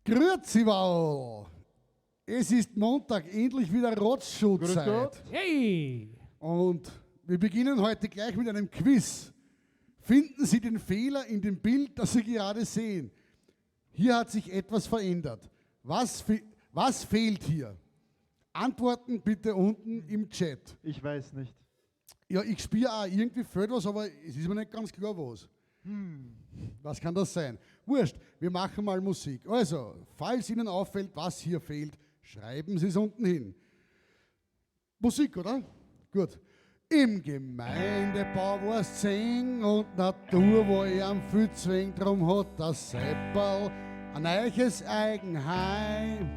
Grüezi wohl! Es ist Montag, endlich wieder Rotzschuh-Zeit. Hey! Und wir beginnen heute gleich mit einem Quiz. Finden Sie den Fehler in dem Bild, das Sie gerade sehen. Hier hat sich etwas verändert. Was fehlt hier? Antworten bitte unten im Chat. Ich weiß nicht. Ja, ich spüre auch, irgendwie fehlt was, aber es ist mir nicht ganz klar, was. Was kann das sein? Wurscht, wir machen mal Musik. Also, falls Ihnen auffällt, was hier fehlt, schreiben Sie es unten hin. Musik, oder? Gut. Im Gemeindebau war es Zeng und Natur war ich am viel Zwing, drum hat das Seppel ein neues Eigenheim.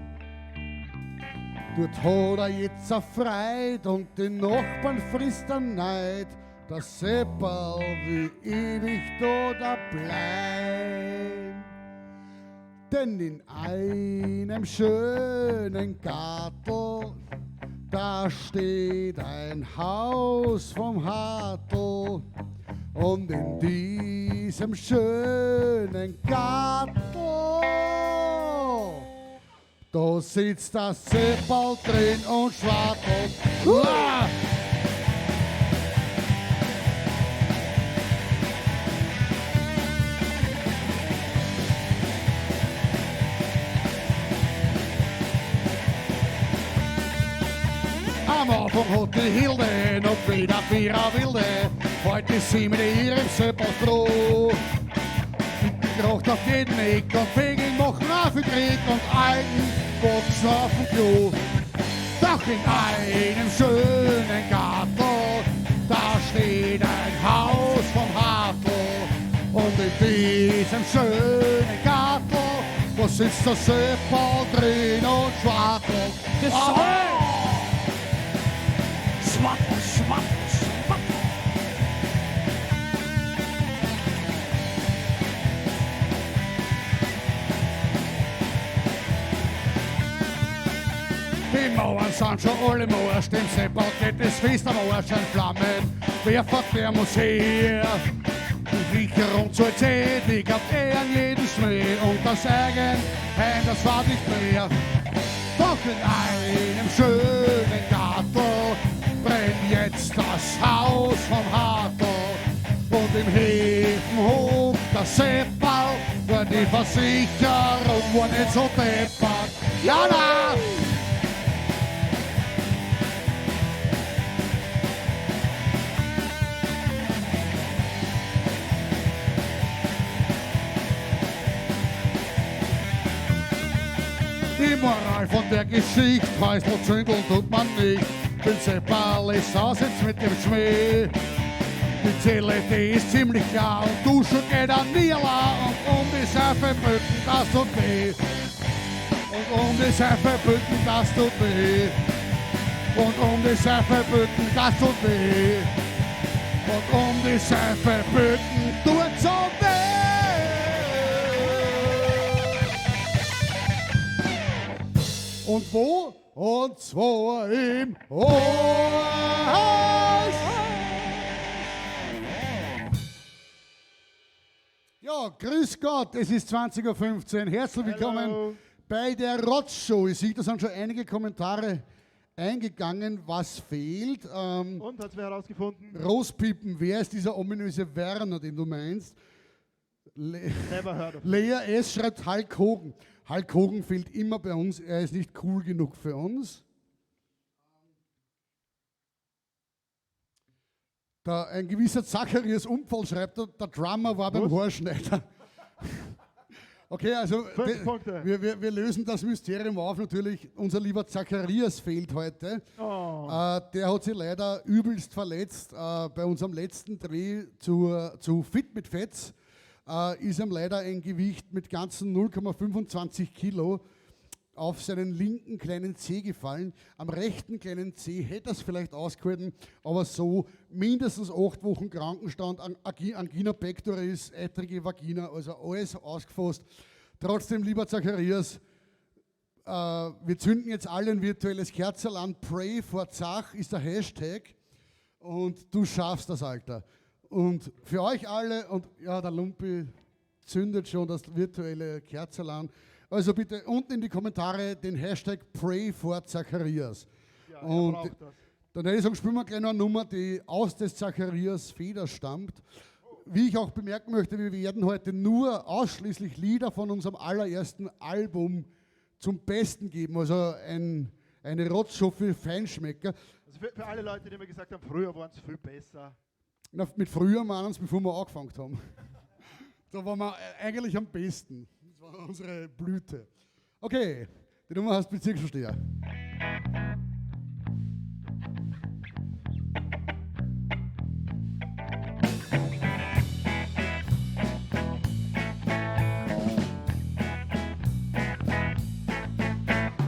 Dort hat er jetzt eine Freude und den Nachbarn frisst er Neid. Das Seppel will ewig da bleiben. Denn in einem schönen Garten, da steht ein Haus vom Hartl. Und in diesem schönen Garten, da sitzt das Seppel drin und schwartelt. Uah! Am Anfang hat die Hilde noch wieder Vierer wilde. Heute ist sie mit ihrem Seppel froh. Kracht auf jeden Eck und Vögel machen auf den Krieg und Alten wachsen auf dem Klo. Doch in einem schönen Garten, da steht ein Haus vom Hartl. Und in diesem schönen Garten, da sitzt der Seppel drin und schwartelt. Schwappel, schwappel, schwappel. Die Mauern sind schon alle Mauer, dem Seppel geht das Fest am Arsch in Flammen. Wer fährt, der muss her. Die Rieche rund zur Zeit, liegt auf an jeden Schnee. Und das Eigen, das war nicht mehr. Doch in einem schönen Garten brennt jetzt das Haus vom Hartl. Und im Hefenhof das Seppel, war die Versicherung war nicht so deppert. Ja, na! Die Moral von der Geschichte heißt, wo zündeln tut man nicht. Den Seppel ist aussetzt mit dem Schmäh. Die Zelle, die ist ziemlich klar und duschen geht an mir lang. Und die Seifebütten, das tut weh. Und die Seifebütten, das tut weh. Und die Seifebütten, das tut weh. Und die Seifebütten tut so weh. Und wo? Und zwar im Ohrhaus. Ja, grüß Gott, es ist 20.15 Uhr. Herzlich willkommen bei der Rotzshow. Ich sehe, da sind schon einige Kommentare eingegangen, was fehlt. Und hat es wer herausgefunden? Rosepiepen, wer ist dieser ominöse Werner, den du meinst? Never heard of. Lea S. schreibt Hulk Hogan. Hulk Hogan fehlt immer bei uns, er ist nicht cool genug für uns. Ein gewisser Zacharias Umfall schreibt, der Drummer war beim Haarschneider. Okay, also 5 Punkte. wir lösen das Mysterium auf natürlich. Unser lieber Zacharias fehlt heute. Oh. Der hat sich leider übelst verletzt. Bei unserem letzten Dreh zu Fit mit Fetz ist ihm leider ein Gewicht mit ganzen 0,25 Kilo auf seinen linken kleinen Zeh gefallen. Am rechten kleinen Zeh hätte er es vielleicht ausgehalten, aber so mindestens 8 Wochen Krankenstand, Angina pectoris, eitrige Vagina, also alles ausgefasst. Trotzdem, lieber Zacharias, wir zünden jetzt alle ein virtuelles Kerzerl an. Pray for Zach ist der Hashtag und du schaffst das, Alter. Und für euch alle, und ja, der Lumpi zündet schon das virtuelle Kerzerl. Also bitte unten in die Kommentare den Hashtag Pray for Zacharias. Ja, Und er braucht das. dann hätte ich sagen, spielen wir gleich noch eine Nummer, die aus des Zacharias Feder stammt. Wie ich auch bemerken möchte, wir werden heute nur ausschließlich Lieder von unserem allerersten Album zum Besten geben. Also eine Rotzshow für Feinschmecker. Also für alle Leute, die mir gesagt haben, früher waren es viel besser. Na, mit früher meinen sie, bevor wir angefangen haben. Da waren wir eigentlich am besten. Das war unsere Blüte. Okay, die Nummer heißt Bezirksversteher.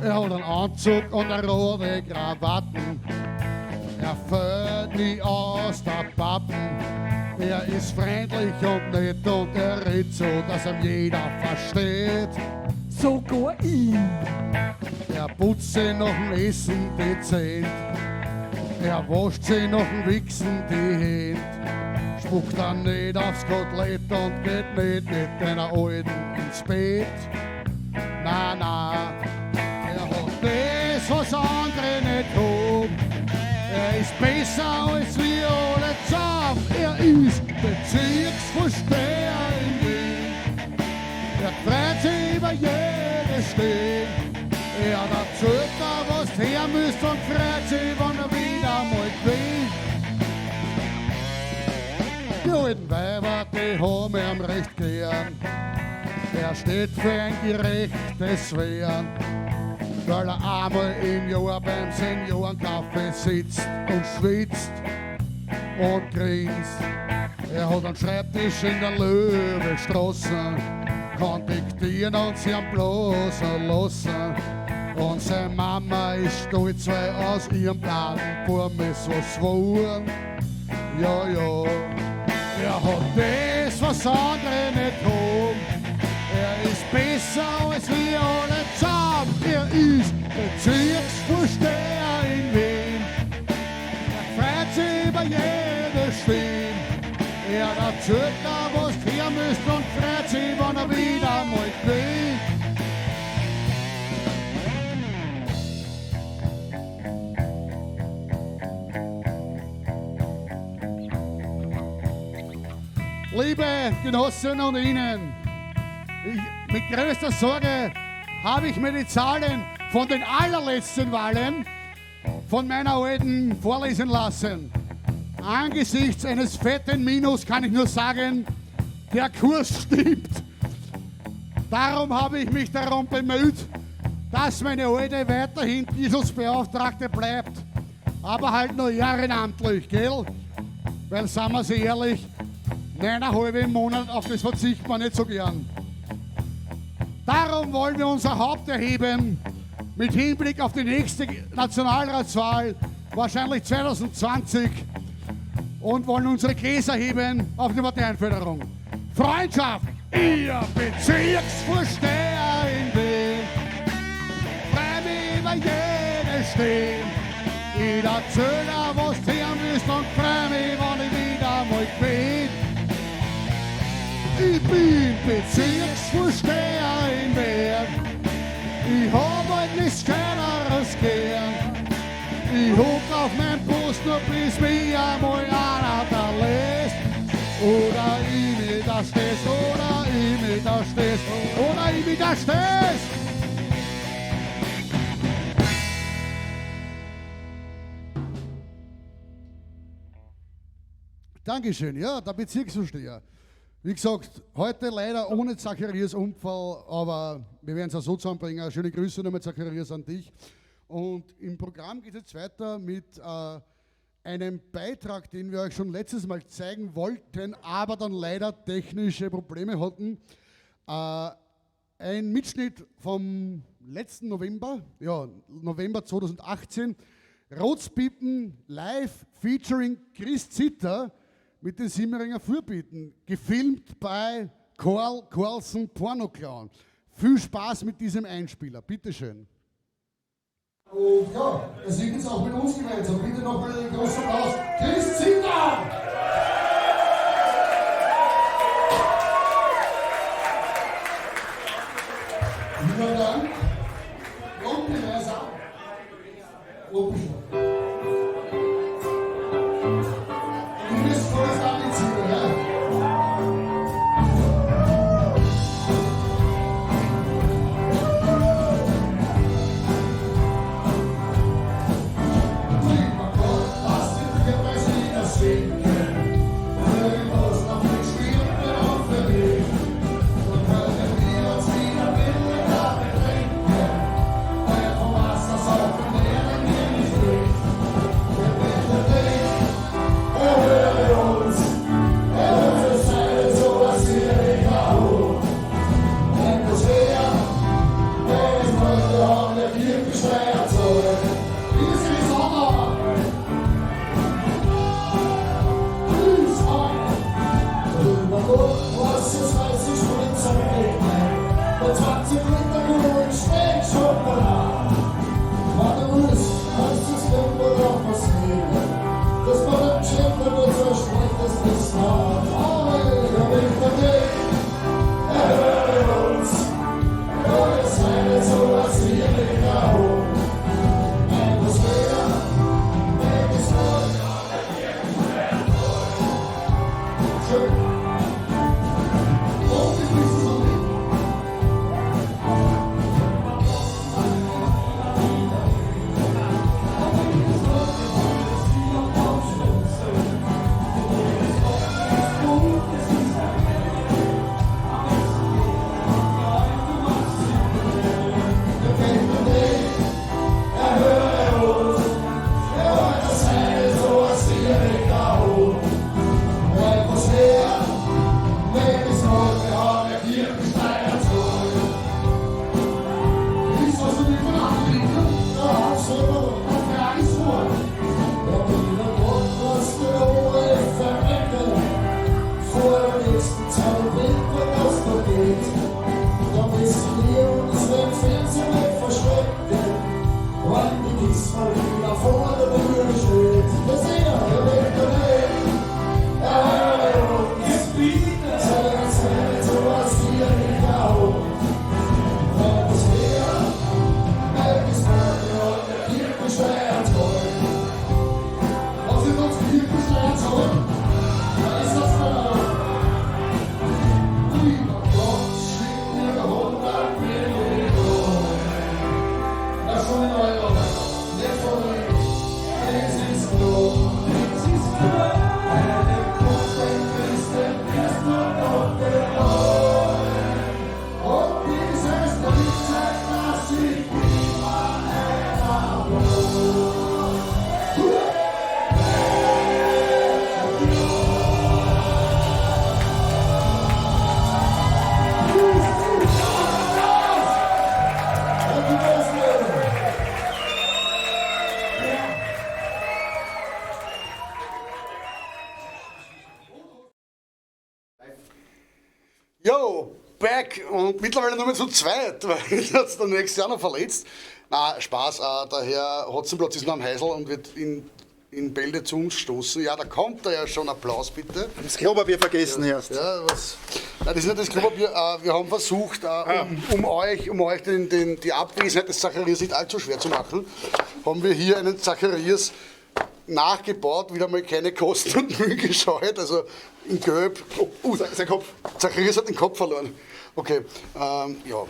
Er hat einen Anzug und eine rote Krawatten. Er fällt nie aus der Pappen. Er ist freundlich und nett und er redet so, dass ihm jeder versteht. Sogar ihn. Er putzt sich nach dem Essen dezent. Er wascht sich nach dem Wichsen die Hände. Spuckt dann nicht aufs Kotelett und geht nicht mit einer Alten ins Bett. Na, na, er hat das, was andere nicht haben. Er ist besser als wir alle zusammen. Er ist Bezirksvorsteher in Wien. Er freut sich über jede Stelle. Er erzählt da, was her müsst und freut sich, wenn er wieder mal gewinnt. Die alten Weiber, die haben ihn recht gern. Er steht für ein gerechtes Werden, weil er einmal im Jahr beim Seniorencafé sitzt und schwitzt und grinst. Er hat einen Schreibtisch in der Löwestraße, kann diktieren und sich am blasen lassen. Und seine Mama ist stolz, weil aus ihrem Bladenbaum ist was geworden. Ja, ja, er hat das, was andere nicht haben. Er ist besser als wir alle zusammen. Er ist Bezirksvorsteher in Wien. Er freut sich über jede Stimme. Er erzählt da, was her müsst und freut sich, wenn er wieder mal gewinnt. Liebe Genossinnen und Ihnen, mit größter Sorge habe ich mir die Zahlen von den allerletzten Wahlen von meiner Alten vorlesen lassen. Angesichts eines fetten Minus kann ich nur sagen, der Kurs stimmt. Darum habe ich mich darum bemüht, dass meine Alte weiterhin Dieselsbeauftragte bleibt, aber halt nur ehrenamtlich, gell? Weil, sagen wir sie ehrlich, 9,5 im Monat, auf das verzichten wir nicht so gern. Darum wollen wir unser Haupt erheben, mit Hinblick auf die nächste Nationalratswahl, wahrscheinlich 2020, und wollen unsere Gläser heben auf die Parteienförderung. Freundschaft, ihr Bezirksvorsteher in Wien, freu mich über jede Stimme. Ich erzähle, was ihr müsst und freu mich, wenn ich wieder mal gewinne. Ich bin Bezirksvorsteher in Wien. Ich hab halt nichts Kleineres gern. Ich hock auf mein Post nur bis mich einmal einer da lässt. Oder ich mich da stehst, oder ich mich da stehst, oder ich mich da stehst. Dankeschön, ja, der Bezirksvorsteher. Wie gesagt, heute leider ohne Zacharias Unfall, aber wir werden es auch so zusammenbringen. Schöne Grüße nochmal, Zacharias, an dich. Und im Programm geht es jetzt weiter mit einem Beitrag, den wir euch schon letztes Mal zeigen wollten, aber dann leider technische Probleme hatten. Ein Mitschnitt vom letzten November, ja, November 2018, Rotspiepen live featuring Chris Zitter mit den Simmeringer Vorbieten, gefilmt bei Carl Carlson Pornoclown. Viel Spaß mit diesem Einspieler, bitteschön. Und ja, er singt jetzt auch mit uns gemeinsam. Bitte nochmal einen großen Applaus. Chris Zitter! Vielen Dank. Und die Reise. Und du bist voll an die Ziele, ja? Yo, back und mittlerweile nur mehr zu zweit, weil jetzt hat es der nächste Jahr noch verletzt. Na, Spaß, der Herr Hotzenplotz ist noch am Heisel und wird in Bälde zu uns stoßen. Ja, da kommt er ja schon. Applaus bitte. Das Klopapier vergessen erst. Ja, was? Nein, das ist nicht das Klopapier. Wir haben versucht, um euch die Abwesenheit des Zacharias nicht allzu schwer zu machen, haben wir hier einen Zacharias nachgebaut, wieder mal keine Kosten und Mühen gescheut, also in Gelb. Sein Kopf. Zacharias hat den Kopf verloren. Okay, ja.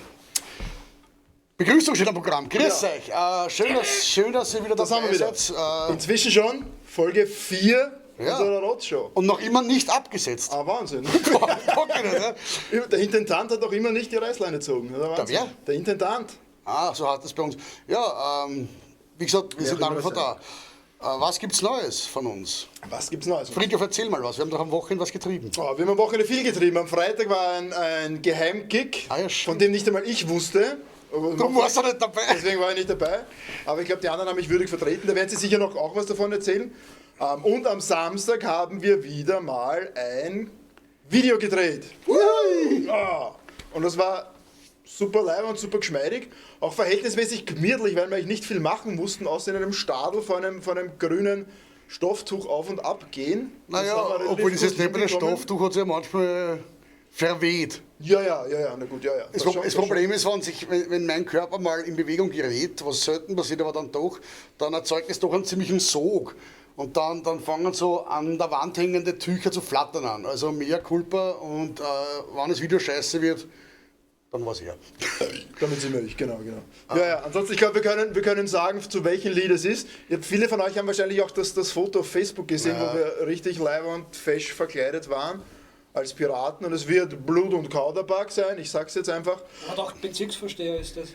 Begrüßung steht am Programm. Grüß euch. Schön, dass ihr wieder dabei seid. Inzwischen schon Folge 4 unserer Roadshow. Und noch immer nicht abgesetzt. Ah, Wahnsinn. Okay, Der Intendant hat auch immer nicht die Reißleine gezogen. Der wer? Der Intendant. Ah, so hat es bei uns. Ja, wie gesagt, wir sind nach wie vor da. Was gibt's Neues von uns? Was gibt's Neues? Friedhof, erzähl mal was. Wir haben doch am Wochenende was getrieben. Oh, wir haben am Wochenende viel getrieben. Am Freitag war ein Geheimgig, Ja, von dem nicht einmal ich wusste. Du warst doch nicht dabei. Deswegen war ich nicht dabei. Aber ich glaube, die anderen haben mich würdig vertreten. Da werden sie sicher noch auch was davon erzählen. Und am Samstag haben wir wieder mal ein Video gedreht. Ja. Und das war super live und super geschmeidig. Auch verhältnismäßig gemütlich, weil wir eigentlich nicht viel machen mussten, außer in einem Stadel von einem grünen Stofftuch auf und ab gehen. Naja, obwohl dieses neben Stofftuch hat sich ja manchmal verweht. Ja, na gut, ja. Das Problem ist, wenn mein Körper mal in Bewegung gerät, was selten passiert, aber dann doch, dann erzeugt es doch einen ziemlichen Sog. Und dann fangen so an der Wand hängende Tücher zu flattern an. Also mehr Culpa und wenn das Video scheiße wird, dann war's her. Damit sind wir nicht, genau. Ja, ansonsten, ich glaube, wir können sagen, zu welchem Lied es ist. Viele von euch haben wahrscheinlich auch das Foto auf Facebook gesehen, wo wir richtig live und fesch verkleidet waren als Piraten. Und es wird Blut und Kauderbug sein, ich sag's jetzt einfach. Hat auch Bezirksvorsteher ist das.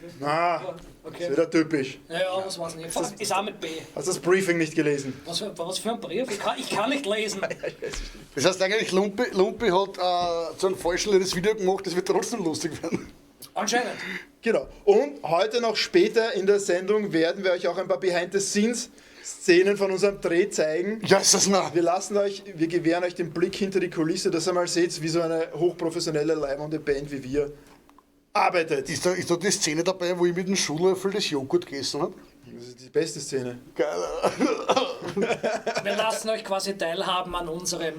Okay. Ist wieder typisch. Ja, was war's nicht? Ist auch mit B. Hast du das Briefing nicht gelesen? Was für ein Brief? Ich kann nicht lesen. Das heißt eigentlich, Lumpi hat so ein falsches Video gemacht, das wird trotzdem lustig werden. Anscheinend. Genau. Und heute noch später in der Sendung werden wir euch auch ein paar Behind-the-Scenes-Szenen von unserem Dreh zeigen. Ja, ist das mal. Wir gewähren euch den Blick hinter die Kulisse, dass ihr mal seht, wie so eine hochprofessionelle, leibende Band wie wir arbeitet. Ist da die Szene dabei, wo ich mit dem Schuhlöffel das Joghurt gegessen habe? Das ist die beste Szene. Geil. Wir lassen euch quasi teilhaben an unserem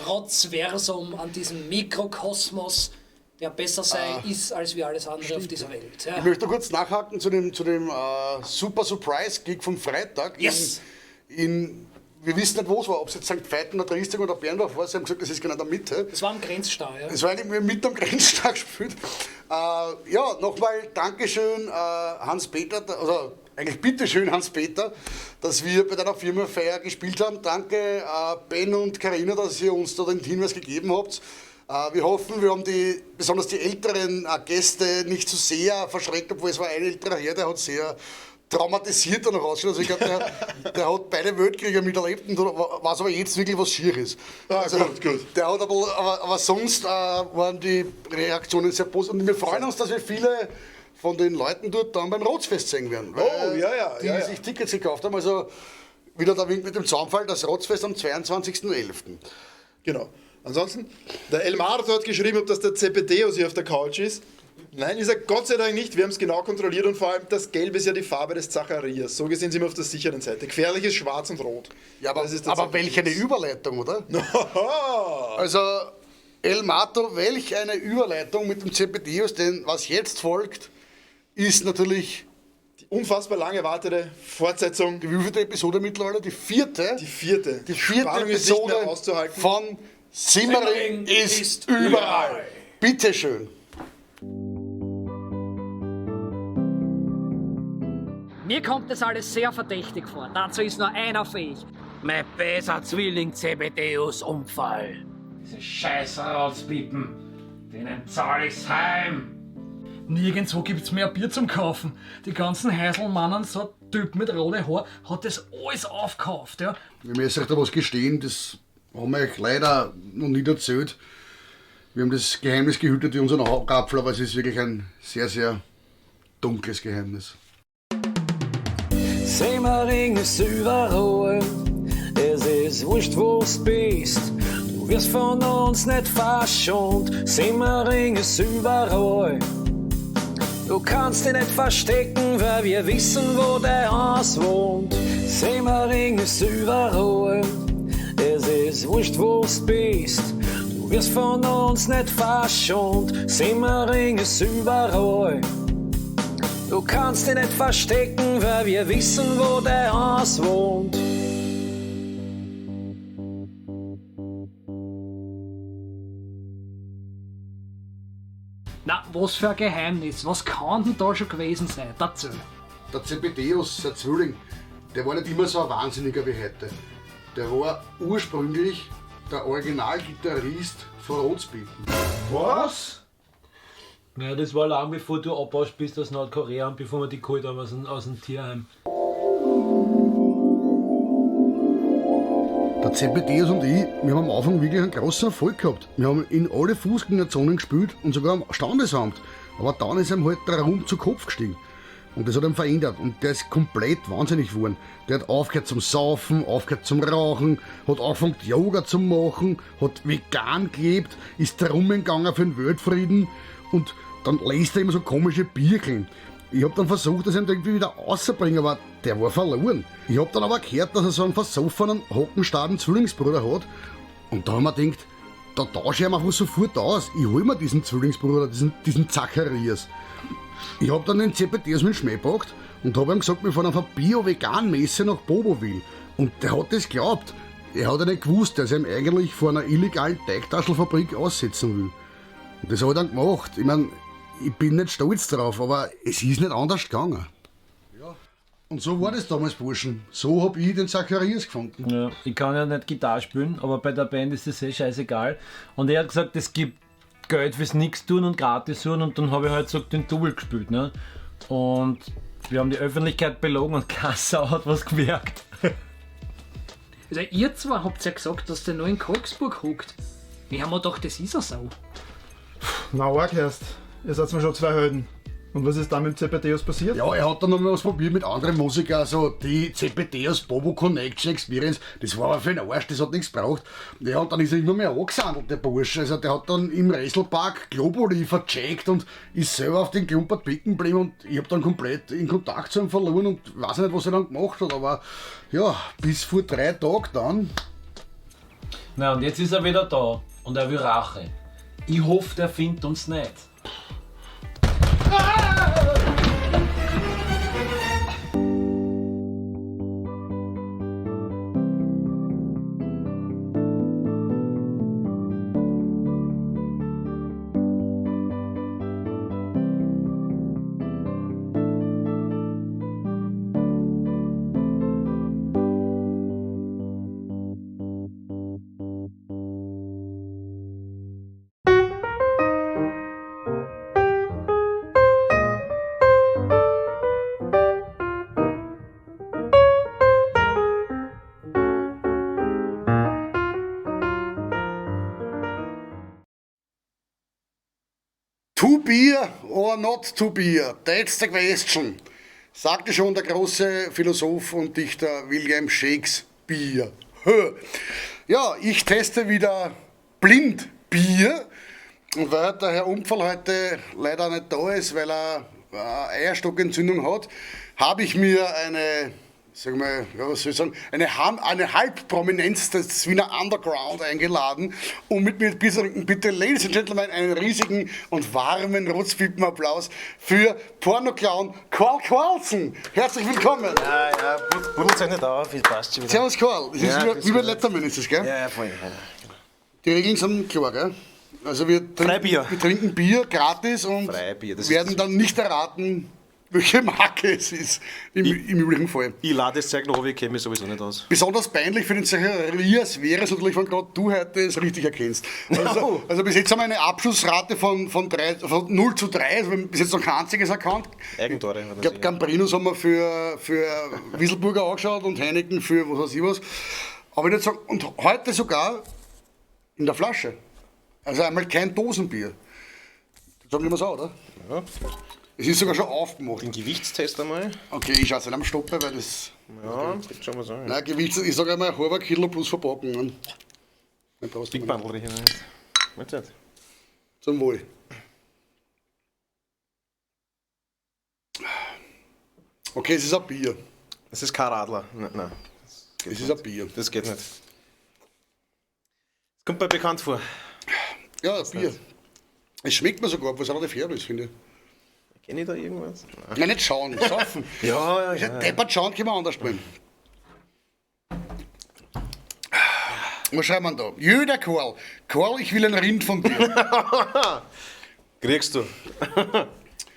Rotzversum, an diesem Mikrokosmos, der besser ist als wir alles andere auf dieser Welt. Ja. Ich möchte kurz nachhaken zu dem Super Surprise Gig vom Freitag. Yes! Wir wissen nicht, wo es war, ob es jetzt St. Veiten oder Triesting oder Berndorf war. Sie haben gesagt, das ist genau in der Mitte. Das war am Grenzstau, ja. Das war eigentlich mitten am Grenzstau gespielt. Ja, nochmal Dankeschön, Hans-Peter, also eigentlich bitteschön, Hans-Peter, dass wir bei deiner Firmenfeier gespielt haben. Danke, Ben und Carina, dass ihr uns da den Hinweis gegeben habt. Wir hoffen, wir haben besonders die älteren Gäste nicht zu sehr verschreckt, obwohl es war ein älterer Herr, der hat sehr traumatisiert dann rausgeschaut. Also ich glaube, der hat beide Weltkriege miterlebt und weiß aber jetzt wirklich, was schier ist. Also, gut. Der hat aber sonst waren die Reaktionen sehr positiv. Und wir freuen uns, dass wir viele von den Leuten dort dann beim Rotzfest sehen werden. Die sich Tickets gekauft haben. Also wieder der Wink mit dem Zaunfall, das Rotzfest am 22.11. Genau. Ansonsten, der Elmar hat geschrieben, ob das der Zebedeus hier auf der Couch ist. Nein, ist er Gott sei Dank nicht. Wir haben es genau kontrolliert und vor allem das Gelb ist ja die Farbe des Zacharias. So gesehen sind wir auf der sicheren Seite. Gefährlich ist schwarz und rot. Ja, aber welch eine Überleitung, oder? Also, El Mato, welch eine Überleitung mit dem Zebedeus, denn was jetzt folgt, ist natürlich die unfassbar lang erwartete Fortsetzung. Die wievielte Episode mittlerweile? Die vierte? Die vierte Episode von Simmering ist überall. Bitteschön. Mir kommt das alles sehr verdächtig vor. Dazu ist nur einer fähig. Mein böser Zwilling Zebedeus Unfall. Diese scheiß Rausbippen, denen zahl ich's heim. Nirgendwo gibt's mehr Bier zum Kaufen. Die ganzen Heiselmannen, so ein Typ mit roten Haar, hat das alles aufgekauft. Ja. Wir müssen euch da was gestehen, das haben wir euch leider noch nie erzählt. Wir haben das Geheimnis gehütet wie unseren Apfel, aber es ist wirklich ein sehr, sehr dunkles Geheimnis. Simmering ist überall, es ist wurscht, wo du bist. Du wirst von uns nicht verschont, Simmering ist überall. Du kannst dich nicht verstecken, weil wir wissen, wo dein Haus wohnt. Simmering ist überall, es ist wurscht, wo du bist. Du wirst von uns nicht verschont, Simmering ist überall. Du kannst dich nicht verstecken, weil wir wissen, wo dein Haus wohnt. Na, was für ein Geheimnis? Was kann denn da schon gewesen sein? Dazu. Der Zebedeus, der Zwilling, der war nicht immer so ein Wahnsinniger wie heute. Der war ursprünglich der Originalgitarrist von Rotzbieten. Was? Ja, das war lang bevor du abbaust bist aus Nordkorea und bevor wir die geholt haben aus dem Tierheim. Der Zebedeus und ich, wir haben am Anfang wirklich einen großen Erfolg gehabt. Wir haben in alle Fußgängerzonen gespielt und sogar am Standesamt. Aber dann ist ihm halt der Ruhm zu Kopf gestiegen. Und das hat ihn verändert. Und der ist komplett wahnsinnig geworden. Der hat aufgehört zum Saufen, aufgehört zum Rauchen, hat angefangen Yoga zu machen, hat vegan gelebt, ist rumgegangen für den Weltfrieden und dann lässt er immer so komische Bierchen. Ich hab dann versucht, dass ich ihn irgendwie wieder rauszubringen, aber der war verloren. Ich hab dann aber gehört, dass er so einen versoffenen, hockenstarren Zwillingsbruder hat. Und da haben wir gedacht, da tausche ich ihm einfach sofort aus. Ich hol mir diesen Zwillingsbruder, diesen Zacharias. Ich hab dann den Zebedeus mit dem Schmäh gepackt und hab ihm gesagt, wir fahren auf eine Bio-Vegan-Messe nach Bobovil. Und der hat das geglaubt. Er hat ja nicht gewusst, dass er ihm eigentlich vor einer illegalen Teigtaschelfabrik aussetzen will. Und das hat er dann gemacht. Ich mein, ich bin nicht stolz drauf, aber es ist nicht anders gegangen. Ja. Und so war das damals, Burschen. So hab ich den Zacharias gefunden. Ja, ich kann ja nicht Gitarre spielen, aber bei der Band ist das scheißegal. Und er hat gesagt, es gibt Geld fürs Nix tun und gratis tun, und dann habe ich halt so den Double gespielt. Ne? Und wir haben die Öffentlichkeit belogen und keine Sau hat was gemerkt. Also ihr zwei habt ja gesagt, dass der noch in Kolksburg hockt. Wir haben mir gedacht, das ist eine Sau. Na, arg erst. Ihr seid mir schon 2 Helden. Und was ist da mit Zebedeus passiert? Ja, er hat dann noch mal was probiert mit anderen Musikern, also die Zebedeus Bobo Connection Experience, das war aber für den Arsch, das hat nichts gebraucht. Ja, und dann ist er immer mehr angesandelt, der Bursch. Also der hat dann im Wrestelpark Globuli vercheckt und ist selber auf den Klumpert picken geblieben, und ich hab dann komplett in Kontakt zu ihm verloren und weiß nicht, was er dann gemacht hat, aber ja, bis vor 3 Tagen dann. Na, und jetzt ist er wieder da und er will Rache. Ich hoffe, der findet uns nicht. To beer or not to beer, that's the question, sagte schon der große Philosoph und Dichter William Shakespeare. Ja, ich teste wieder blind Bier, und weil der Herr Umpferl heute leider nicht da ist, weil er Eierstockentzündung hat, habe ich mir eine, sagen wir, ja, was soll ich sagen, eine Halbprominenz des Wiener Underground eingeladen, um mit mir ein bisschen, bitte, Ladies and Gentlemen, einen riesigen und warmen Rotzpippenapplaus für Pornoclown Karl Carlsen. Herzlich willkommen. Ja, buddelt euch nicht auf, es passt schon wieder. Servus Karl, das ist wie bei Letterman ist das, gell? Ja, voll. Die Regeln sind klar, gell? Also wir trinken Bier gratis und Freibier, das werden ist dann nicht erraten, welche Marke es ist, im übrigen Fall. Ich lade das Zeug noch, ich kenne mich sowieso nicht aus. Besonders peinlich für den Zacharias wäre es natürlich, wenn gerade du heute es richtig erkennst. Also bis jetzt haben wir eine Abschlussrate von 0 zu 3, also wir haben bis jetzt noch kein einziges erkannt. Eigentore. Ich glaube, Gambrinus haben wir für Wieselburger angeschaut und Heineken für was weiß ich was. Aber ich würde sagen, und heute sogar in der Flasche. Also einmal kein Dosenbier. Sagen wir mal so, oder? Ja. Es ist sogar schon aufgemacht. Den Gewichtstest einmal. Okay, ich schaue es nicht am Stoppen, weil das... Ja, das schauen wir so. Nein, Gewicht, ich sage einmal ein halber Kilo plus Verpackungen. Big Bundle riechen. Mahlzeit. Zum Wohl. Okay, es ist ein Bier. Das ist kein Radler. Nein. Es ist ein Bier. Das geht nicht. Das kommt mir bekannt vor. Ja, ein Bier. Es schmeckt mir sogar, was relativ herb ist, finde ich. Kenne ich da irgendwas? Nein, nicht schauen, saufen. Ja. Deppert schauen können wir anders spielen. Was schreibt man da? Jüder Karl. Karl, ich will ein Rind von dir. Kriegst du.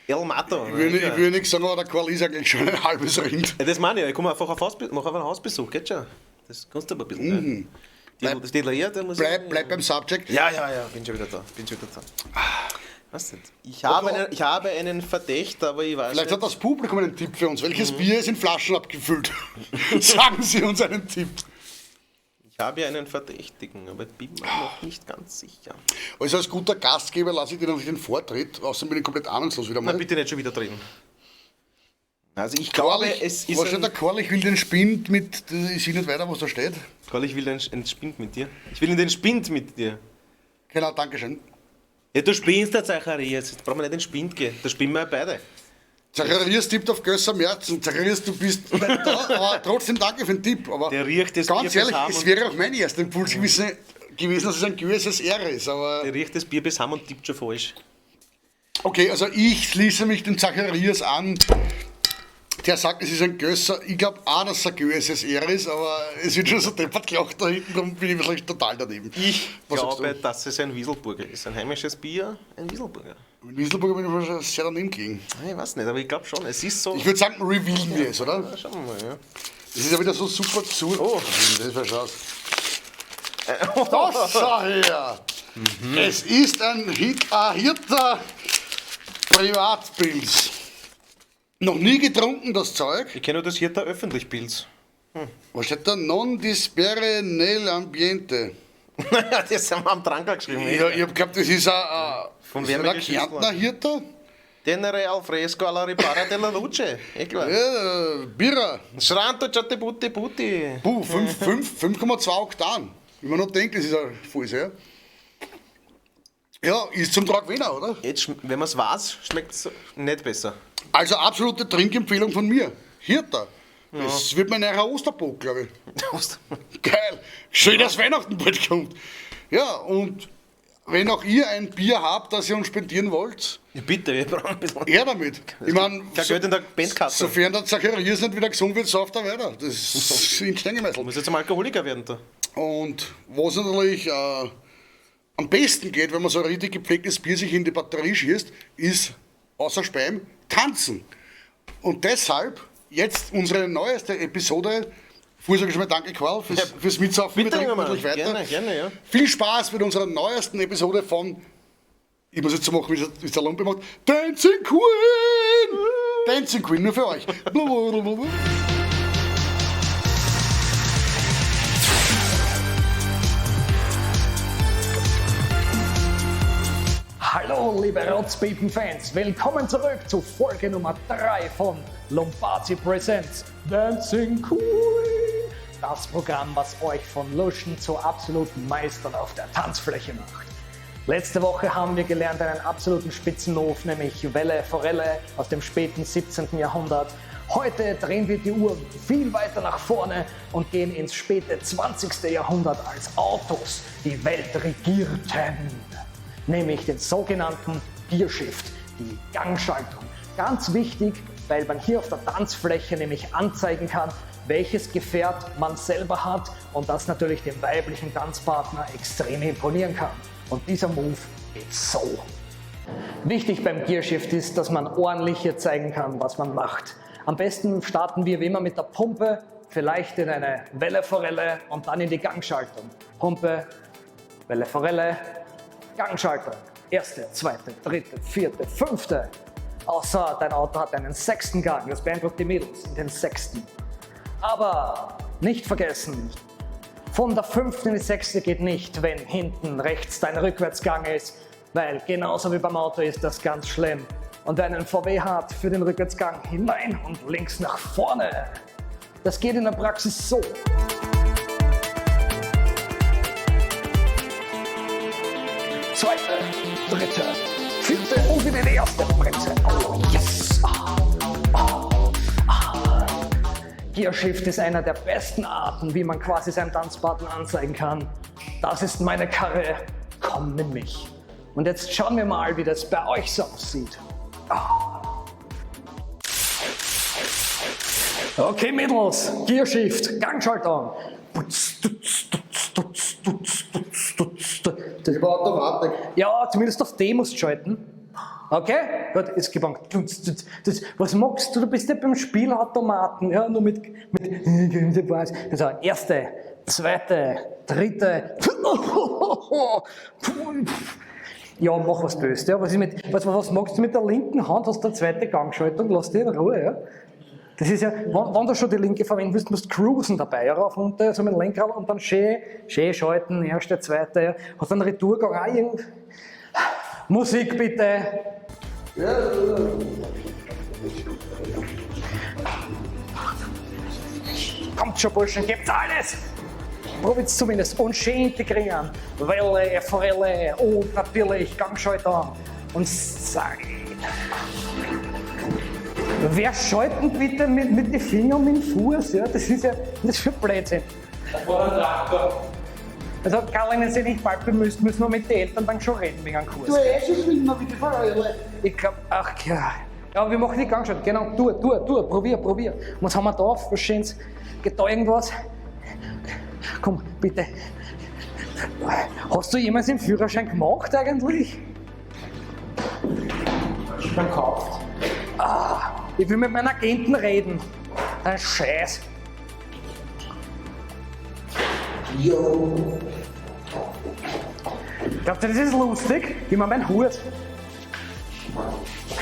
El Mato. Ich will nicht sagen, aber der Karl ist eigentlich schon ein halbes Rind. Ja, das meine ich. Ich komme einfach mach einen Hausbesuch, geht schon. Das kannst du aber ein bisschen. Das Detailliert, der muss. Bleib beim Subject. Ja, bin schon wieder da. Was denn? Ich habe einen Verdächter, aber ich weiß Vielleicht nicht. hat das Publikum einen Tipp für uns. Welches Bier ist in Flaschen abgefüllt? Sagen Sie uns einen Tipp. Ich habe einen Verdächtigen, aber ich bin mir noch nicht ganz sicher. Also als guter Gastgeber lasse ich dir noch nicht den Vortritt, außerdem bin ich komplett ahnungslos wieder mal. Na, bitte nicht schon wieder drehen. Also ich glaube, es ist was steht der Karl, ich will den Spind mit, ich sehe nicht weiter, was da steht. Karl, ich will einen Spind mit dir. Ich will in den Spind mit dir. Genau, danke schön. Ja, du spinnst der Zacharias. Jetzt brauchen wir nicht in den Spind gehen. Da spinnen wir beide. Zacharias tippt auf Gösser März und Zacharias, du bist nicht da, aber trotzdem danke für den Tipp. Aber Der riecht das ganz Bier ehrlich, haben es und- wäre auch mein erster Impuls gewesen, gewesen, dass es ein GSSR ist, aber... Der riecht das Bier bis heim und tippt schon falsch. Okay, also ich schließe mich dem Zacharias an. Der sagt, es ist ein Gösser. Ich glaube auch, dass es ein GSSR ist, aber es wird schon so deppert gelacht da hinten, darum bin ich vielleicht total daneben. Ich Was sagst glaube, du? dass es ein Wieselburger ist. Ein heimisches Bier, ein Wieselburger. Mit Wieselburger bin ich schon sehr daneben gelegen. Ich weiß nicht, aber ich glaube schon. Es ist so. Ich würde sagen, revealen wir es, oder? Ja, schauen wir mal, ja. Das ist ja wieder so super zu. Oh. Das wäre schade. Das schau her! Es ist ein Hirter Privatpilz. Noch nie getrunken, das Zeug. Ich kenne nur das Hirter Öffentlich-Pilz. Was steht da? Non dispere nel ambiente. Das haben wir am Tranker geschrieben. Ja, ich hab geglaubt, das ist ein Von wem ein Kärntner Hirter. Tenere al fresco alla ripara della luce. Klar. Ja, Birra. Schranto ciate putti putti. 5,2 Oktan. Wenn man noch denkt, das ist ein volles, ja. Ja, ist zum Tag Wiener, oder? Jetzt, wenn man es weiß, schmeckt es nicht besser. Also absolute Trinkempfehlung von mir. Hirter. Das wird mein neuer Osterbock, glaube ich. Geil. Schön, dass Weihnachten bald kommt. Ja, und wenn auch ihr ein Bier habt, das ihr uns spendieren wollt, Ja, bitte, wir brauchen ein bisschen. her damit. Ich meine, Kein Geld in der Bandkasse. sofern der Zacharias nicht wieder gesund wird, sauft er weiter. Das ist in Stein Du gemeißelt. musst jetzt zum Alkoholiker werden da. Und was natürlich am besten geht, wenn man so ein richtig gepflegtes Bier sich in die Batterie schießt, ist außer Speim tanzen. Und deshalb jetzt unsere neueste Episode. Vorher sage ich schon mal danke, Qual, fürs Mitsaufen. Bitte, Wir trinken Junge Mann. natürlich weiter. Gerne, gerne, ja. Viel Spaß mit unserer neuesten Episode von, ich muss jetzt so machen, wie es der Lumpe macht, Dancing Queen! Dancing Queen, nur für euch. Hallo, liebe Rotzpiepen-Fans, willkommen zurück zu Folge Nummer 3 von Lombardi Presents Dancing Queen. Das Programm, was euch von Luschen zu absoluten Meistern auf der Tanzfläche macht. Letzte Woche haben wir gelernt einen absoluten Spitzenmove, nämlich Welle Forelle aus dem späten 17. Jahrhundert. Heute drehen wir die Uhr viel weiter nach vorne und gehen ins späte 20. Jahrhundert, als Autos die Welt regierten. Nämlich den sogenannten Gearshift, die Gangschaltung. Ganz wichtig, weil man hier auf der Tanzfläche nämlich anzeigen kann, welches Gefährt man selber hat und das natürlich dem weiblichen Tanzpartner extrem imponieren kann. Und dieser Move geht so. Wichtig beim Gearshift ist, dass man ordentlich hier zeigen kann, was man macht. Am besten starten wir wie immer mit der Pumpe, vielleicht in eine Welle Forelle und dann in die Gangschaltung. Pumpe, Welle Forelle, Gangschaltung. Erste, zweite, dritte, vierte, fünfte. Außer dein Auto hat einen 6. Gang, das beeindruckt die Mädels in den 6. Aber nicht vergessen, von der 5. in die 6. geht nicht, wenn hinten rechts dein Rückwärtsgang ist, weil genauso wie beim Auto ist das ganz schlimm. Und wer einen VW hat, für den Rückwärtsgang hinein und links nach vorne. Das geht in der Praxis so. Zweite, dritte, vierte und wieder die erste Bremse. Oh, yes! Gearshift ist einer der besten Arten, wie man quasi seinem Tanzpartner anzeigen kann. Das ist meine Karre, komm mit mich. Und jetzt schauen wir mal, wie das bei euch so aussieht. Okay, Mädels, Gearshift, Gangschaltung. Über Automatik. Ja, zumindest auf D musst du schalten. Okay? Gut, ist gebankt. Was magst du? Du bist nicht beim Spielautomaten. Ja, nur mit also, erste, zweite, dritte. Ja, mach was Böses. Ja, was magst du mit der linken Hand? Hast du eine zweite Gangschaltung? Lass dich in Ruhe. Ja? Das ist ja, wenn du schon die linke verwenden willst, musst du cruisen dabei, ja, rauf und runter, so mit dem Lenkrad und dann schön schalten, erste, zweite, ja. Hast du einen Retourgang auch irgend... Musik bitte! Ja. Kommt schon, Burschen, gebt's alles! Probiert's zumindest und schön integrieren. Welle, Forelle und natürlich Gangschaltung und Zeit. Wer schalten bitte mit den Fingern und mit dem Fuß? Ja, das ist ja das ist für Blödsinn. Also Karl, wenn Sie nicht bald bemüßt, müssen wir mit den Eltern dann schon reden wegen einem Kurs. Du schon schwimmen wie die Forelle. Ich glaube, ach ja. Ja, wir machen die Gangschaltung. Genau, probier. Was haben wir da? Was Schönes? Geht da irgendwas? Komm, bitte. Hast du jemals den Führerschein gemacht eigentlich? Schon gekauft. Ich will mit meinem Agenten reden. Ein Scheiß. Glaubt ihr, das ist lustig? Gib mir meinen Hut.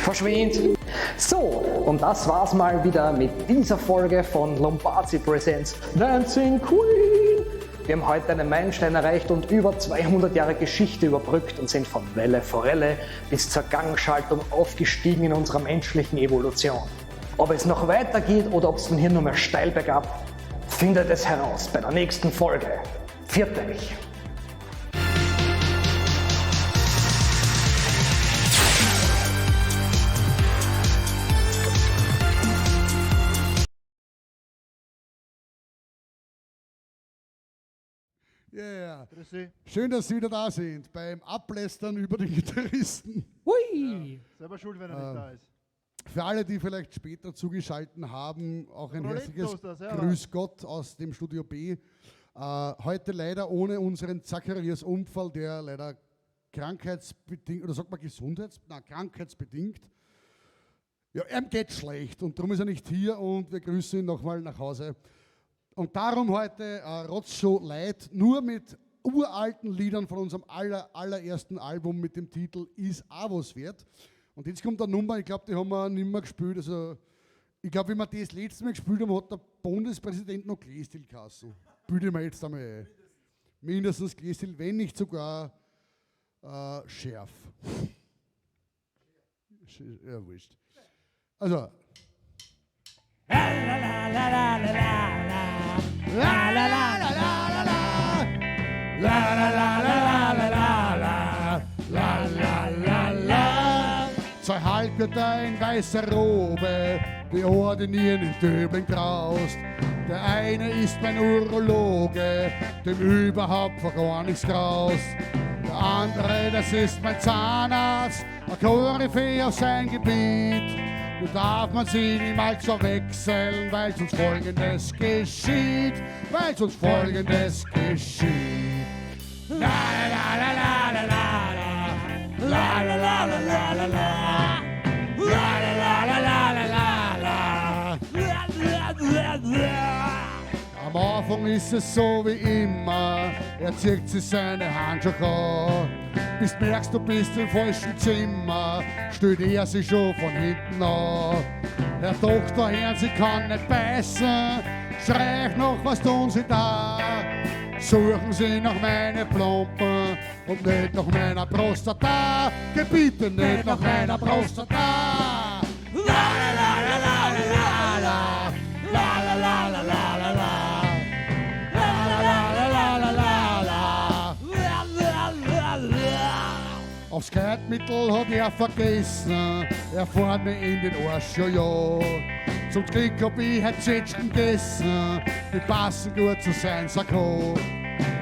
Verschwind. So, und das war's mal wieder mit dieser Folge von Lombardi Presents Dancing Queen. Wir haben heute einen Meilenstein erreicht und über 200 Jahre Geschichte überbrückt und sind von Welle Forelle bis zur Gangschaltung aufgestiegen in unserer menschlichen Evolution. Ob es noch weitergeht oder ob es von hier nur mehr steil bergab, findet es heraus bei der nächsten Folge. Pfiat euch. Yeah. Schön, dass Sie wieder da sind beim Ablästern über den Gitarristen. Hui! Selber schuld, wenn er nicht da ist. Für alle, die vielleicht später zugeschaltet haben, auch ein herzliches Roletten-Toaster, Grüß Gott aus dem Studio B. Heute leider ohne unseren Zacharias Unfall, der leider krankheitsbedingt, oder sagt man krankheitsbedingt, ja, ihm geht schlecht und darum ist er nicht hier und wir grüßen ihn nochmal nach Hause. Und darum heute Rotzshow Light, nur mit uralten Liedern von unserem allerersten Album mit dem Titel Is auch was wert. Und jetzt kommt eine Nummer, ich glaube, die haben wir nicht mehr gespielt. Also, ich glaube, wenn wir das letzte Mal gespielt haben, hat der Bundespräsident noch Glästil geheißen. Bilde ich mir jetzt einmal ein. Mindestens Glästil, wenn nicht sogar Schärf. Ja, wurscht. Also. Zwei Halbgötter in weißer Robe, die ordinieren in Döbling traust. Der eine ist mein Urologe, dem überhaupt vor gar nichts graust. Der andere, das ist mein Zahnarzt, ein Koryphäe auf sein Gebiet. Nun darf man sie niemals verwechseln, weil sonst Folgendes geschieht. La la la la la la la la la la la la la la la la. Am Anfang ist es so wie immer, er zieht sich seine Handschuhe an. Bis du merkst, du bist im falschen Zimmer, stellt er sich schon von hinten an. Herr Doktor, Herrn, Sie kann nicht beißen, schreit noch, was tun Sie da? Suchen Sie nach meinen Plomben und nicht nach meiner Prostata. Gebiete nicht nach meiner Prostata. La la la la la la la la la la la la la la. Aufs Gleitmittel hat er vergessen, er fährt mir in den Arsch, ja. Zum Glück hab ich halt Zwetschgen gegessen, die passen gut zu sein Sakko.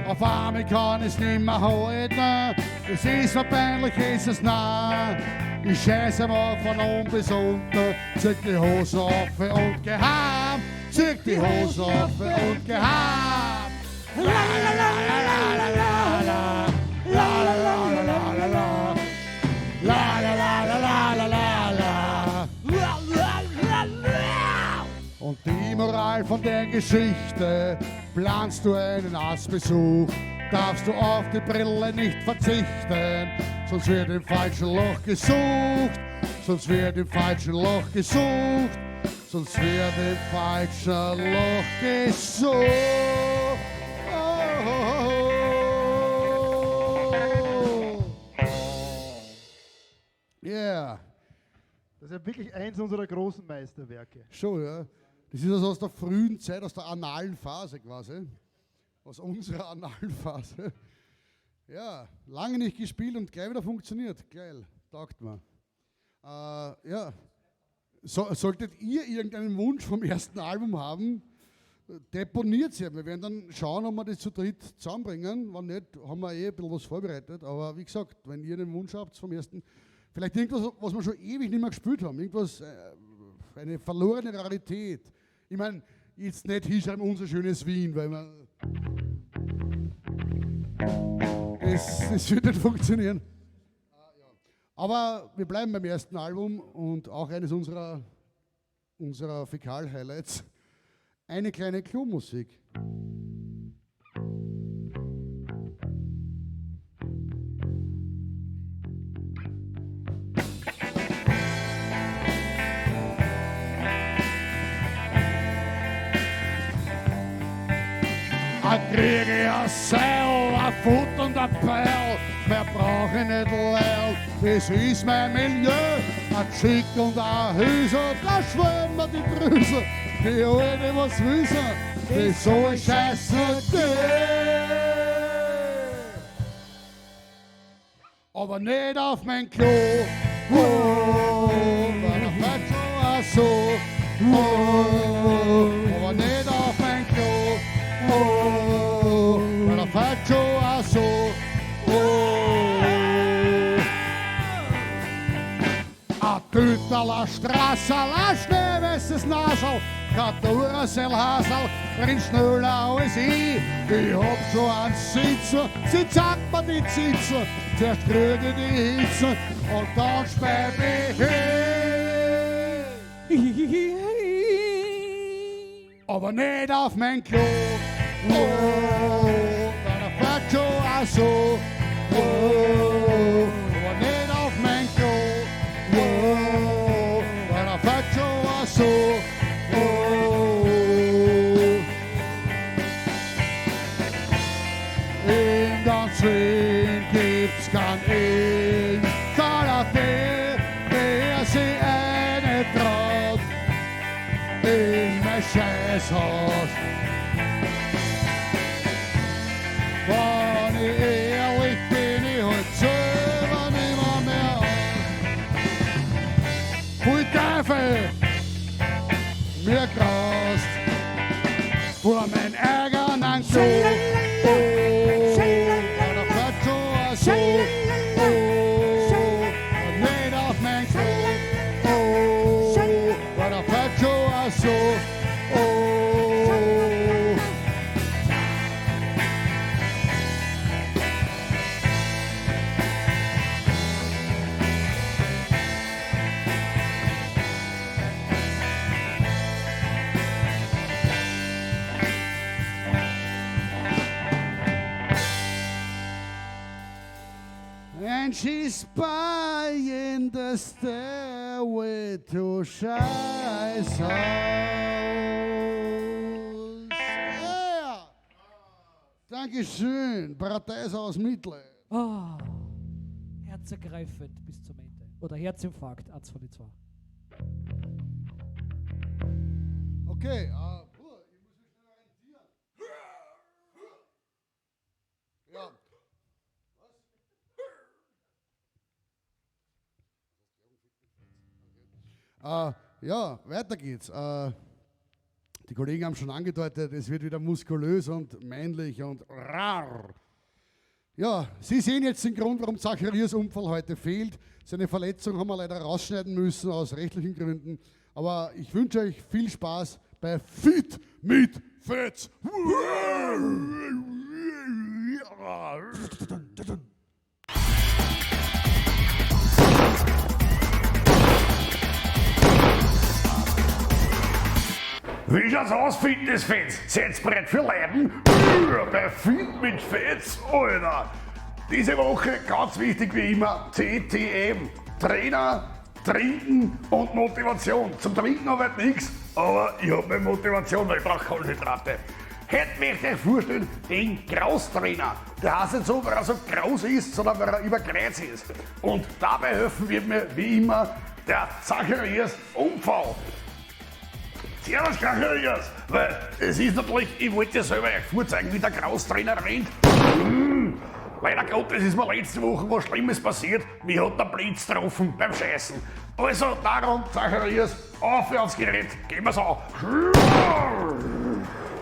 Auf einmal kann ich's nimmer halten, es ist mir peinlich, ist es nah. Ich scheiße mal von oben bis unten, zieh die Hosen auf und geh heim, zieh die Hosen auf und geh heim. La la la la la la la la. La la la la la la la. La la la la la la la la. Und die Moral von der Geschichte, planst du einen Arztbesuch, darfst du auf die Brille nicht verzichten, sonst wird im falschen Loch gesucht, sonst wird im falschen Loch gesucht, sonst wird im falschen Loch gesucht. Yeah. Das ist ja wirklich eins unserer großen Meisterwerke. Schon, ja. Das ist also aus der frühen Zeit, aus der analen Phase quasi. Aus unserer analen Phase. Ja, lange nicht gespielt und gleich wieder funktioniert. Geil, taugt mir. Ja, solltet ihr irgendeinen Wunsch vom ersten Album haben, deponiert sie. Wir werden dann schauen, ob wir das zu dritt zusammenbringen. Wenn nicht, haben wir ein bisschen was vorbereitet. Aber wie gesagt, wenn ihr den Wunsch habt vom ersten, vielleicht irgendwas, was wir schon ewig nicht mehr gespielt haben, irgendwas, eine verlorene Rarität. Ich meine, jetzt nicht hinschreiben, unser schönes Wien, weil wir. Das wird nicht funktionieren. Aber wir bleiben beim ersten Album und auch eines unserer Fäkal-Highlights. Eine kleine Klo-Musik. Kriege ein Seil, ein Foot und ein Peil, mehr brauch ich nicht leil. Das ist mein Milieu, ein Chick und ein Hüser, da schwören mir die Drüse, die alle was wissen, die so ein Scheiß nicht geht. Aber nicht auf mein Klo, weil der Fett so auch so, aber nicht auf mein Klo. Weil der Faccio auch so, a Tüter, la Straße, la Schneewesses Nasel, kein Duracell-Hasel, rennt schneller als ich. Ich hab so einen Sitzer, sie zeigt mir die Zitzer, zuerst krieg ich die Hitze und dann speib ich hin. Aber nicht auf mein Klo. Weil der Faccio auch so. Aber nicht auf mein Klo. Weil der Faccio auch so. In ganz Wien gibt's kein Installateur, der sich eine traut. In mein Scheißhaus. Wenn ich ehrlich bin, ich halt selber nimmer mehr aus. Pfui Teufel, mir graust vor mein eigenen Klo. Der Faccio auch so. Und nicht auf mein Klo. Weil der Faccio auch so. And she's buying the stairway to Scheißhaus. Yeah. Dankeschön, Paradies aus Mittel. Oh, herzergreifend bis zum Ende. Oder Herzinfarkt, eins von den zwei. Okay, ich muss mich schnell orientieren. Ja. Ja, weiter geht's. Die Kollegen haben schon angedeutet, es wird wieder muskulös und männlich und rar. Ja, Sie sehen jetzt den Grund, warum Zacharias Unfall heute fehlt. Seine Verletzung haben wir leider rausschneiden müssen aus rechtlichen Gründen. Aber ich wünsche euch viel Spaß bei Fit mit Fetz. Wie schaut's aus, Fitnessfans? Seid bereit für Leiden? Bei Fit mit Fets, Alter! Diese Woche ganz wichtig wie immer TTM. Trainer, Trinken und Motivation. Zum Trinken habe ich nichts, aber ich habe meine Motivation, weil ich brauche Kohlenhydrate. Heute möchte ich euch vorstellen, den Kraus-Trainer. Der heißt nicht so, weil er so groß ist, sondern weil er über Kreuz ist. Und dabei helfen wird mir wie immer der Zacharias Umfall. Servus Zacharias, weil es ist natürlich, ich wollte dir selber euch vorzeigen, wie der Kraus-Trainer rennt. Leider Gottes ist mir letzte Woche was Schlimmes passiert, mich hat der Blitz getroffen beim Scheißen. Also darum, Zacharias, auf aufs Gerät, gehen wir's an.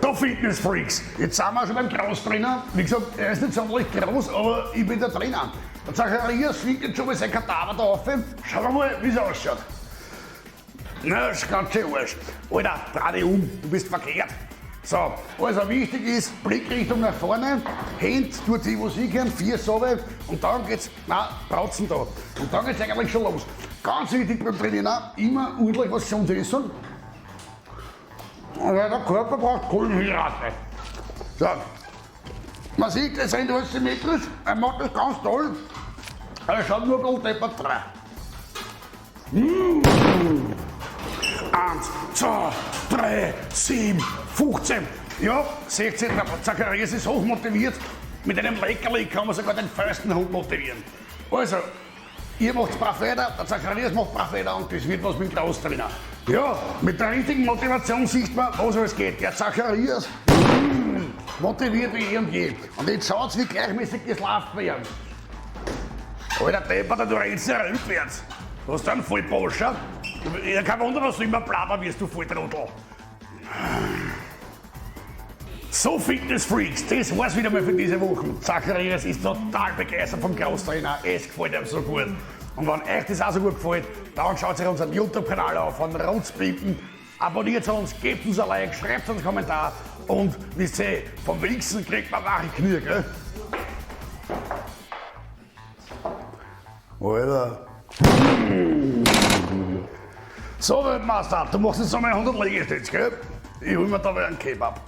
Da So, Fitnessfreaks, jetzt sind wir schon beim Großtrainer. Wie gesagt, er ist nicht sonderlich groß, aber ich bin der Trainer. Der Zacharias fliegt jetzt schon mal sein Kadaver da rauf. Schauen wir mal, wie es ausschaut. Na, das ist ganz schön Arsch. Alter, dreh dich um, du bist verkehrt. So, also wichtig ist, Blickrichtung nach vorne, Hände tut sie, wo sie können, 4 Sobe und dann geht's, Brautzen da. Und dann geht's eigentlich schon los. Ganz wichtig beim Trainieren auch, immer ordentlich was zu essen. Weil der Körper braucht Kohlenhydrate. So, man sieht, es rennt alles symmetrisch, er macht das ganz toll. Er schaut nur ein bisschen deppert rein. 1, 2, 3, 7, 15. Ja, 16. Der Zacharias ist hochmotiviert. Mit einem Leckerli kann man sogar den festen Hund motivieren. Also, ihr macht Brafeder, der Zacharias macht Brafeder und das wird was mit Großtrainer. Ja, mit der richtigen Motivation sieht man, was alles geht. Der Zacharias motiviert wie eh und je. Und jetzt schaut's, wie gleichmäßig das läuft bei ihm. Alter Depper, du rennst ja rückwärts. Du hast einen Vollbolscher. Kein Wunder, dass du immer blaber wirst, du Volltrottel. So, Fitnessfreaks, das war's wieder mal für diese Woche. Zacharias ist total begeistert vom Großtrainer. Es gefällt ihm so gut. Und wenn euch das auch so gut gefällt, dann schaut euch unseren YouTube-Kanal an von Rotzpiepen. Abonniert uns, gebt uns ein Like, schreibt uns einen Kommentar. Und wisst ihr, vom Wichsen kriegt man wache Knie, gell? Alter. So, Weltmeister, du machst jetzt einmal 100 Liegestütze, gell? Ich hol mir da wieder einen Kebab.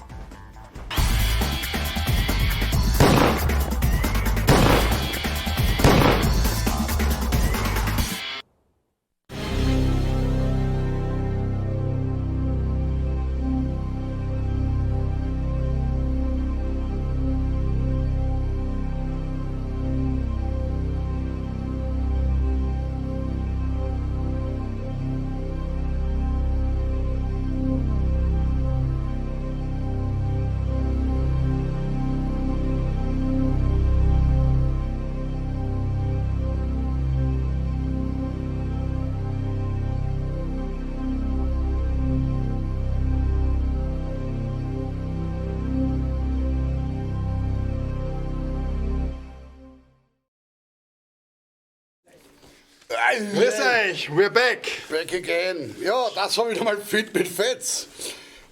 Grüß euch, we're back. Back again. Ja, das war wieder mal Fit mit Fetz.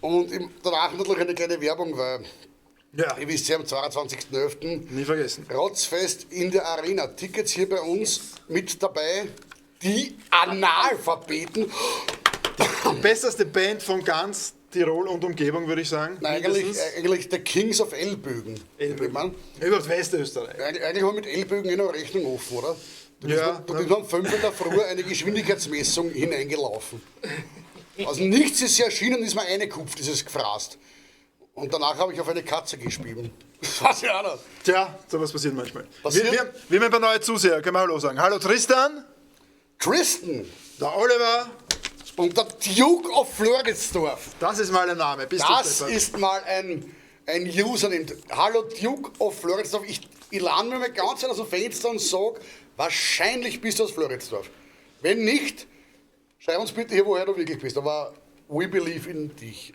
Und danach natürlich eine kleine Werbung, weil Ja, ihr wisst ja, am 22.11. nie vergessen. Rotzfest in der Arena. Tickets hier bei uns mit dabei. Die Analphabeten. Die besseste Band von ganz Tirol und Umgebung, würde ich sagen. Nein, eigentlich der Kings of Ellbögen. Ellbögen. Überhaupt Westösterreich. Eigentlich haben wir mit Ellbögen noch Rechnung offen, oder? Ja, Da ist um 5 in der Früh eine Geschwindigkeitsmessung hineingelaufen. Also nichts ist erschienen, ist mir eingekupft, dieses gefraßt. Und danach habe ich auf eine Katze gespielt. Das weiß ich auch noch. Tja, sowas passiert manchmal. Passiert? Wir haben ein paar neue Zuseher, können wir Hallo sagen. Hallo Tristan, Tristan der Oliver, und der Duke of Floridsdorf. das ist mal ein Name. Bist Das du ist mal ein Username. Hallo Duke of Floridsdorf. Ich lande mir mal ganz aus dem Fenster und sage, wahrscheinlich bist du aus Floridsdorf. Wenn nicht, schreib uns bitte hier, woher du wirklich bist. Aber we believe in dich.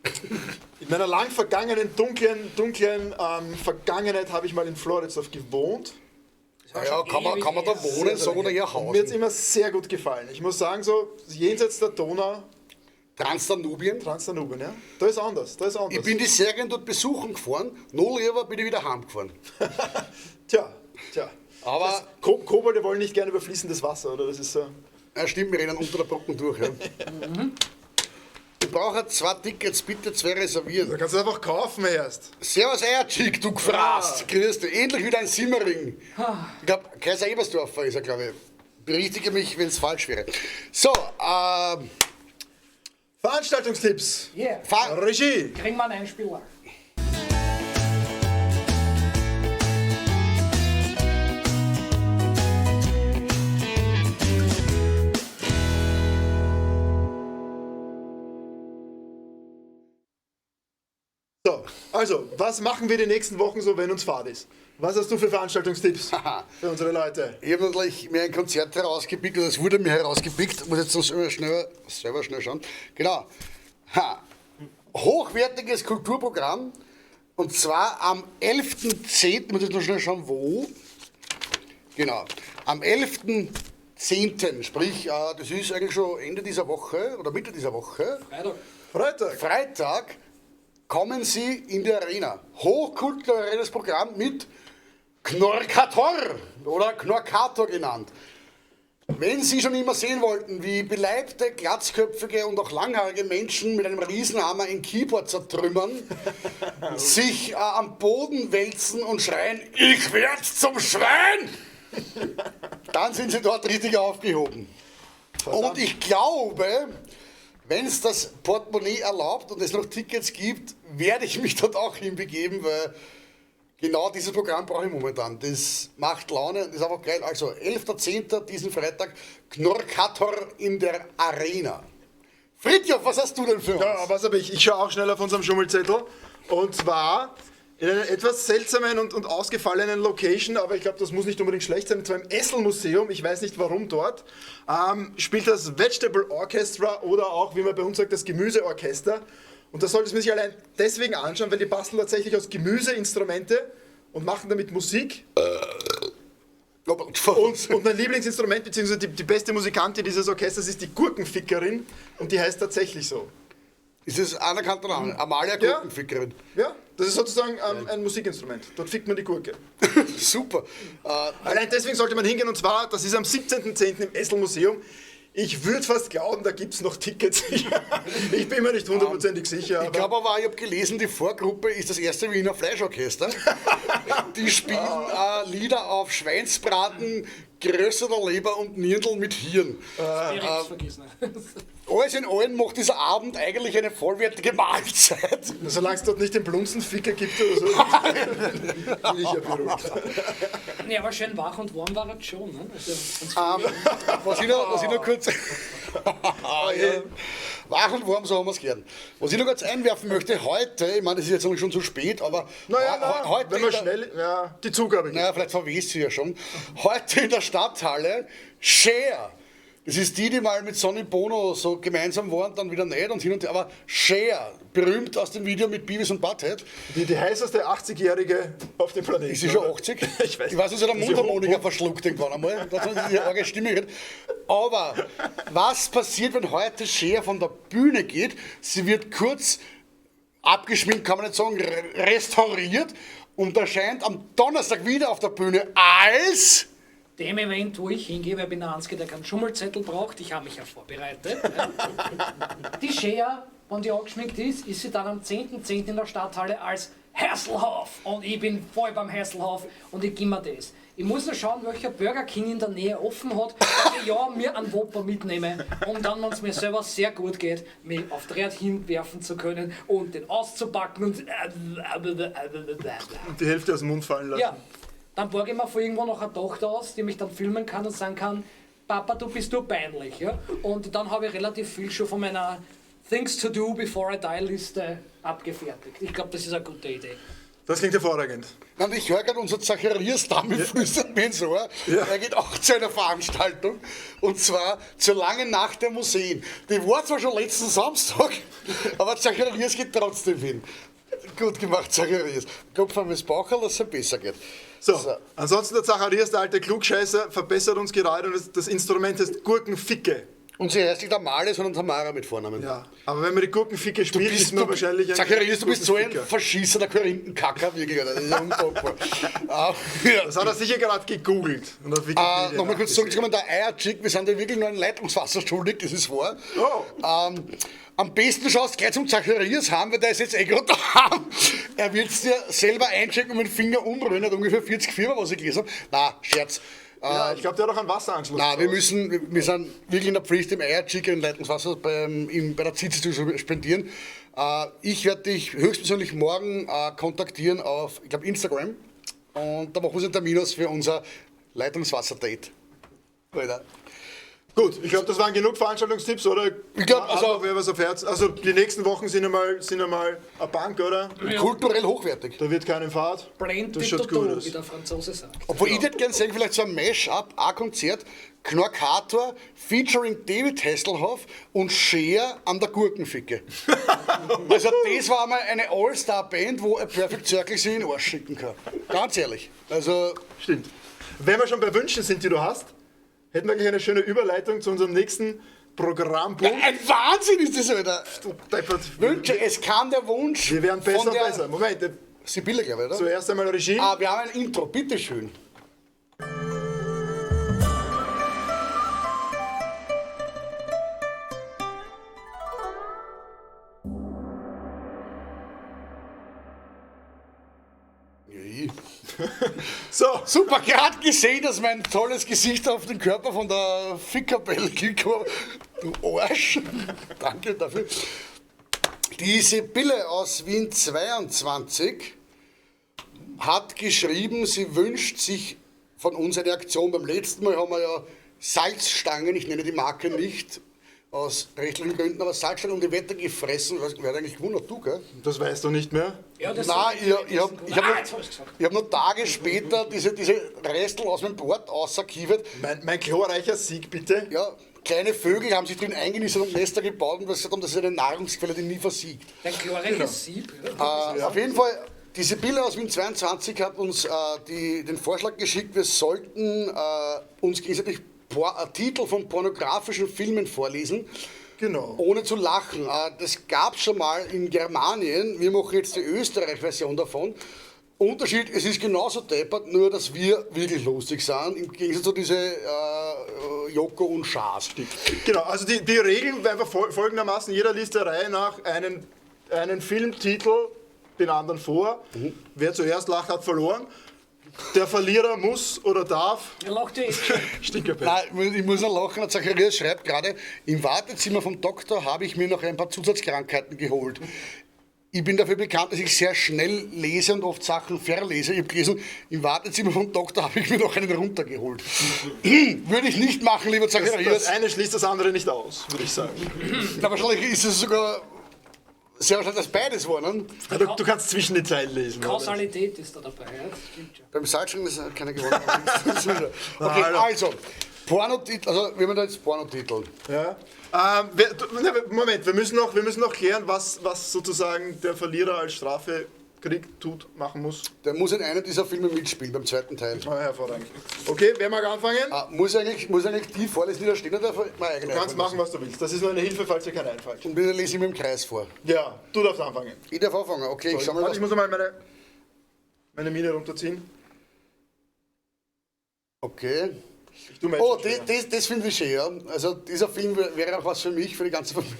In meiner lang vergangenen, dunklen Vergangenheit habe ich mal in Floridsdorf gewohnt. Ja, kann man da wohnen, sagen oder hier Und mir hat es hausen? immer sehr gut gefallen. Ich muss sagen, so jenseits der Donau, Transdanubien. Transdanubien, ja, da ist anders. Ich bin die Serien dort besuchen gefahren, noch lieber bin ich wieder heimgefahren. Tja. Aber, Kobolde wollen nicht gerne über fließendes Wasser, oder? Das ist so. ja, stimmt, wir rennen unter der Brücke durch. Ja. Ich brauche 2 Tickets, bitte 2 reservieren. Da kannst du einfach kaufen erst. Servus Eierchick, du gefraßt. Grüß dich. Endlich wieder ein Simmering. Ich glaube, Kaiser Ebersdorfer ist er, glaube ich. Berichtige mich, wenn es falsch wäre. So, Veranstaltungstipps. Yeah. Regie. Kriegen wir einen Einspieler. So, also, was machen wir die nächsten Wochen so, wenn uns Fahrt ist? Was hast du für Veranstaltungstipps für unsere Leute? ich habe natürlich mir ein Konzert herausgepickt, oder es wurde mir herausgepickt. Muss jetzt noch selber schnell schauen. Genau. hochwertiges Kulturprogramm. Und zwar am 11.10., ich muss jetzt noch schnell schauen, wo. Genau, am 11.10., sprich, das ist eigentlich schon Ende dieser Woche oder Mitte dieser Woche. Freitag kommen Sie in die Arena. Hochkulturelles Programm mit Knorkator oder Knorkator genannt. Wenn Sie schon immer sehen wollten, wie beleibte, glatzköpfige und auch langhaarige Menschen mit einem Riesenhammer ein Keyboard zertrümmern, sich am Boden wälzen und schreien, ich werd zum Schwein, dann sind Sie dort richtig aufgehoben. Und ich glaube, wenn es das Portemonnaie erlaubt und es noch Tickets gibt, werde ich mich dort auch hinbegeben, weil genau dieses Programm brauche ich momentan. Das macht Laune und ist einfach geil. Also 11.10. diesen Freitag, Knorkator in der Arena. Fridtjof, was hast du denn für uns? Ja, was habe ich? Ich schaue auch schnell auf unserem Schummelzettel. Und zwar in einer etwas seltsamen und ausgefallenen Location, aber ich glaube, das muss nicht unbedingt schlecht sein, und zwar im Essel-Museum, ich weiß nicht warum dort, spielt das Vegetable Orchestra oder auch, wie man bei uns sagt, das Gemüseorchester. Und das sollte man sich allein deswegen anschauen, weil die basteln tatsächlich aus Gemüseinstrumente und machen damit Musik. Und mein Lieblingsinstrument, beziehungsweise die beste Musikantin dieses Orchesters ist die Gurkenfickerin und die heißt tatsächlich so. Ist das anerkannter Name? Amalia Gurkenfickerin. Ja, das ist sozusagen ein Musikinstrument. Dort fickt man die Gurke. Super. Allein deswegen sollte man hingehen, und zwar, das ist am 17.10. im Essel-Museum. Ich würde fast glauben, da gibt es noch Tickets. Ich bin mir nicht hundertprozentig sicher. Ich glaube aber, ich habe gelesen, die Vorgruppe ist das erste Wiener Fleischorchester. Die spielen Lieder auf Schweinsbraten, gerösteter Leber und Nierndl mit Hirn. Alles in allem macht dieser Abend eigentlich eine vollwertige Mahlzeit. Solange es dort nicht den Blunzenficker gibt oder so, bin ich ja beruhigt. Ja, aber schön wach und warm war es schon. Ne? Was ich noch kurz... Wach und warm, so haben wir es gern. Was ich noch kurz einwerfen möchte, heute, ich meine, das ist jetzt noch schon zu spät, aber heute... Wenn wir schnell... Ja, die Zugabe gibt. Naja, vielleicht verwest sie ja schon. Heute in der Stadthalle, Cher. Das ist die mal mit Sonny Bono so gemeinsam waren, dann wieder nicht und hin und her. Aber Cher, berühmt aus dem Video mit Beavis und Butthead. Die heißeste 80-Jährige auf dem Planeten. Ist sie schon 80? Ich weiß nicht, sie hat eine Mundharmonika verschluckt irgendwann einmal. Das hat diese arge Stimme gehört. Aber was passiert, wenn heute Cher von der Bühne geht? Sie wird kurz abgeschminkt, kann man nicht sagen, restauriert und erscheint am Donnerstag wieder auf der Bühne als... Dem Event, wo ich hingehe, weil ich bin der Einzige, der keinen Schummelzettel braucht. Ich habe mich ja vorbereitet. Ja. Die Cher, wenn die angeschminkt ist, ist sie dann am 10.10. in der Stadthalle als Hasselhoff. Und ich bin voll beim Hasselhoff und ich gebe mir das. Ich muss nur schauen, welcher Burger King in der Nähe offen hat, dass ich ja mir einen Whopper mitnehme, um dann, wenn es mir selber sehr gut geht, mich auf Draht hinwerfen zu können und den auszupacken und die Hälfte aus dem Mund fallen lassen. Ja. Dann borge ich mir von irgendwo noch eine Tochter aus, die mich dann filmen kann und sagen kann, Papa, du bist nur peinlich. Ja? Und dann habe ich relativ viel schon von meiner Things to do before I die Liste abgefertigt. Ich glaube, das ist eine gute Idee. Das klingt hervorragend. Und ich höre gerade, unser Zacharias Dame flüstert mir ins Ohr. Ja. Er geht auch zu einer Veranstaltung. Und zwar zur langen Nacht der Museen. Die war zwar schon letzten Samstag, aber Zacharias geht trotzdem hin. Gut gemacht, Zacharias. Kopf an das Baucherl, dass es besser geht. So, ansonsten der Zacharias, der alte Klugscheißer, verbessert uns gerade und das Instrument heißt Gurkenficke. Und sie heißt nicht Amale, sondern Tamara mit Vornamen. Ja, aber wenn man die Gurkenficke spielt, ist man wahrscheinlich ein... Zacharias, du bist so ein verschissener Korinthenkacker, wirklich. Das ist ja undankbar. Das hat er sicher gerade gegoogelt. Nochmal kurz zurückzukommen, der Eierchick, wir sind ja wirklich nur ein Leitungswasser schuldig, das ist wahr. Oh. Am besten schaust du gleich zum Zacharias haben, weil der ist jetzt gerade daheim. Er wird es dir selber einchecken und mit dem Finger umrühren, hat ungefähr 40 Firmen, was ich gelesen habe. Nein, Scherz. Ja, ich glaube, der hat auch einen Wasseranschluss. Nein, wir sind wirklich in der Pflicht, dem Eierchick ein Leitungswasser bei der Zizi zu spendieren. Ich werde dich höchstpersönlich morgen kontaktieren auf, ich glaube, Instagram. Und da machen wir einen Termin aus für unser Leitungswasser-Date. Alter. Gut, ich glaube, das waren genug Veranstaltungstipps, oder? Ich glaub, also- wer was auf Herz. Also die nächsten Wochen sind einmal eine Bank, oder? Kulturell hochwertig. Da wird keinen Fahrt. Blend Das schaut gut aus. wie der Franzose sagt. Obwohl ich hätte gerne sehen, vielleicht so ein Mash-up, ein Konzert, Knorkator featuring David Hasselhoff und Cher an der Gurkenficke. Also das war mal eine All-Star-Band, wo ein Perfect Circle sich in den Arsch schicken kann. Ganz ehrlich. Also Stimmt. Wenn wir schon bei Wünschen sind, die du hast, hätten wir gleich eine schöne Überleitung zu unserem nächsten Programmpunkt. ein Wahnsinn ist das, Alter. Deppert. Wünsche, es kam der Wunsch Wir werden besser von und der besser. Moment, Sibylle, glaube ich, oder? zuerst einmal Regie. Ah, wir haben ein Intro, bitteschön. So, Super, gerade gesehen, dass mein tolles Gesicht auf den Körper von der Fickerbell gekommen. Du Arsch. Danke dafür. Die Sibylle aus Wien 22 hat geschrieben, sie wünscht sich von uns eine Aktion. Beim letzten Mal haben wir ja Salzstangen, ich nenne die Marke nicht, aus rechtlichen Gründen, aber Salzstangen um die Wette gefressen. Wer hat eigentlich gewundert? Du, gell? das weißt du nicht mehr. Ja, das Nein, ich hab jetzt hab ich's gesagt. ich hab noch Tage später diese Restel aus meinem Bord ausarchiviert. Mein glorreicher Sieg, bitte. Ja, kleine Vögel haben sich drin eingenistet und Nester gebaut und gesagt haben, das ist eine Nahrungsquelle, die nie versiegt. Dein glorreiches Sieb. Ja. Auf jeden Fall, die Sibylle aus Wien 22 hat uns den Vorschlag geschickt, wir sollten uns gegenseitig Titel von pornografischen Filmen vorlesen. Genau. Ohne zu lachen. Das gab es schon mal in Germanien. Wir machen jetzt die Österreich-Version davon. Unterschied, es ist genauso deppert, nur dass wir wirklich lustig sind, im Gegensatz zu diese Joko und Schaas. Genau, also die Regeln wären einfach folgendermaßen, jeder liest der Reihe nach einen Filmtitel den anderen vor. Wer zuerst lacht, hat verloren. Der Verlierer muss oder darf... Er lacht eh. Stinkerbett. Nein, ich muss noch lachen. Der Zacharias schreibt gerade, im Wartezimmer vom Doktor habe ich mir noch ein paar Zusatzkrankheiten geholt. Ich bin dafür bekannt, dass ich sehr schnell lese und oft Sachen verlese. Ich habe gelesen, im Wartezimmer vom Doktor habe ich mir noch einen runtergeholt. Würde ich nicht machen, lieber Zacharias. Das eine schließt das andere nicht aus, würde ich sagen. Na, wahrscheinlich ist es sogar sehr wahrscheinlich, dass beides war. Ne? Du kannst zwischen den Zeilen lesen. Kausalität ist da dabei. Ja? Das stimmt schon. Beim Salzstangen ist keiner gewonnen. Okay, also, Pornotitel, also wir haben da jetzt Pornotitel. Ja. Moment, wir müssen noch klären, was sozusagen der Verlierer als Strafe machen muss. Der muss in einem dieser Filme mitspielen, beim zweiten Teil. Ah, hervorragend. Okay, wer mag anfangen? Muss eigentlich die vorlesen, die da stehen, oder meine eigene? Du kannst machen, was du willst. Das ist nur eine Hilfe, falls dir keiner einfällt. Und dann lese ich mir im Kreis vor. Ja, du darfst anfangen. Ich darf anfangen, okay, ich schau mal, Warte, was... ich muss einmal meine Mine runterziehen. Okay. Ich tu mir Oh, jetzt schon das finde ich schön, ja. Also dieser Film wäre auch was für mich, für die ganze Familie.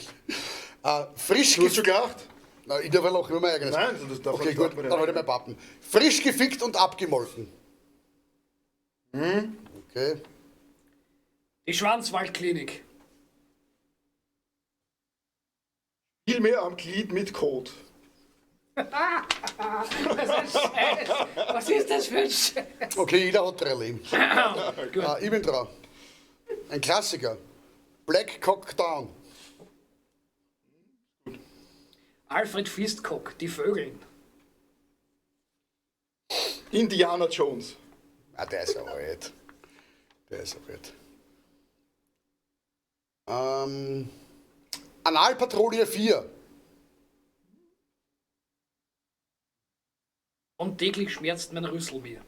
Frisch Du hast schon gelacht? Nein, ich darf ja lachen über mein eigenes. Nein, das darf Okay, man gut, nicht. dann halt mein Pappen. Frisch gefickt und abgemolken. Okay. Die Schwarzwaldklinik. Viel mehr am Glied mit Kot. Das ist Scheiß. Was ist das für ein Scheiß? Okay, jeder hat drei Leben. Ich bin dran. Ein Klassiker. Black Cock Down. Alfred Fistcock, die Vögeln. Indiana Jones. Ah, der ist ja alt. Analpatrouille 4. Und täglich schmerzt mein Rüssel mir.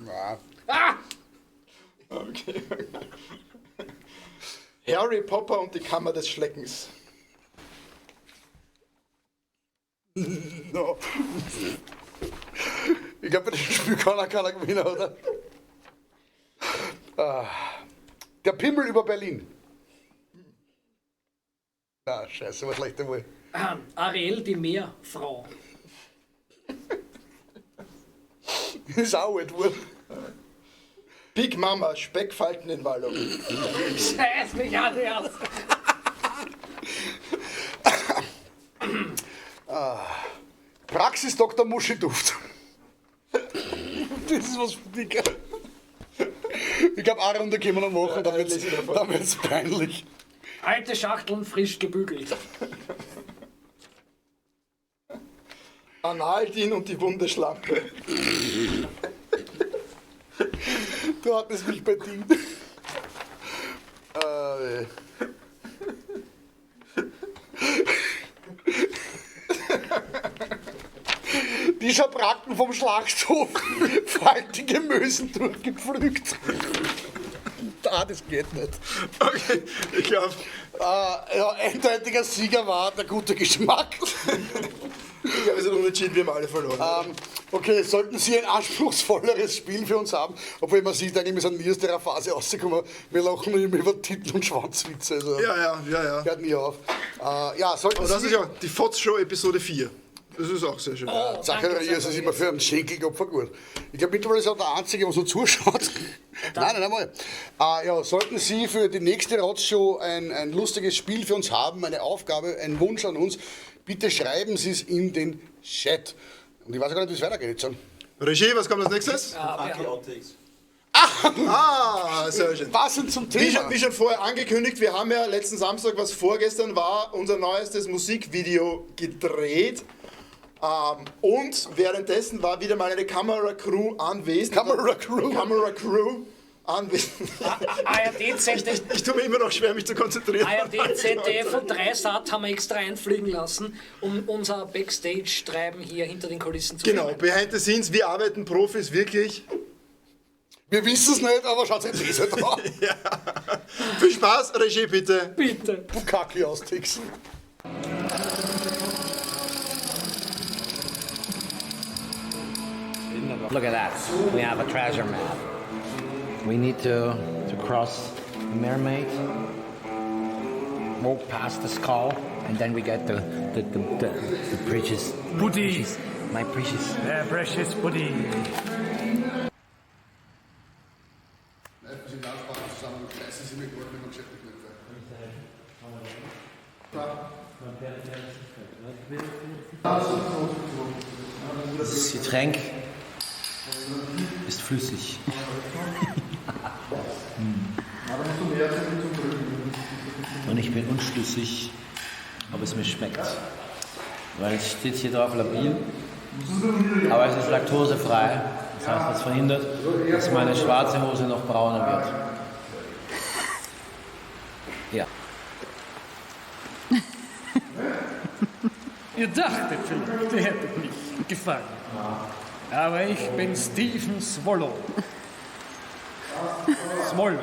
Ja. Ah! Okay. Harry Potter und die Kammer des Schleckens. No. Ich glaube, bei dem Spiel kann keiner gewinnen, oder? Der Pimmel über Berlin. Ah, scheiße, was schlecht einmal. Ariel, die Meerfrau. Ist auch alt geworden. Big Mama, Speckfalten in Wallung. Scheiß mich an, erst. Praxis Dr. Muschiduft. Das ist was für dich. Ich glaube, eine Runde können wir noch machen, dann wird es peinlich. Alte Schachteln frisch gebügelt. Analdin und die Wunderschlampe. Du hattest mich bedient. Die Schabracken vom Schlachthof, faltige Mösen durchgepflückt. Das geht nicht. Okay, ich glaube. Eindeutiger Sieger war der gute Geschmack. Ich glaube, es ist unentschieden, wir haben alle verloren. Okay, sollten Sie ein anspruchsvolleres Spiel für uns haben, obwohl man sieht, eigentlich, wir sind nie aus der Phase rausgekommen, wir lachen nur immer über Titel und Schwanzwitze. Also Ja. hört nie auf. Sollten Und das Sie... ist ja die Fox-Show Episode 4. Das ist auch sehr schön. Zacharias ist immer für einen Schenkelkopfer gut. Ich glaube, mittlerweile ist er der Einzige, der so zuschaut. Nein, einmal. Sollten Sie für die nächste Rotshow ein lustiges Spiel für uns haben, eine Aufgabe, einen Wunsch an uns, bitte schreiben Sie es in den Chat. Und ich weiß gar nicht, wie es weitergeht jetzt schon. Regie, was kommt als nächstes? Sehr schön. Passend zum Thema. Wie schon vorher angekündigt, wir haben ja letzten Samstag, was vorgestern war, unser neuestes Musikvideo gedreht. Und währenddessen war wieder mal eine Kameracrew anwesend. Kameracrew anwesend. ARD, ZDF, Ich tue mir immer noch schwer, mich zu konzentrieren. ARD, ZDF und 3Sat haben wir extra einfliegen lassen, um unser Backstage-Treiben hier hinter den Kulissen zu Genau, filmen. behind the scenes, wir arbeiten Profis wirklich. Wir wissen es nicht, aber schaut jetzt Leser da. Viel Spaß, Regie bitte. Bitte. Bukaki austixen. Look at that. We have a treasure map. We need to cross the mermaid, walk past the skull, and then we get the precious Buddy. my precious. Der precious Buddy. Das Getränk ist flüssig. Und ich bin unschlüssig, ob es mir schmeckt. Weil es steht hier drauf labil, aber es ist laktosefrei. Das heißt, das verhindert, dass meine schwarze Hose noch brauner wird. Ja. Ihr dachtet vielleicht, der hätte mich gefallen. Aber ich bin Steven Swallow. Swallow.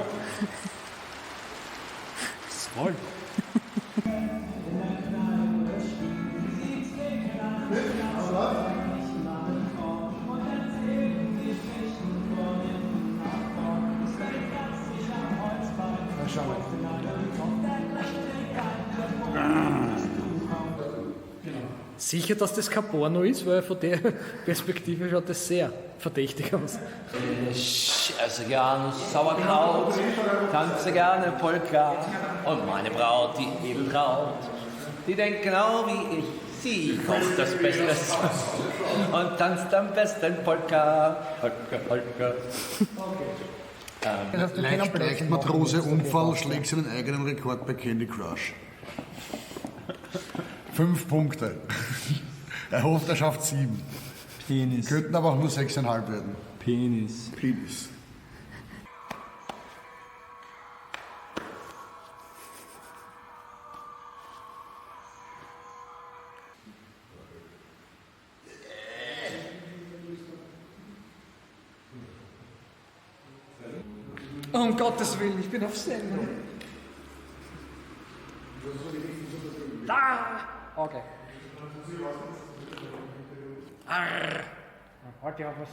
Sicher, dass das kein Porno ist, weil von der Perspektive schaut das sehr verdächtig aus. Ich esse gern Sauerkraut, tanze gerne Polka und meine Braut, die Edeltraut, die denkt genau wie ich. Sie kocht das Beste und tanzt am besten Polka, Polka, Polka. Leicht Matrose Unfall schlägt seinen eigenen Rekord bei Candy Crush. 5 Punkte. Er hofft, er schafft 7. Penis. Könnten aber auch nur 6,5 werden. Penis. Penis. Um Gottes Willen, ich bin auf Sendung. Da! Okay. Arr. Warte auf was.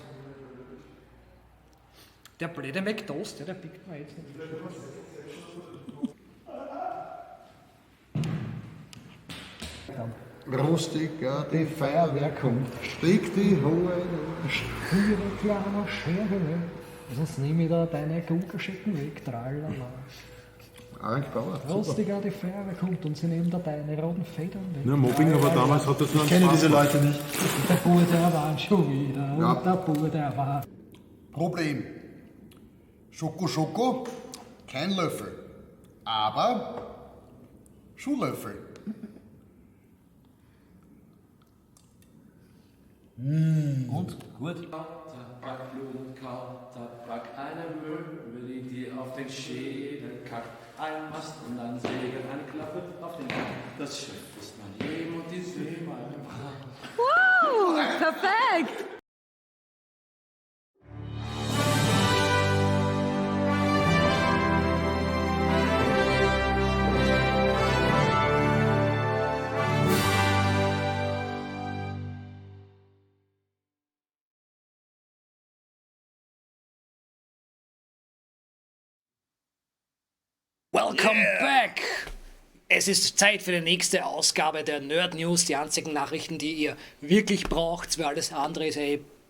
Der blöde McDost, der pickt mir jetzt nicht. Rustiger, die Feuerwehr kommt, steigt die Hohe. Früher kleiner Schere, sonst nehme ich da deine Kugelschecken weg, tralala. Bauer. Rostiger, die Feuerwehr kommt und sie nehmen da deine roten Federn weg. Ja, Mobbing, aber damals hat das noch Ich kenne diese Leute nicht. Der Bur, der war schon wieder, Ja. und der Bur, der war... Problem. Schoko, kein Löffel. Aber Schuhlöffel. Und? Gut? Pack Blut und Kauter, pack eine Möwe, die dir auf den Schädel kackt. Ein Mast und ein Segel, eine Klappe auf den Kopf. Das Schiff ist mein Leben und die See mein Brand. Wow, perfekt! Welcome back! Es ist Zeit für die nächste Ausgabe der Nerd News, die einzigen Nachrichten, die ihr wirklich braucht, weil alles andere ist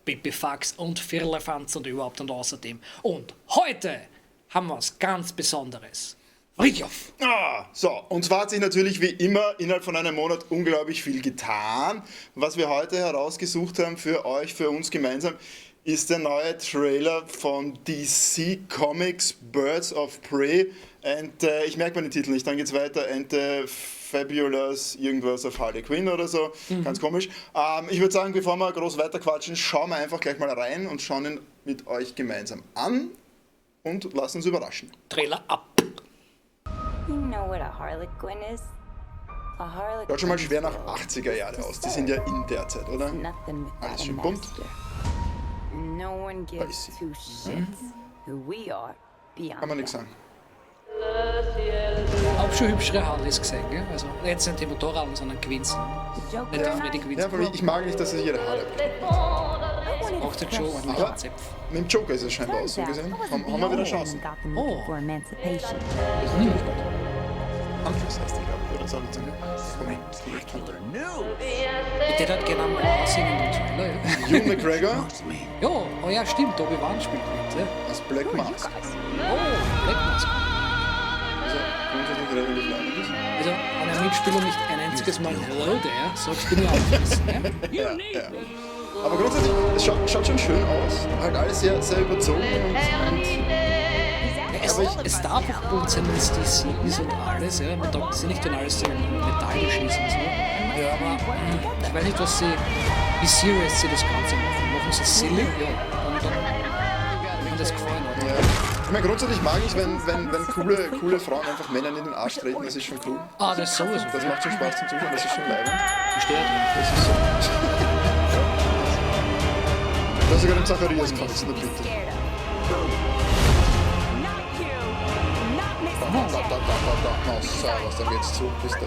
Pipifax und Firlefanz und überhaupt und außerdem. Und heute haben wir was ganz Besonderes. Fritjof! So, und zwar hat sich natürlich wie immer innerhalb von einem Monat unglaublich viel getan. Was wir heute herausgesucht haben für euch, für uns gemeinsam, ist der neue Trailer von DC Comics Birds of Prey. Und ich merke mir den Titel nicht, dann geht's weiter. And the Fabulous irgendwas auf Harley Quinn oder so. Ganz komisch. Ich würde sagen, bevor wir groß weiterquatschen, schauen wir einfach gleich mal rein und schauen ihn mit euch gemeinsam an und lassen uns überraschen. Trailer ab! You know what a Harlequin is? A Harlequin Schaut schon mal schwer nach 80er Jahre aus. Die sind ja in der Zeit, oder? nothing without Alles a schön bunt. master. No one gives two shits who we are beyond Kann man nichts that. sagen. Auch schon hübschere Harleys gesehen, gell? Also jetzt nicht die Motorradl, sondern Quinns. Joker Nicht der and Freddy I, Quinns. Ja, aber ich mag nicht, dass sie ihre Haare abkriegen. I wanted Braucht to der Joe crush einen Aber Konzept. mit dem Joker ist es scheinbar aus, so Turns out, gesehen. I wasn't Haben the wir wieder only Chancen. one got them looking for emancipation. Anschluss heißt die, glaube ich, oder? Soll ich sagen? Der hat genau aussehen in dem Trailer, ja. Ewan McGregor Ja, oh ja, stimmt, Obi-Wan spielt mit, ja. als Black Mask. Oh, Black Mask. Also grundsätzlich relativ langweilig. Also, wenn ein Mitspieler nicht ein einziges Mal Hello there sagt, bin ich aufgerissen, ja? Ja. Aber grundsätzlich, es schaut schon schön aus. Halt alles sehr, sehr überzogen Es darf auch bunt sein, wenn es DC ist und alles, ja. Man sagt, sie nicht, wenn alles so metallisch ist und so. Ja, aber ich weiß nicht, wie serious sie das Ganze machen. Machen sie silly? Ja, dann mir das gefallen hat. ja. Ich meine, grundsätzlich mag ich, wenn coole Frauen einfach Männern in den Arsch treten, das ist schon cool. Ah, das ist sowieso. Das macht schon Spaß zum Zuschauen, das ist schon leibend. Ich stehe drin. Das ist so. Da ist sogar den Zacharias gefallen, na bitte. Na, servus, dann geht's zu. Bis dann.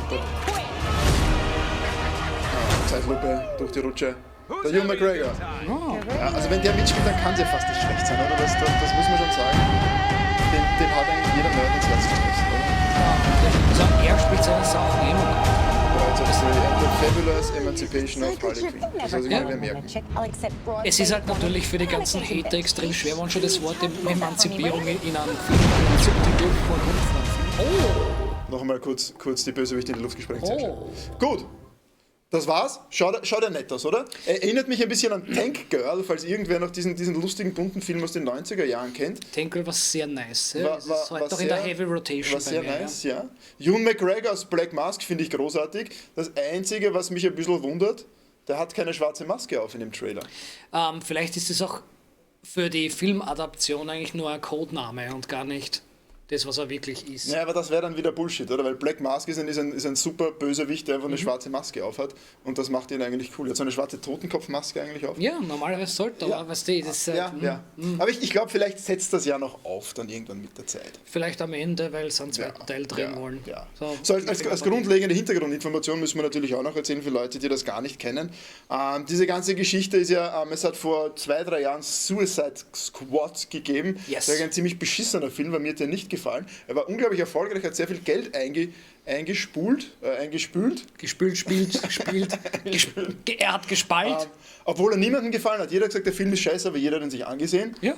Zeitlupe durch die Rutsche. Der Ewan McGregor. Ja, also wenn der mitspielt, dann kann es ja fast nicht schlecht sein, oder? Das muss man schon sagen. Den hat eigentlich jeder Nerd ins Herz getroffen, oder? Also, er spielt seine Sachen immer. Bereits auf The Fabulous Emancipation of Harley Quinn. Das soll sich mal wer merken. Es ist halt natürlich für die ganzen Hater extrem schwer, wenn schon das Wort Emanzipierung in einem Subtitel vorkommt. Noch einmal kurz die Bösewichte in die Luft gesprengt. Sehr schön. Gut. Das war's. Schaut ja nett aus, oder? Erinnert mich ein bisschen an Tank Girl, falls irgendwer noch diesen lustigen, bunten Film aus den 90er Jahren kennt. Tank Girl war sehr nice. Ja. Das ist halt doch in der Heavy Rotation war sehr bei mir, nice, ja. Ewan McGregor als Black Mask finde ich großartig. Das Einzige, was mich ein bisschen wundert, der hat keine schwarze Maske auf in dem Trailer. Vielleicht ist es auch für die Filmadaption eigentlich nur ein Codename und gar nicht das, was er wirklich ist. Ja, aber das wäre dann wieder Bullshit, oder? Weil Black Mask ist ein super Bösewicht, der einfach eine schwarze Maske aufhat. Und das macht ihn eigentlich cool. Er hat so eine schwarze Totenkopfmaske eigentlich auf. Ja, normalerweise sollte, aber weißt du, das Ja. Aber ich glaube, vielleicht setzt das ja noch auf, dann irgendwann mit der Zeit. vielleicht am Ende, weil sie einen zweiten Teil drehen wollen. Ja. So, Als grundlegende Hintergrundinformation müssen wir natürlich auch noch erzählen für Leute, die das gar nicht kennen. Diese ganze Geschichte ist ja, es hat vor 2-3 Jahren Suicide Squad gegeben. Yes. Das war ein ziemlich beschissener Film, weil mir hat der nicht gefallen. Er war unglaublich erfolgreich, hat sehr viel Geld eingespült. Er hat gespalt. Obwohl er niemandem gefallen hat. Jeder hat gesagt, der Film ist scheiße, aber jeder hat ihn sich angesehen. Ja.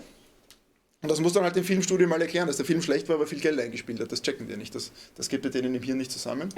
Und das muss dann halt dem Filmstudio mal erklären, dass der Film schlecht war, aber viel Geld eingespielt hat. Das checken die nicht. Das geht bei denen im Hirn nicht zusammen.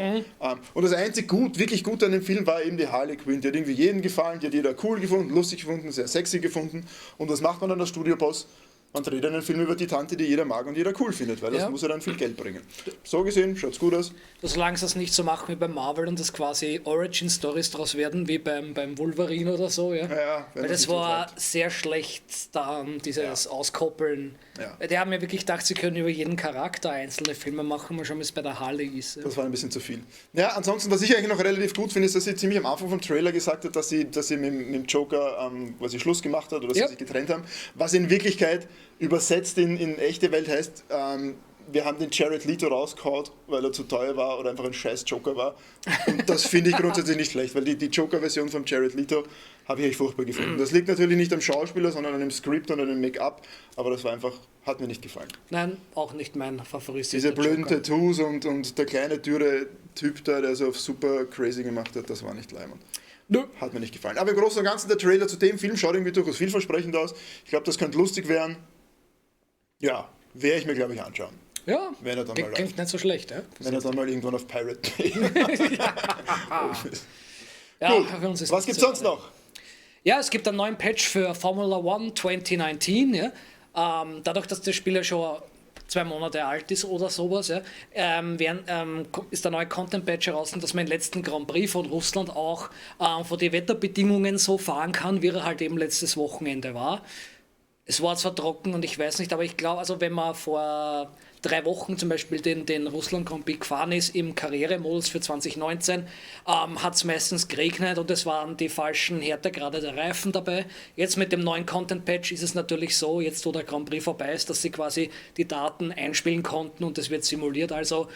Und das einzig wirklich gut an dem Film war eben die Harley Quinn. Die hat irgendwie jedem gefallen, die hat jeder cool gefunden, lustig gefunden, sehr sexy gefunden. Und was macht man dann als Studioboss? Man dreht einen Film über die Tante, die jeder mag und jeder cool findet, weil das muss ja dann viel Geld bringen. So gesehen, schaut's gut aus. Solange sie es nicht so machen wie beim Marvel und das quasi Origin-Stories draus werden, wie beim Wolverine oder so, ja. Weil das war sehr schlecht dann, dieses Auskoppeln. Ja. Die haben ja wirklich gedacht, sie können über jeden Charakter einzelne Filme machen, mal schauen, wie es bei der Harley ist. Ja. Das war ein bisschen zu viel. Ja, ansonsten, was ich eigentlich noch relativ gut finde, ist, dass sie ziemlich am Anfang vom Trailer gesagt hat, dass sie mit dem Joker quasi Schluss gemacht hat oder dass sie sich getrennt haben. Was in Wirklichkeit übersetzt in echte Welt heißt, wir haben den Jared Leto rausgehauen, weil er zu teuer war oder einfach ein scheiß Joker war. Und das finde ich grundsätzlich nicht schlecht, weil die Joker-Version von Jared Leto habe ich echt furchtbar gefunden. Das liegt natürlich nicht am Schauspieler, sondern an dem Skript und an dem Make-up, aber das war einfach, hat mir nicht gefallen. Nein, auch nicht mein Favorit. Diese blöden Tattoos und der kleine, dürre Typ da, der so auf super crazy gemacht hat, das war nicht leimend. Hat mir nicht gefallen. Aber im Großen und Ganzen, der Trailer zu dem Film schaut irgendwie durchaus vielversprechend aus. Ich glaube, das könnte lustig werden. Ja, werde ich mir, glaube ich, anschauen. Ja, wenn er dann mal klingt nicht so schlecht. Ja? Wenn er dann mal irgendwann auf Pirate Bay Gut, was gibt es sonst noch? Ja, es gibt einen neuen Patch für Formula One 2019. Ja? Dadurch, dass das Spiel ja schon 2 Monate alt ist oder sowas, ja, ist der neue Content-Patch heraus, dass man den letzten Grand Prix von Russland auch von den Wetterbedingungen so fahren kann, wie er halt eben letztes Wochenende war. Es war zwar trocken und ich weiß nicht, aber ich glaube, also wenn man vor 3 Wochen zum Beispiel den Russland Grand Prix gefahren ist im Karrieremodus für 2019, hat es meistens geregnet und es waren die falschen Härtegrade der Reifen dabei. Jetzt mit dem neuen Content-Patch ist es natürlich so, jetzt wo der Grand Prix vorbei ist, dass sie quasi die Daten einspielen konnten und es wird simuliert. Also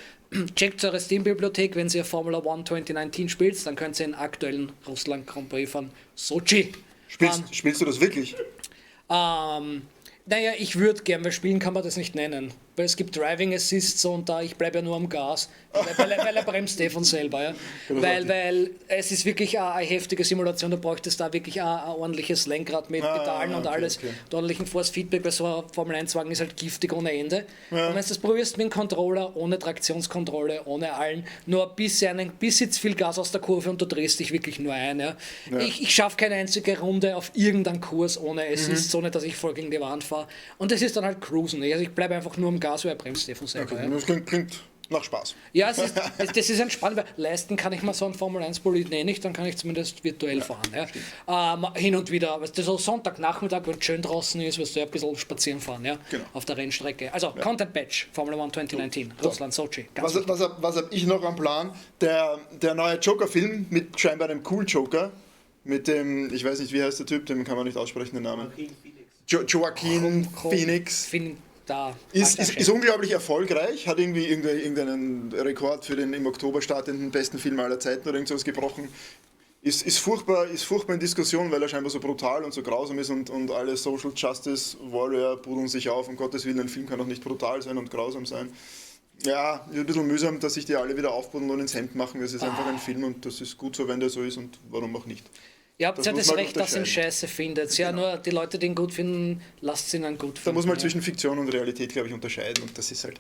checkt eure Steam-Bibliothek, wenn ihr Formula One 2019 spielt, dann könnt ihr den aktuellen Russland Grand Prix von Sochi fahren. Spielst du das wirklich? Naja, ich würde gern, weil spielen kann man das nicht nennen. Weil es gibt Driving Assists und ich bleibe ja nur am Gas, weil er bremst von selber. Ja. Weil es ist wirklich eine heftige Simulation, du bräuchtest da wirklich ein ordentliches Lenkrad mit Pedalen und alles, ordentlichen Force-Feedback, weil so ein Formel-1-Wagen ist halt giftig ohne Ende. Ja. Und wenn du das probierst mit dem Controller, ohne Traktionskontrolle, ohne allen, nur bis jetzt viel Gas aus der Kurve und du drehst dich wirklich nur ein. Ja. Ja. Ich schaffe keine einzige Runde auf irgendeinen Kurs ohne Assists, ohne dass ich voll gegen die Wand fahre. Und das ist dann halt Cruisen. Also ich bleibe einfach nur am Gas, weil er bremst von selber. Okay, das klingt nach Spaß. Ja, das ist entspannt, weil leisten kann ich mir so einen Formel-1-Bolid nicht, dann kann ich zumindest virtuell fahren. Ja. Hin und wieder, weißt du, so Sonntagnachmittag, wenn es schön draußen ist, wirst du ein bisschen spazieren fahren, ja, auf der Rennstrecke. Also Content Patch, Formula One 2019, Russland, Sochi. Was habe ich noch am Plan? Der neue Joker-Film mit scheinbar einem coolen Joker, mit dem, ich weiß nicht, wie heißt der Typ, den kann man nicht aussprechen, den Namen. Joaquin Phoenix. Ist unglaublich erfolgreich, hat irgendwie irgendeinen Rekord für den im Oktober startenden besten Film aller Zeiten oder irgendwas gebrochen. Ist furchtbar in Diskussion, weil er scheinbar so brutal und so grausam ist und alle Social Justice Warrior buddeln sich auf, um Gottes Willen, ein Film kann doch nicht brutal sein und grausam sein. Ja, ein bisschen mühsam, dass sich die alle wieder aufbuddeln und ins Hemd machen, es ist einfach ein Film und das ist gut so, wenn der so ist und warum auch nicht. Ihr habt ja das Recht, dass ihr ihn scheiße findet. Ja, nur die Leute, die ihn gut finden, lasst ihn dann gut finden. Da muss man zwischen Fiktion und Realität, glaube ich, unterscheiden. Und das ist halt,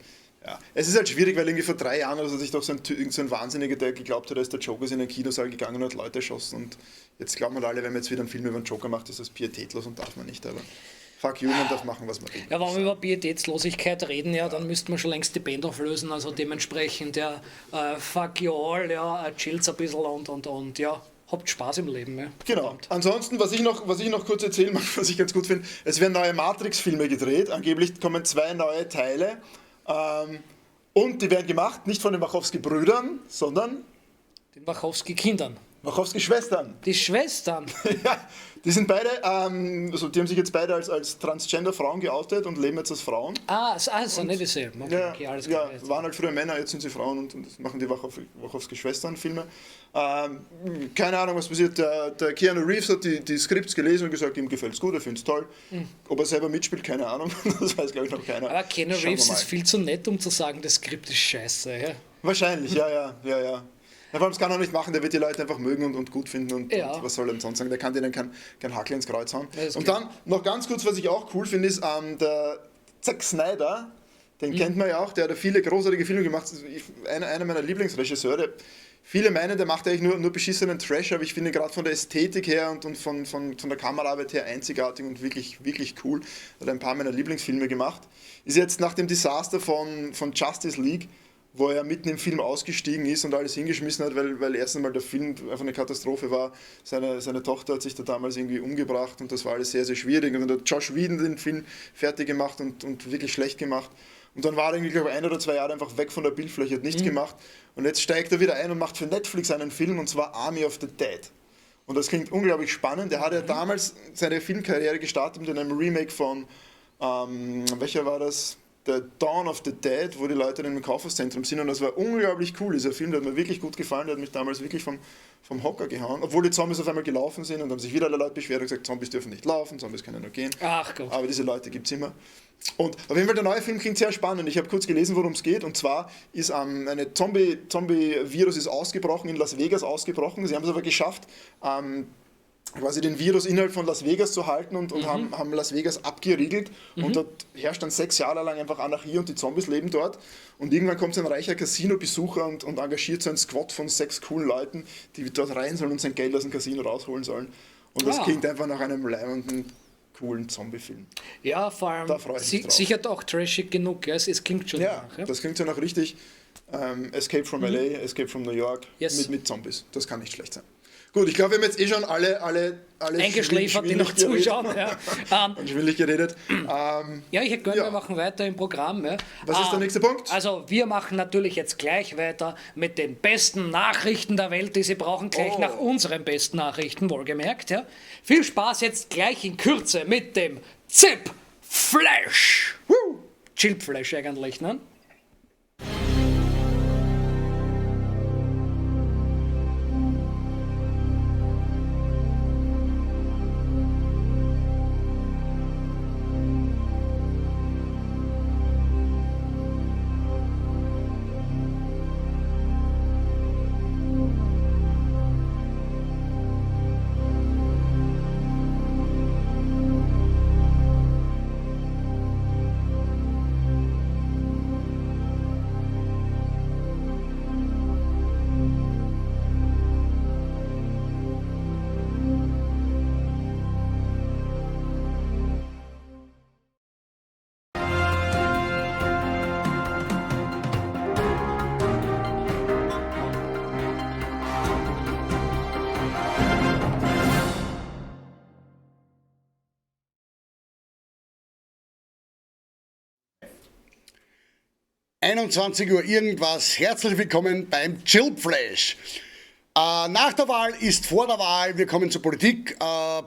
es ist halt schwierig, weil irgendwie vor 3 Jahren oder so sich doch so ein Wahnsinniger, der geglaubt hat, dass der Joker ist in den Kinosaal gegangen und hat Leute erschossen. Und jetzt glauben wir alle, wenn man jetzt wieder einen Film über einen Joker macht, ist das pietätlos und darf man nicht. Aber fuck you, man darf machen, was man will. Ja, wenn wir über Pietätslosigkeit reden, dann müssten wir schon längst die Band auflösen. Also dementsprechend, fuck you all, chillt ein bisschen und habt Spaß im Leben. Ja. Genau. Ansonsten, was ich noch kurz erzählen mag, was ich ganz gut finde, es werden neue Matrix-Filme gedreht. Angeblich kommen 2 neue Teile. Und die werden gemacht, nicht von den Wachowski-Brüdern, sondern den Wachowski-Kindern. Wachowski-Schwestern. Die Schwestern? Ja, die sind beide, die haben sich jetzt beide als Transgender-Frauen geoutet und leben jetzt als Frauen. Also nicht dieselben. Okay, alles klar. Ja, waren halt früher Männer, jetzt sind sie Frauen und das machen die Wachowski-Schwestern-Filme. Keine Ahnung, was passiert. Der Keanu Reeves hat die Skripts gelesen und gesagt, ihm gefällt es gut, er findet es toll. Ob er selber mitspielt, keine Ahnung. Das weiß, glaube ich, noch keiner. Aber Keanu Reeves ist viel zu nett, um zu sagen, das Skript ist scheiße. Ja? Wahrscheinlich, ja. Vor allem, das kann er nicht machen, der wird die Leute einfach mögen und gut finden und was soll er denn sonst sagen, der kann denen kein Hackel ins Kreuz hauen. Und dann noch ganz kurz, was ich auch cool finde, ist der Zack Snyder, den kennt man ja auch, der hat viele großartige Filme gemacht, einer meiner Lieblingsregisseure, Viele meinen, der macht eigentlich nur beschissenen Trash, aber ich finde gerade von der Ästhetik her und von der Kameraarbeit her einzigartig und wirklich, wirklich cool. Hat ein paar meiner Lieblingsfilme gemacht. Ist jetzt nach dem Desaster von Justice League, wo er mitten im Film ausgestiegen ist und alles hingeschmissen hat, weil erst einmal der Film einfach eine Katastrophe war. Seine Tochter hat sich da damals irgendwie umgebracht und das war alles sehr, sehr schwierig. Und dann hat Joss Whedon den Film fertig gemacht und wirklich schlecht gemacht. Und dann war er irgendwie, glaube ich, 1 oder 2 Jahre einfach weg von der Bildfläche, hat nichts gemacht. Und jetzt steigt er wieder ein und macht für Netflix einen Film, und zwar Army of the Dead. Und das klingt unglaublich spannend. Er hat ja damals seine Filmkarriere gestartet mit einem Remake von, welcher war das? The Dawn of the Dead, wo die Leute in einem Kaufhauszentrum sind, und das war unglaublich cool, dieser Film, der hat mir wirklich gut gefallen, der hat mich damals wirklich vom Hocker gehauen, obwohl die Zombies auf einmal gelaufen sind und haben sich wieder alle Leute beschwert und gesagt, Zombies dürfen nicht laufen, Zombies können nur gehen. Ach Gott. Aber diese Leute gibt es immer. Und auf jeden Fall, der neue Film klingt sehr spannend. Ich habe kurz gelesen, worum es geht, und zwar ist eine Zombie-Virus ist ausgebrochen, in Las Vegas ausgebrochen. Sie haben es aber geschafft, quasi den Virus innerhalb von Las Vegas zu halten und haben Las Vegas abgeriegelt. Und dort herrscht dann 6 Jahre lang einfach Anarchie und die Zombies leben dort. Und irgendwann kommt so ein reicher Casino-Besucher und engagiert so einen Squad von 6 coolen Leuten, die dort rein sollen und sein Geld aus dem Casino rausholen sollen. Und das klingt einfach nach einem leibenden, coolen Zombie-Film. Ja, vor allem sicher doch trashig genug. Ja? Es klingt schon nach. Ja? Das klingt so nach richtig Escape from LA, Escape from New York mit Zombies. Das kann nicht schlecht sein. Gut, ich glaube, wir haben jetzt schon alle eingeschläfert, die noch zuschauen. Und schwindelig geredet. Ja, ich hätte gern, wir machen weiter im Programm. Ja. Was ist der nächste Punkt? Also, wir machen natürlich jetzt gleich weiter mit den besten Nachrichten der Welt, die Sie brauchen, gleich nach unseren besten Nachrichten, wohlgemerkt. Ja. Viel Spaß jetzt gleich in Kürze mit dem Zip Flash. Chip Flash eigentlich, ne? Uhr irgendwas. Herzlich willkommen beim Chillflash. Nach der Wahl ist vor der Wahl. Wir kommen zur Politik.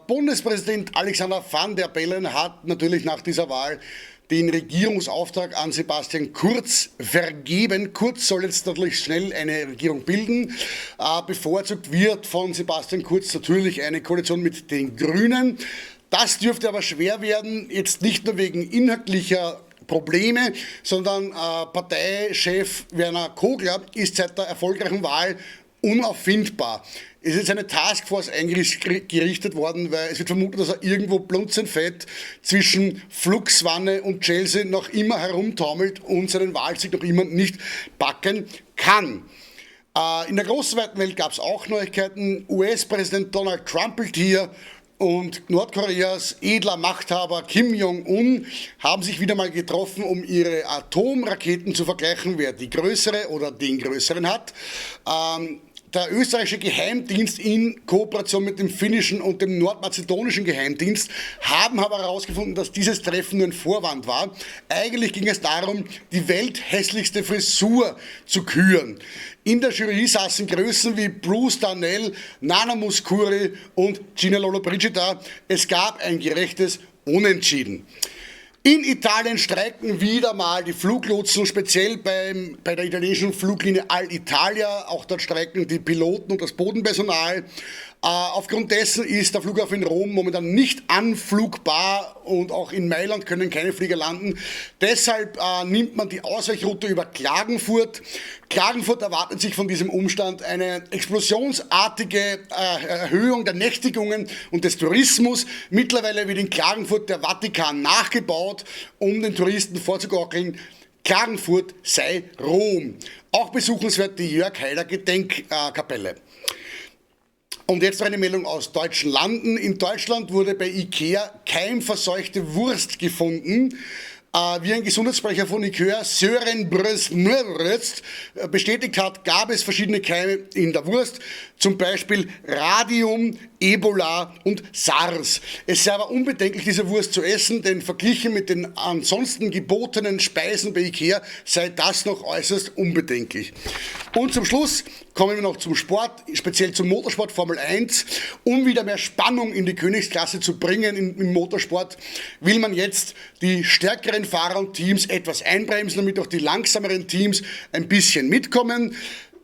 Bundespräsident Alexander Van der Bellen hat natürlich nach dieser Wahl den Regierungsauftrag an Sebastian Kurz vergeben. Kurz soll jetzt natürlich schnell eine Regierung bilden. Bevorzugt wird von Sebastian Kurz natürlich eine Koalition mit den Grünen. Das dürfte aber schwer werden, jetzt nicht nur wegen inhaltlicher Probleme, sondern Parteichef Werner Kogler ist seit der erfolgreichen Wahl unauffindbar. Es ist eine Taskforce eingerichtet worden, weil es wird vermutet, dass er irgendwo blunzenfett zwischen Flugswanne und Chelsea noch immer herumtaumelt und seinen Wahlsieg noch immer nicht packen kann. In der großen weiten Welt gab es auch Neuigkeiten. US-Präsident Donald Trump hier und Nordkoreas edler Machthaber Kim Jong-un haben sich wieder mal getroffen, um ihre Atomraketen zu vergleichen, wer die größere oder den größeren hat. Der österreichische Geheimdienst in Kooperation mit dem finnischen und dem nordmazedonischen Geheimdienst haben aber herausgefunden, dass dieses Treffen nur ein Vorwand war. Eigentlich ging es darum, die welthässlichste Frisur zu küren. In der Jury saßen Größen wie Bruce Darnell, Nana Mouskouri und Gina Lollobrigida. Es gab ein gerechtes Unentschieden. In Italien streiken wieder mal die Fluglotsen, speziell bei der italienischen Fluglinie Alitalia. Auch dort streiken die Piloten und das Bodenpersonal. Aufgrund dessen ist der Flughafen in Rom momentan nicht anflugbar und auch in Mailand können keine Flieger landen. Deshalb nimmt man die Ausweichroute über Klagenfurt. Klagenfurt erwartet sich von diesem Umstand eine explosionsartige Erhöhung der Nächtigungen und des Tourismus. Mittlerweile wird in Klagenfurt der Vatikan nachgebaut, um den Touristen vorzugaukeln, Klagenfurt sei Rom. Auch besuchenswert die Jörg Haider Gedenkkapelle. Und jetzt noch eine Meldung aus deutschen Landen. In Deutschland wurde bei Ikea keimverseuchte Wurst gefunden. Wie ein Gesundheitssprecher von Ikea, Sören Bröst, bestätigt hat, gab es verschiedene Keime in der Wurst, zum Beispiel Radium, Ebola und SARS. Es sei aber unbedenklich, diese Wurst zu essen, denn verglichen mit den ansonsten gebotenen Speisen bei Ikea sei das noch äußerst unbedenklich. Und zum Schluss kommen wir noch zum Sport, speziell zum Motorsport Formel 1. Um wieder mehr Spannung in die Königsklasse zu bringen im Motorsport, will man jetzt die stärkeren Fahrer und Teams etwas einbremsen, damit auch die langsameren Teams ein bisschen mitkommen.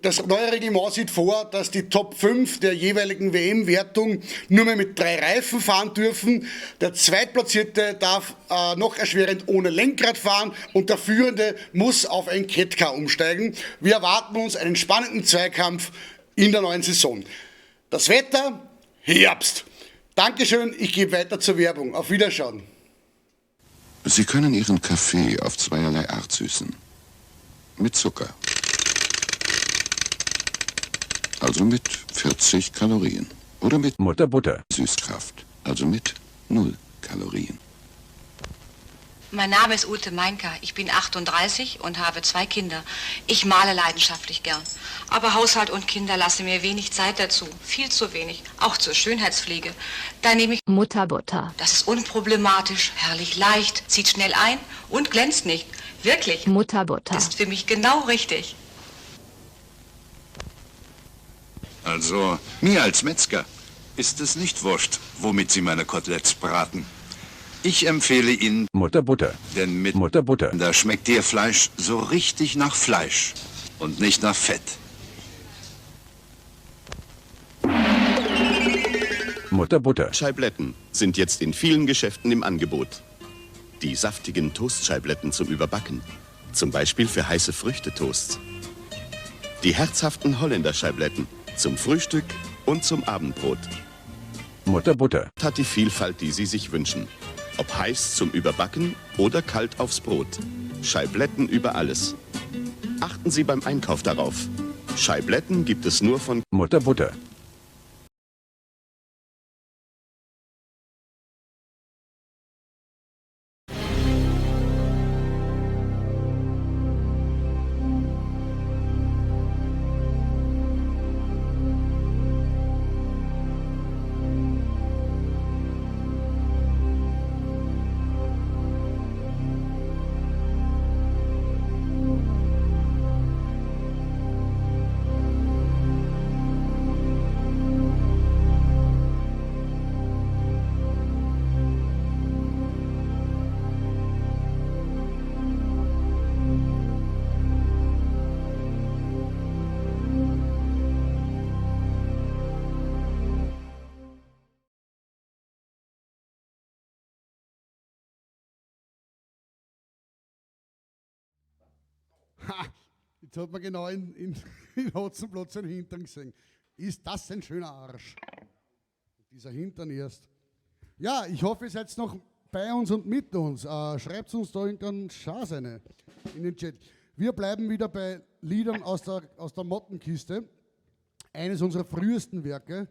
Das neue Reglement sieht vor, dass die Top 5 der jeweiligen WM-Wertung nur mehr mit 3 Reifen fahren dürfen. Der Zweitplatzierte darf noch erschwerend ohne Lenkrad fahren und der Führende muss auf ein Catcar umsteigen. Wir erwarten uns einen spannenden Zweikampf in der neuen Saison. Das Wetter? Herbst. Dankeschön, ich gebe weiter zur Werbung. Auf Wiederschauen. Sie können Ihren Kaffee auf zweierlei Art süßen. Mit Zucker. Also mit 40 Kalorien. Oder mit Mutterbutter. Süßkraft. Also mit 0 Kalorien. Mein Name ist Ute Meinker. Ich bin 38 und habe 2 Kinder. Ich male leidenschaftlich gern. Aber Haushalt und Kinder lassen mir wenig Zeit dazu. Viel zu wenig. Auch zur Schönheitspflege. Da nehme ich Mutterbutter. Das ist unproblematisch, herrlich leicht, zieht schnell ein und glänzt nicht. Wirklich. Mutterbutter. Ist für mich genau richtig. Also, mir als Metzger ist es nicht wurscht, womit Sie meine Koteletts braten. Ich empfehle Ihnen Mutterbutter. Denn mit Mutterbutter, da schmeckt Ihr Fleisch so richtig nach Fleisch und nicht nach Fett. Mutterbutter. Scheibletten sind jetzt in vielen Geschäften im Angebot. Die saftigen Toastscheibletten zum Überbacken. Zum Beispiel für heiße Früchtetoasts. Die herzhaften Holländerscheibletten zum Frühstück und zum Abendbrot. Mutterbutter hat die Vielfalt, die Sie sich wünschen. Ob heiß zum Überbacken oder kalt aufs Brot. Scheibletten über alles. Achten Sie beim Einkauf darauf. Scheibletten gibt es nur von Mutterbutter. Ha, jetzt hat man genau in Hotzenplotz einen Hintern gesehen. Ist das ein schöner Arsch? Dieser Hintern erst. Ja, ich hoffe, ihr seid noch bei uns und mit uns. Schreibt uns da irgendeinen Schatz in den Chat. Wir bleiben wieder bei Liedern aus der Mottenkiste. Eines unserer frühesten Werke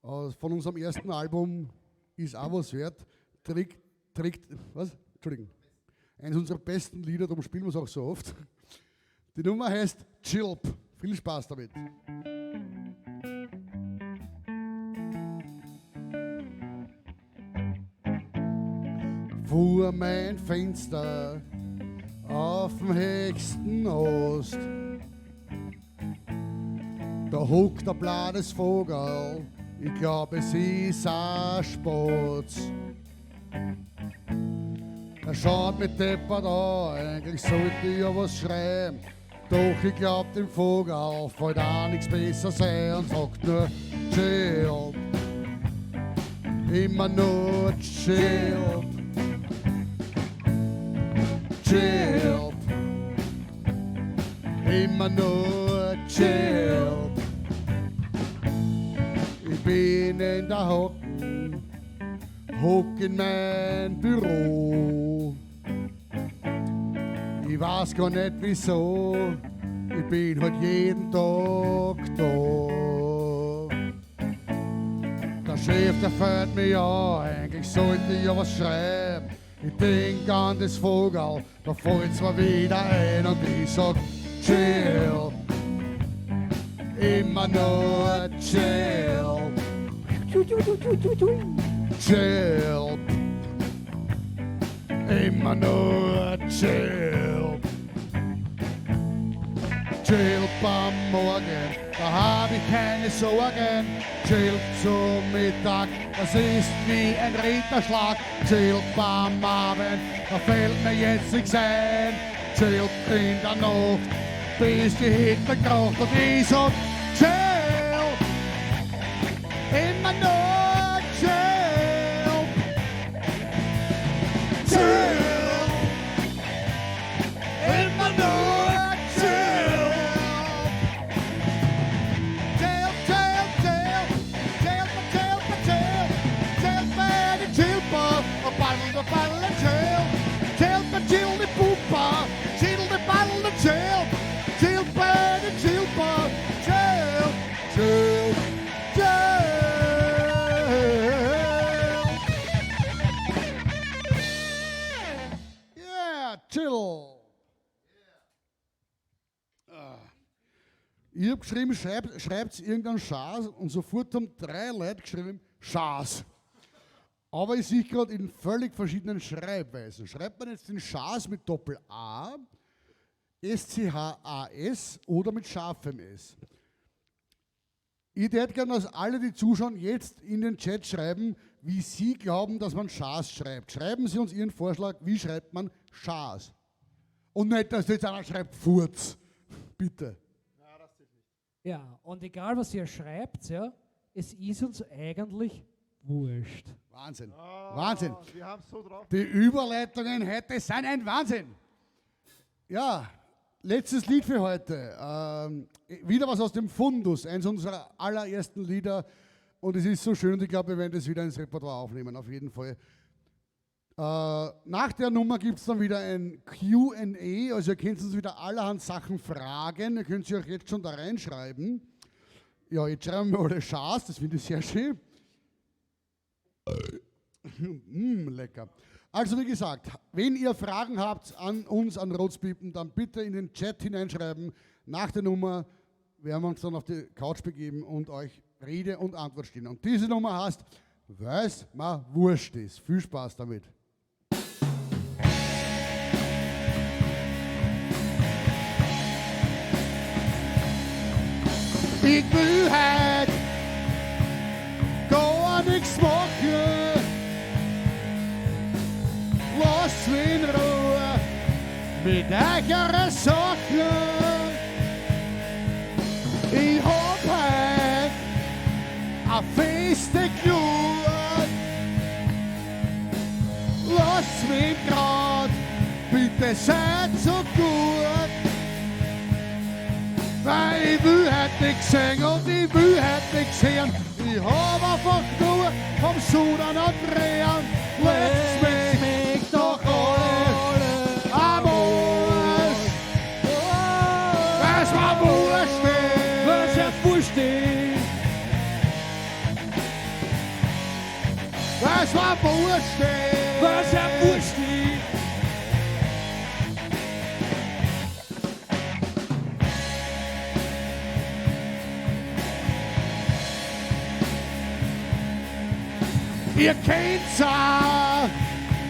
von unserem ersten Album ist auch was wert. Eines unserer besten Lieder, darum spielen wir es auch so oft. Die Nummer heißt Chilp. Viel Spaß damit. Vor mein Fenster auf dem höchsten Ost, da hockt der blades Vogel, ich glaube es ist ein Spatz. Er schaut mich deppert an, eigentlich sollte ich ja was schreien. Doch ich glaub dem Vogel fällt auch nichts besser sein und sagt nur Chilp. Immer nur Chilp. Chilp. Immer nur Chilp. Ich bin in der Hock in mein Büro. Ich Ich weiß gar nicht wieso, ich bin halt jeden Tag da. Der Chef, der fällt mir an, eigentlich sollte ich ja was schreiben. Ich denk an das Vogel, da fällt's mir wieder ein und ich sag chill. Immer nur chill. Chill. Immer nur chill. Chill beim Morgen, da hab ich keine Sorgen. Chill zum Mittag, das ist wie ein Ritterschlag. Chill beim Abend, da fällt mir jetzt nichts ein. Chill in der Nacht, bis die Hitler kracht und ich sag chill. Immer nur chill. Chill. Immer nur chill. Chill, chill, chill. Chill, chill, chill. Chill, baby, chill, bar. A bottle and chill. Chill, chill, the poopa. Chill, the bottle and chill. Chill, baby, chill, bar. Chill, chill, chill. Yeah, chill. Ich hab geschrieben, schreibt's irgendeinen Schaß und sofort haben 3 Leute geschrieben, Schaß. Aber ich sehe gerade in völlig verschiedenen Schreibweisen. Schreibt man jetzt den Schaß mit Doppel-A, S-C-H-A-S oder mit scharfem S? Ich hätte gerne, dass alle, die zuschauen, jetzt in den Chat schreiben, wie Sie glauben, dass man Schaß schreibt. Schreiben Sie uns Ihren Vorschlag, wie schreibt man Schaß? Und nicht, dass jetzt einer schreibt Furz. Bitte. Ja, und egal was ihr schreibt, ja, es ist uns eigentlich wurscht. Wahnsinn. Wahnsinn. Wir haben so drauf. Die Überleitungen heute sind ein Wahnsinn. Ja, letztes Lied für heute. Wieder was aus dem Fundus, eins unserer allerersten Lieder. Und es ist so schön und ich glaube, wir werden das wieder ins Repertoire aufnehmen, auf jeden Fall. Nach der Nummer gibt es dann wieder ein Q&A, also ihr könnt uns wieder allerhand Sachen fragen, ihr könnt sie auch jetzt schon da reinschreiben. Ja, jetzt schreiben wir alle Schaß, das finde ich sehr schön. Lecker. Also wie gesagt, wenn ihr Fragen habt an uns, an Rotspiepen, dann bitte in den Chat hineinschreiben. Nach der Nummer werden wir uns dann auf die Couch begeben und euch Rede und Antwort stehen. Und diese Nummer heißt, weil's mir wurscht ist. Viel Spaß damit. Ich will halt gar nichts machen. Lass mich in Ruhe mit euren Sachen. Ich hab halt eine feste Glut. Lass mich grad, bitte seid so gut. Weil ich will halt nichts sehen und ich will halt nichts sehen. Ich hab einfach nur vom Sudern und Drehen. Lass mich doch alle am Arsch. Weil's mir wurscht ist. Weil's mir wurscht ist. Weil's mir wurscht ist. Weil's mir wurscht ist. Ihr könnt's auch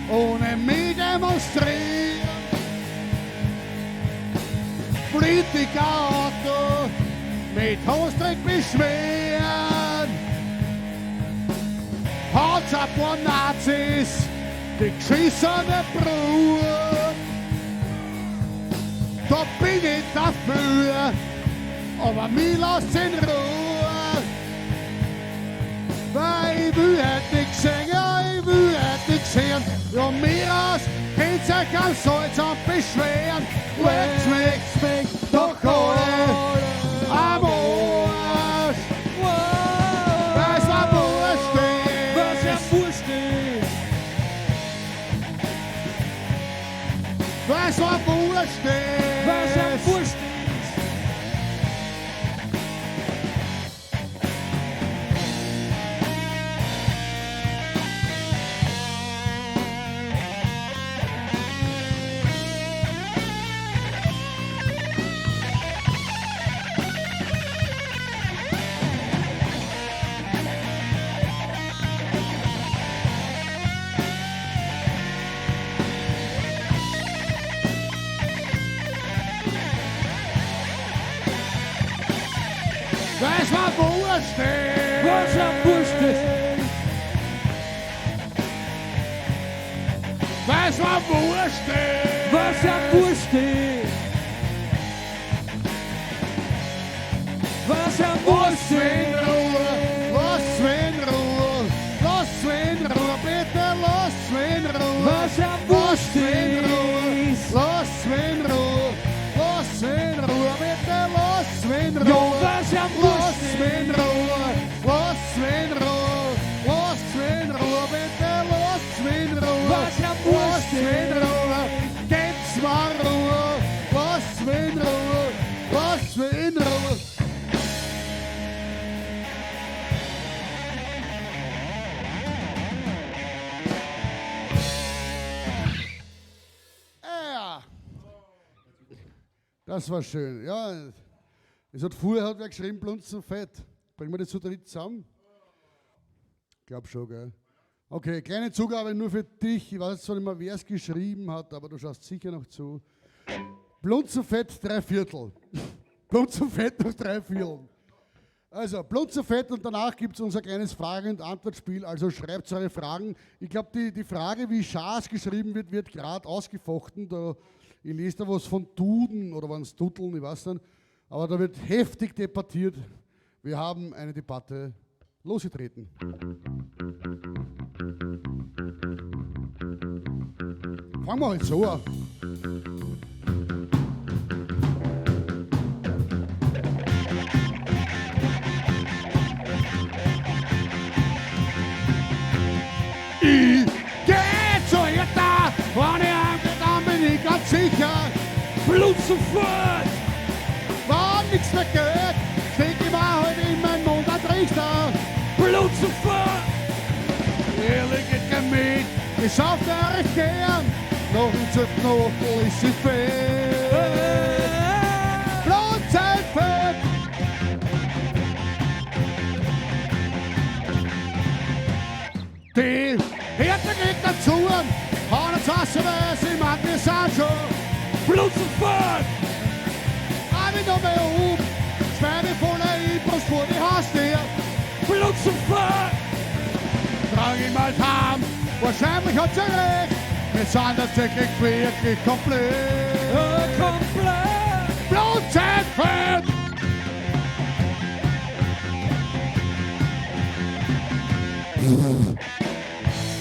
ohne mich demonstrieren. Politiker Auto mit Hosdreck beschweren. Haut's ein paar Nazis, die geschissene Brut. Da bin ich dafür, aber mich lasst in Ruhe. Weil ich will halt nichts sehen, ja, ich will halt nichts sehen. Ja, mir aus könnt's euch ganz seltsam beschweren. Lasst mich doch alle am Arsch. Weil's mir wurscht ist. Weil's mir wurscht ist. Weil's mir wurscht Wurscht ist. Was am Wurscht ist. Was am Wurscht ist. Was am Wurscht ist. Was am Wurscht ist. Lass mich in Ruhe. Lass mich in Ruhe. Bitte lass mich in Ruhe. Was am Wurscht ist. Lass mich in Ruhe. Lass mich in Ruhe. Bitte lass mich in Ruhe. Jo, was am Wurscht Lass mich in Ruhe. Lass mich in Ruhe. Lass mich in Ruhe. Bitte lass mich in Ruhe. Was am Wurscht Lass mich in Ruhe. Gib's mal Ruhe. Lass mich in Ruhe. Lass mich in Ruhe. Ja. Das war schön. Ja, es hat vorher wer geschrieben, Blunzen fett. Bringen wir das zu dritt zusammen? Ich glaube schon, gell? Okay, kleine Zugabe nur für dich. Ich weiß zwar nicht mehr, wer es geschrieben hat, aber du schaust sicher noch zu. Blunzen fett 3/4. Blunzen fett noch 3/4. Also, Blunzen fett und danach gibt es unser kleines Frage- und Antwortspiel. Also schreibt eure Fragen. Ich glaube, die Frage, wie Schaas geschrieben wird, wird gerade ausgefochten. Ich lese da was von Duden oder waren es Duteln, ich weiß nicht. Aber da wird heftig debattiert. Wir haben eine Debatte losgetreten. Fangen wir halt so an. Ich geh zu Hertha, wenn ich heimgehe, dann bin ich ganz sicher. Blut sofort! Wenn nichts mehr geht, steck ich mir halt in meinen Mund ein Trichter. Blut sofort! Ehrlich geht kein mit, ich sauf der recht gern. Noch ein Zöpfknochen ist sie fett. Blutzeit Die Härte geht dazu, hauen uns aus, weil sie meint, wir sind schon Blut sofort! Habe ich noch mehr Schweine voller Ibros vor die Haustür. Blut sofort! Trag ich mal heim, wahrscheinlich hat sie recht. Wir sind tatsächlich wirklich komplett. Komplett! Blutzeit!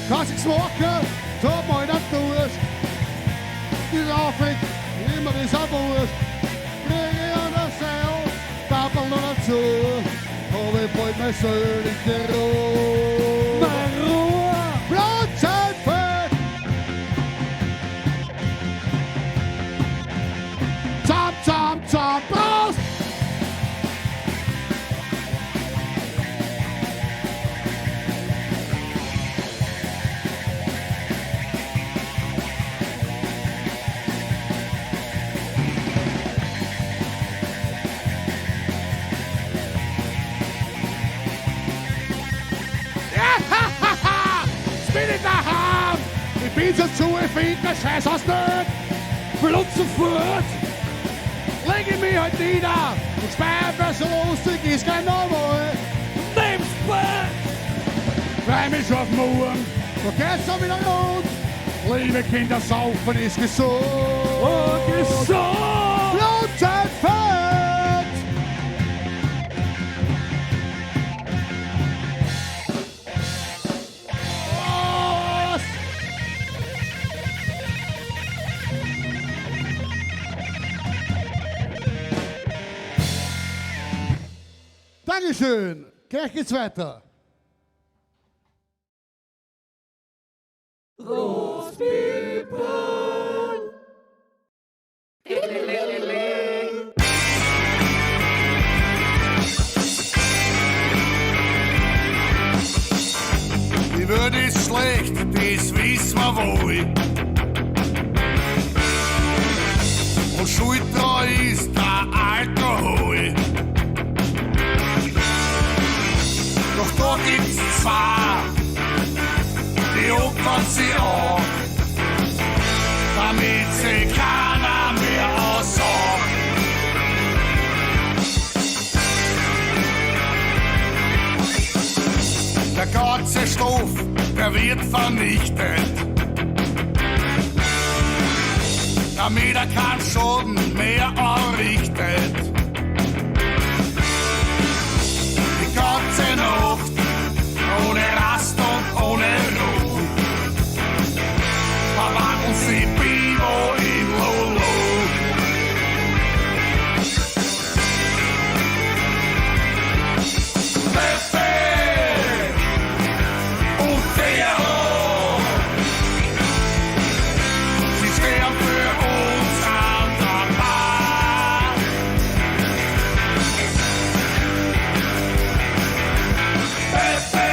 Kannst nichts machen, so mal das durch. Die Aufweg, immer dieser Wurst. Kriege ich an der Seil, Pappel noch dazu. Hab ich bald meine seelische Ruhe. Meine Ruhe! Blutzeit fett! Zam, Prost! Ich bin so zu erfinden, der Scheiß aus nicht. Blut sofort. Leg ich mich halt nieder. Und Speiber so lustig ist kein Normal. Nimm's Bett. Freu mich auf morgen. So geht's auch wieder rund. Liebe Kinder, saufen ist gesund. Oh, gesund. Blutzeit fett. Dankeschön. Gleich geht's weiter. Die Würde ist schlecht, das wissen wir wohl. Und schuld dran ist der Alkohol. Doch da gibt's zwei, die opfern sie an, damit sie keiner mehr aussagt. ganze Stoff, der wird vernichtet. Damit er keinen Schaden mehr anrichtet. Die ganze Nacht, ohne Rast und ohne Ruhe, verwandeln sie Bibo in Lolo. Pepe und Theo, sie stehen für uns an der Bar. Pepe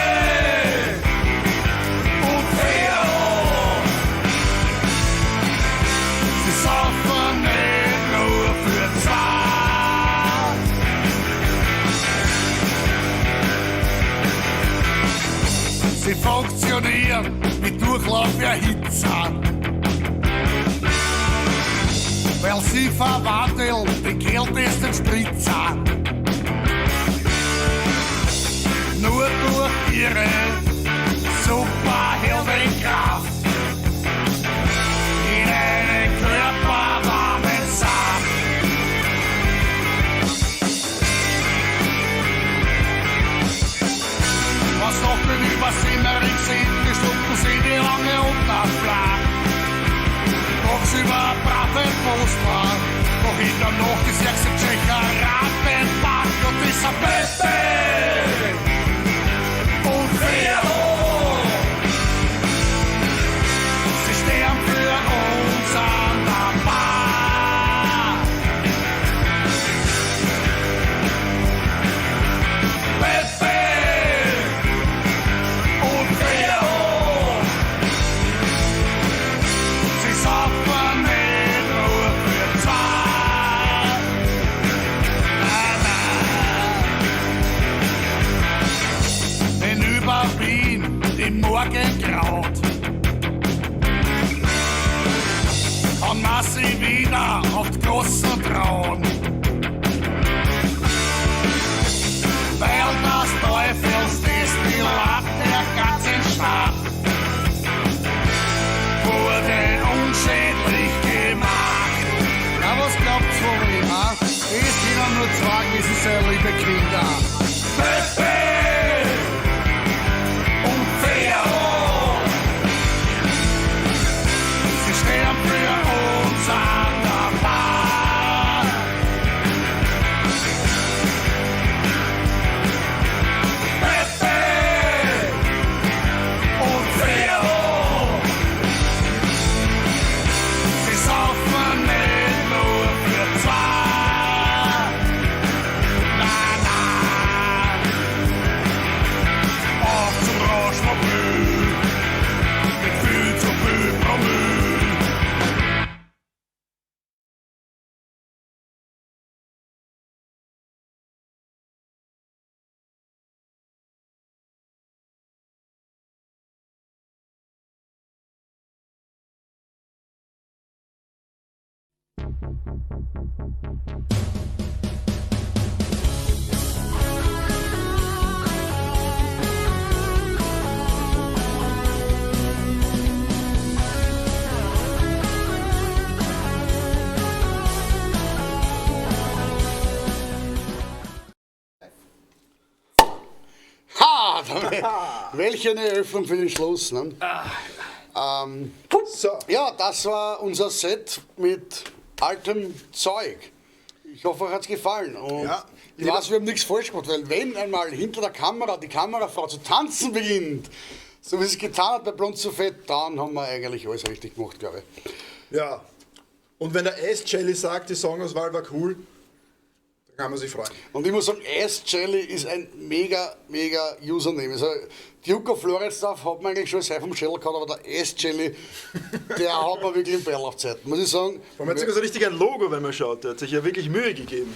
und Theo, sie saufen nicht nur für zwei. Sie funktionieren mit Durchlauferhitzer, weil sie verwandeln die kältesten Spritzer. Nur durch ihre Superheldenkraft in einen körperwarmen Saft. Was noch nicht über Simmering sind, geschlucken sie die lange Unterflag. Tagsüber brave Postler, doch in der Nacht ist erste Tschecher Ratenbach und dieser Pepe und Theo. Sie stehen für uns an der Bar. Pepe und Theo, sie saufen nicht nur für zwei. Denn über Wien die Morgengraut kann man sie wieder auf die Großen trauen. Weil das Teufelsdestillat der ganzen Stadt wurde unschädlich gemacht. Ja, was glaubt's von ihm, ha? Es sind nur zwei gewesen, sehr liebe Kinder. Pepe und Theo, sie stehen für uns an der Bar. Pepe und Theo, sie saufen nicht nur für zwei. Nein, nein, auf zum Rauschmobil, mit viel zu viel Promille. Welche eine Eröffnung für den Schluss. Ne? Ja, das war unser Set mit altem Zeug. Ich hoffe, euch hat es gefallen. Und ich weiß, wir haben nichts falsch gemacht, weil wenn einmal hinter der Kamera die Kamerafrau zu tanzen beginnt, so wie sie es getan hat bei Blond zu Fett, dann haben wir eigentlich alles richtig gemacht, glaube ich. Ja. Und wenn der S-Jelly sagt, die Songauswahl war cool, dann kann man sich freuen. Und ich muss sagen, S-Jelly ist ein mega Username. Also, die Jukka Floridsdorf hat man eigentlich schon sehr vom Schädel gehabt, aber der S-Jelly, der hat mir wirklich einen Ball auf Zeit, muss ich sagen. Man hat sogar so richtig ein Logo, wenn man schaut. Der hat sich ja wirklich Mühe gegeben.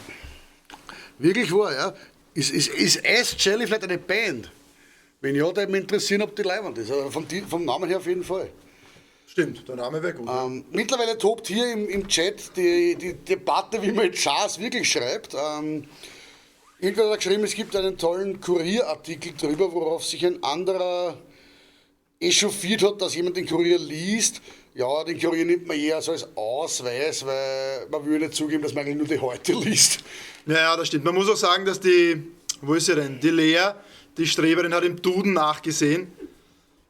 Wirklich wahr, ja. Ist S-Jelly vielleicht eine Band? Wenn ja, würde mich interessieren, ob die leibend ist. Also vom Namen her auf jeden Fall. Stimmt, der Name wäre gut. Mittlerweile tobt hier im Chat die Debatte, wie man jetzt Chars wirklich schreibt. Irgendwer hat geschrieben, es gibt einen tollen Kurierartikel darüber, worauf sich ein anderer echauffiert hat, dass jemand den Kurier liest. Ja, den Kurier nimmt man eher so als Ausweis, weil man würde nicht zugeben, dass man eigentlich nur die Heute liest. Ja, das stimmt. Man muss auch sagen, dass wo ist sie denn? Die Lea, die Streberin, hat im Duden nachgesehen.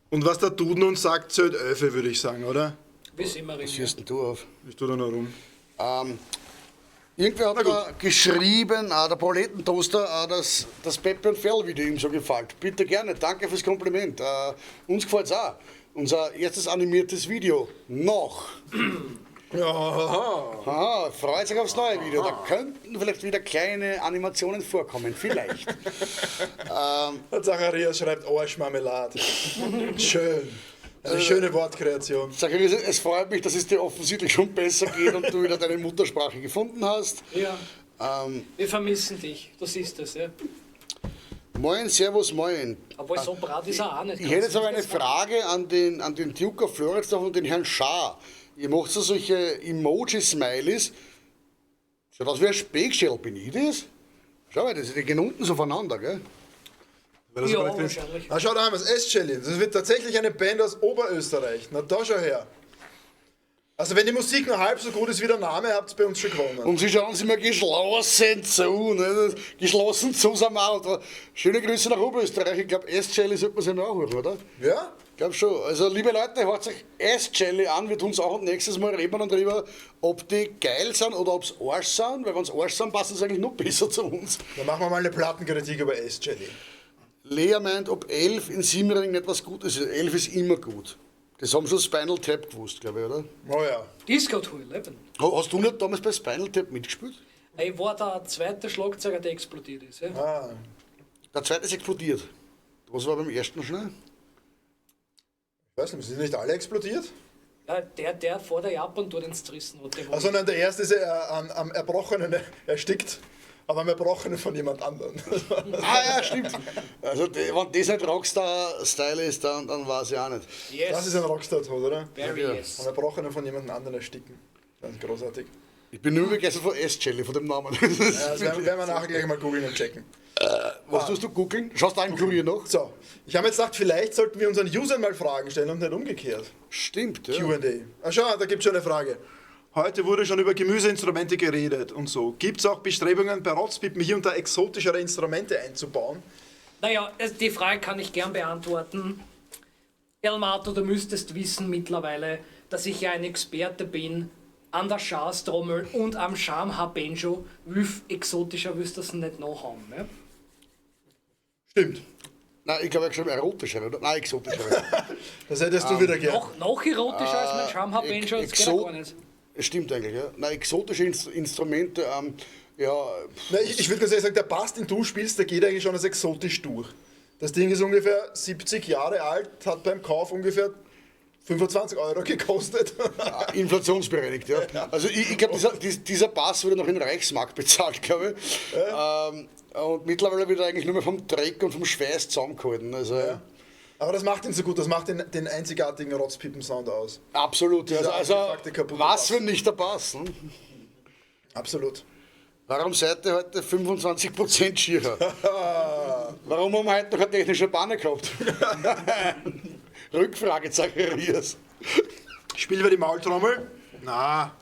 Und was der Duden uns sagt, zählt Öfe, würde ich sagen, oder? Bis immer Was hörst denn du auf? Ich tue da noch rum. Irgendwer hat da geschrieben, der Palettentoaster, dass das Peppe und Fell-Video ihm so gefällt. Bitte gerne, danke fürs Kompliment. Uns gefällt es auch. Unser erstes animiertes Video. Noch. Ja. Freut sich aufs neue Video. Da könnten vielleicht wieder kleine Animationen vorkommen. Vielleicht. Der Zacharias schreibt Arschmarmelade. Schön. Eine schöne Wortkreation. Zacharias, es freut mich, dass es dir offensichtlich schon besser geht und du wieder deine Muttersprache gefunden hast. Ja. Wir vermissen dich. Du siehst das, ja. Moin, servus, moin. Aber so brat ist er auch nicht. Ich hätte jetzt aber eine Frage an den Duke of Floridsdorf und den Herrn Schaar. Ihr macht so solche Emoji-Smileys. Schaut aus wie ein Speckschädel, bin ich das? Schau mal, die gehen unten so voneinander, gell? Ja, wahrscheinlich. Schau, da haben wir es, S-Challenge. Das wird tatsächlich eine Band aus Oberösterreich. Na, da schau her. Also wenn die Musik nur halb so gut ist wie der Name, habt ihr bei uns schon gewonnen. Und sie schauen sich mal geschlossen zu. Ne? Geschlossen zu sind wir auch. Schöne Grüße nach Oberösterreich. Ich glaube, S-Jelly sollte man sich mal anhören, oder? Ja? Ich glaube schon. Also liebe Leute, hört euch S-Jelly an. Wir tun es auch nächstes Mal reden wir dann drüber, ob die geil sind oder ob es Arsch sind. Weil wenn es Arsch sind, passen sie eigentlich noch besser zu uns. Dann machen wir mal eine Plattenkritik über S-Jelly. Lea meint, ob 11 in Simmering nicht was Gutes ist. 11 ist immer gut. Das haben schon Spinal Tap gewusst, glaube ich, oder? Oh ja. Disco to 11. Hast du nicht damals bei Spinal Tap mitgespielt? Ich war der zweite Schlagzeuger, der explodiert ist. Ja. Der zweite ist explodiert. Was war beim ersten schnell? Ich weiß nicht, sind nicht alle explodiert? Ja, der vor der Japan dort ins Zerrissen hat. Also nein, der erste ist am Erbrochenen erstickt. Aber am Erbrochenen von jemand anderem. Ja, stimmt. Also, wenn das nicht Rockstar-Style ist, dann war es ja auch nicht. Yes. Das ist ein Rockstar-Tod, oder? Very yes. Am Erbrochenen von jemand anderem ersticken. Das ist großartig. Ich bin nur begeistert von S-Jelly, von dem Namen. Ja, das werden wir nachher gleich mal googeln und checken. Was tust du googeln? Schaust du einen Kurier noch? So, ich habe jetzt gedacht, vielleicht sollten wir unseren Usern mal Fragen stellen und nicht umgekehrt. Stimmt, ja. Q&A. Ah, schau, da gibt es schon eine Frage. Heute wurde schon über Gemüseinstrumente geredet und so. Gibt es auch Bestrebungen bei Rotzpippen hier unter exotischere Instrumente einzubauen? Naja, die Frage kann ich gern beantworten. Elmato, du müsstest wissen mittlerweile, dass ich ja ein Experte bin an der Schaßtrommel und am Schamhaar-Banjo. Wie exotischer wirst du das nicht noch haben, ne? Stimmt. Nein, ich glaube, ich habe erotischer, oder? Nein, exotischer. Das hättest du wieder gern. Noch erotischer als mein Schamhaar-Banjo, das geht ja gar nicht. Stimmt eigentlich, ja. Nein, exotische Instrumente, ja. Na, ich würde ganz ehrlich sagen, der Bass, den du spielst, der geht eigentlich schon als exotisch durch. Das Ding ist ungefähr 70 Jahre alt, hat beim Kauf ungefähr 25 € gekostet. Ja, inflationsbereinigt, ja. Also ich glaube, dieser Bass wurde noch in Reichsmark bezahlt, glaube ich. Ja. Und mittlerweile wird er eigentlich nur mehr vom Dreck und vom Schweiß zusammengehalten. Also, ja. Aber das macht ihn so gut, das macht den einzigartigen Rotzpippen-Sound aus. Absolut, ja. Also was für nicht der Bass. Ne? Absolut. Warum seid ihr heute 25% schierer? Warum haben wir heute noch eine technische Panne gehabt? Rückfrage, Zacharias. Spielen wir die Maultrommel? Na,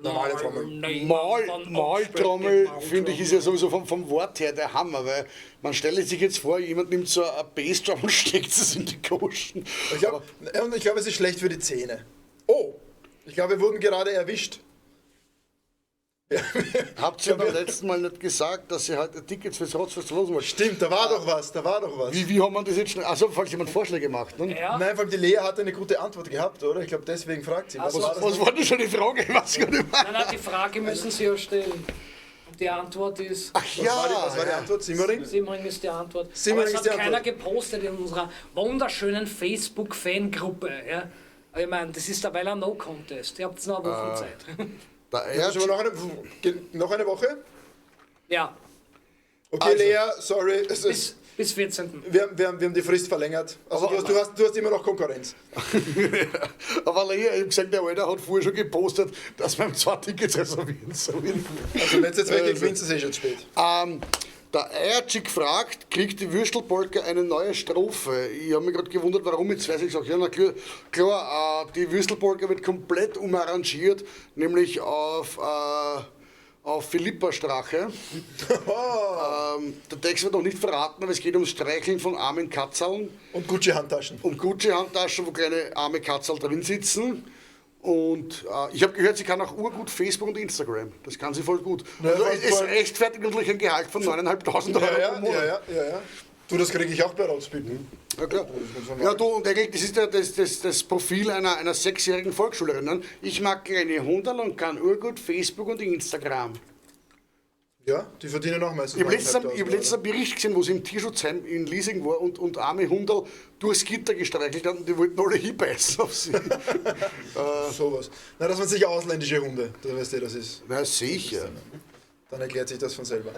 normale Trommel. Maultrommel, finde ich, ist ja sowieso vom Wort her der Hammer, weil man stellt sich jetzt vor, jemand nimmt so eine Bassdrum und steckt es in die Goschen. Ich glaube, es ist schlecht für die Zähne. Oh, ich glaube, wir wurden gerade erwischt. Habt ihr beim letzten Mal nicht gesagt, dass ihr heute Tickets fürs Rotzfest losen wollt? Stimmt, da war doch was. Wie haben wir das jetzt schnell? Achso, falls jemand Vorschläge macht. Ne? Ja. Nein, vor allem die Lea hat eine gute Antwort gehabt, oder? Ich glaube, deswegen fragt sie. Was war denn schon die Frage? Nein, die Frage müssen Sie ja stellen. Und die Antwort ist... Ach ja! Was war die Antwort? Simmering? Simmering ist die Antwort. Simmering Aber es ist die hat keiner Antwort. gepostet in unserer wunderschönen Facebook-Fangruppe. Ja? Aber ich meine, das ist dabei ein No-Contest. Ihr habt noch eine Woche Zeit. Noch eine Woche? Ja. Okay, Also, Lea, sorry. Bis 14. Wir haben die Frist verlängert. Also du hast immer noch Konkurrenz. Aber Lea, ich habe gesagt, der Alter hat vorher schon gepostet, dass wir ihm 2 Tickets reservieren sollen. Also wenn es jetzt weggeht, gewinnst du es schon spät. Der Eierchick fragt, kriegt die Würstelpolka eine neue Strophe? Ich habe mich gerade gewundert, warum. Jetzt weiß ich gesagt, ja, na klar, die Würstelpolka wird komplett umarrangiert, nämlich auf Philippa Strache. Der Text wird noch nicht verraten, aber es geht ums Streicheln von armen Katzerln. Und Gucci-Handtaschen. Und Gucci-Handtaschen, wo kleine arme Katzerl drin sitzen. Und ich habe gehört, sie kann auch urgut Facebook und Instagram. Das kann sie voll gut. Ja, also es rechtfertigt natürlich ein Gehalt von 9.500 Euro pro Monat. Ja. Du, das kriege ich auch bei Rausbieten. Ja, klar. Ja, du, und eigentlich, das ist ja das Profil einer 6-jährigen Volksschülerin. Ne? Ich mag kleine Hunderl und kann urgut Facebook und Instagram. Ja, die verdienen auch meistens. Ich habe letztens einen Bericht gesehen, wo sie im Tierschutzheim in Liesing war und arme Hunderl durchs Gitter gestreichelt haben und die wollten alle hinbeißen auf sie. Sowas. Na, das waren sicher ausländische Hunde, da weißt du, das ist. Na, sicher. Dann erklärt sich das von selber.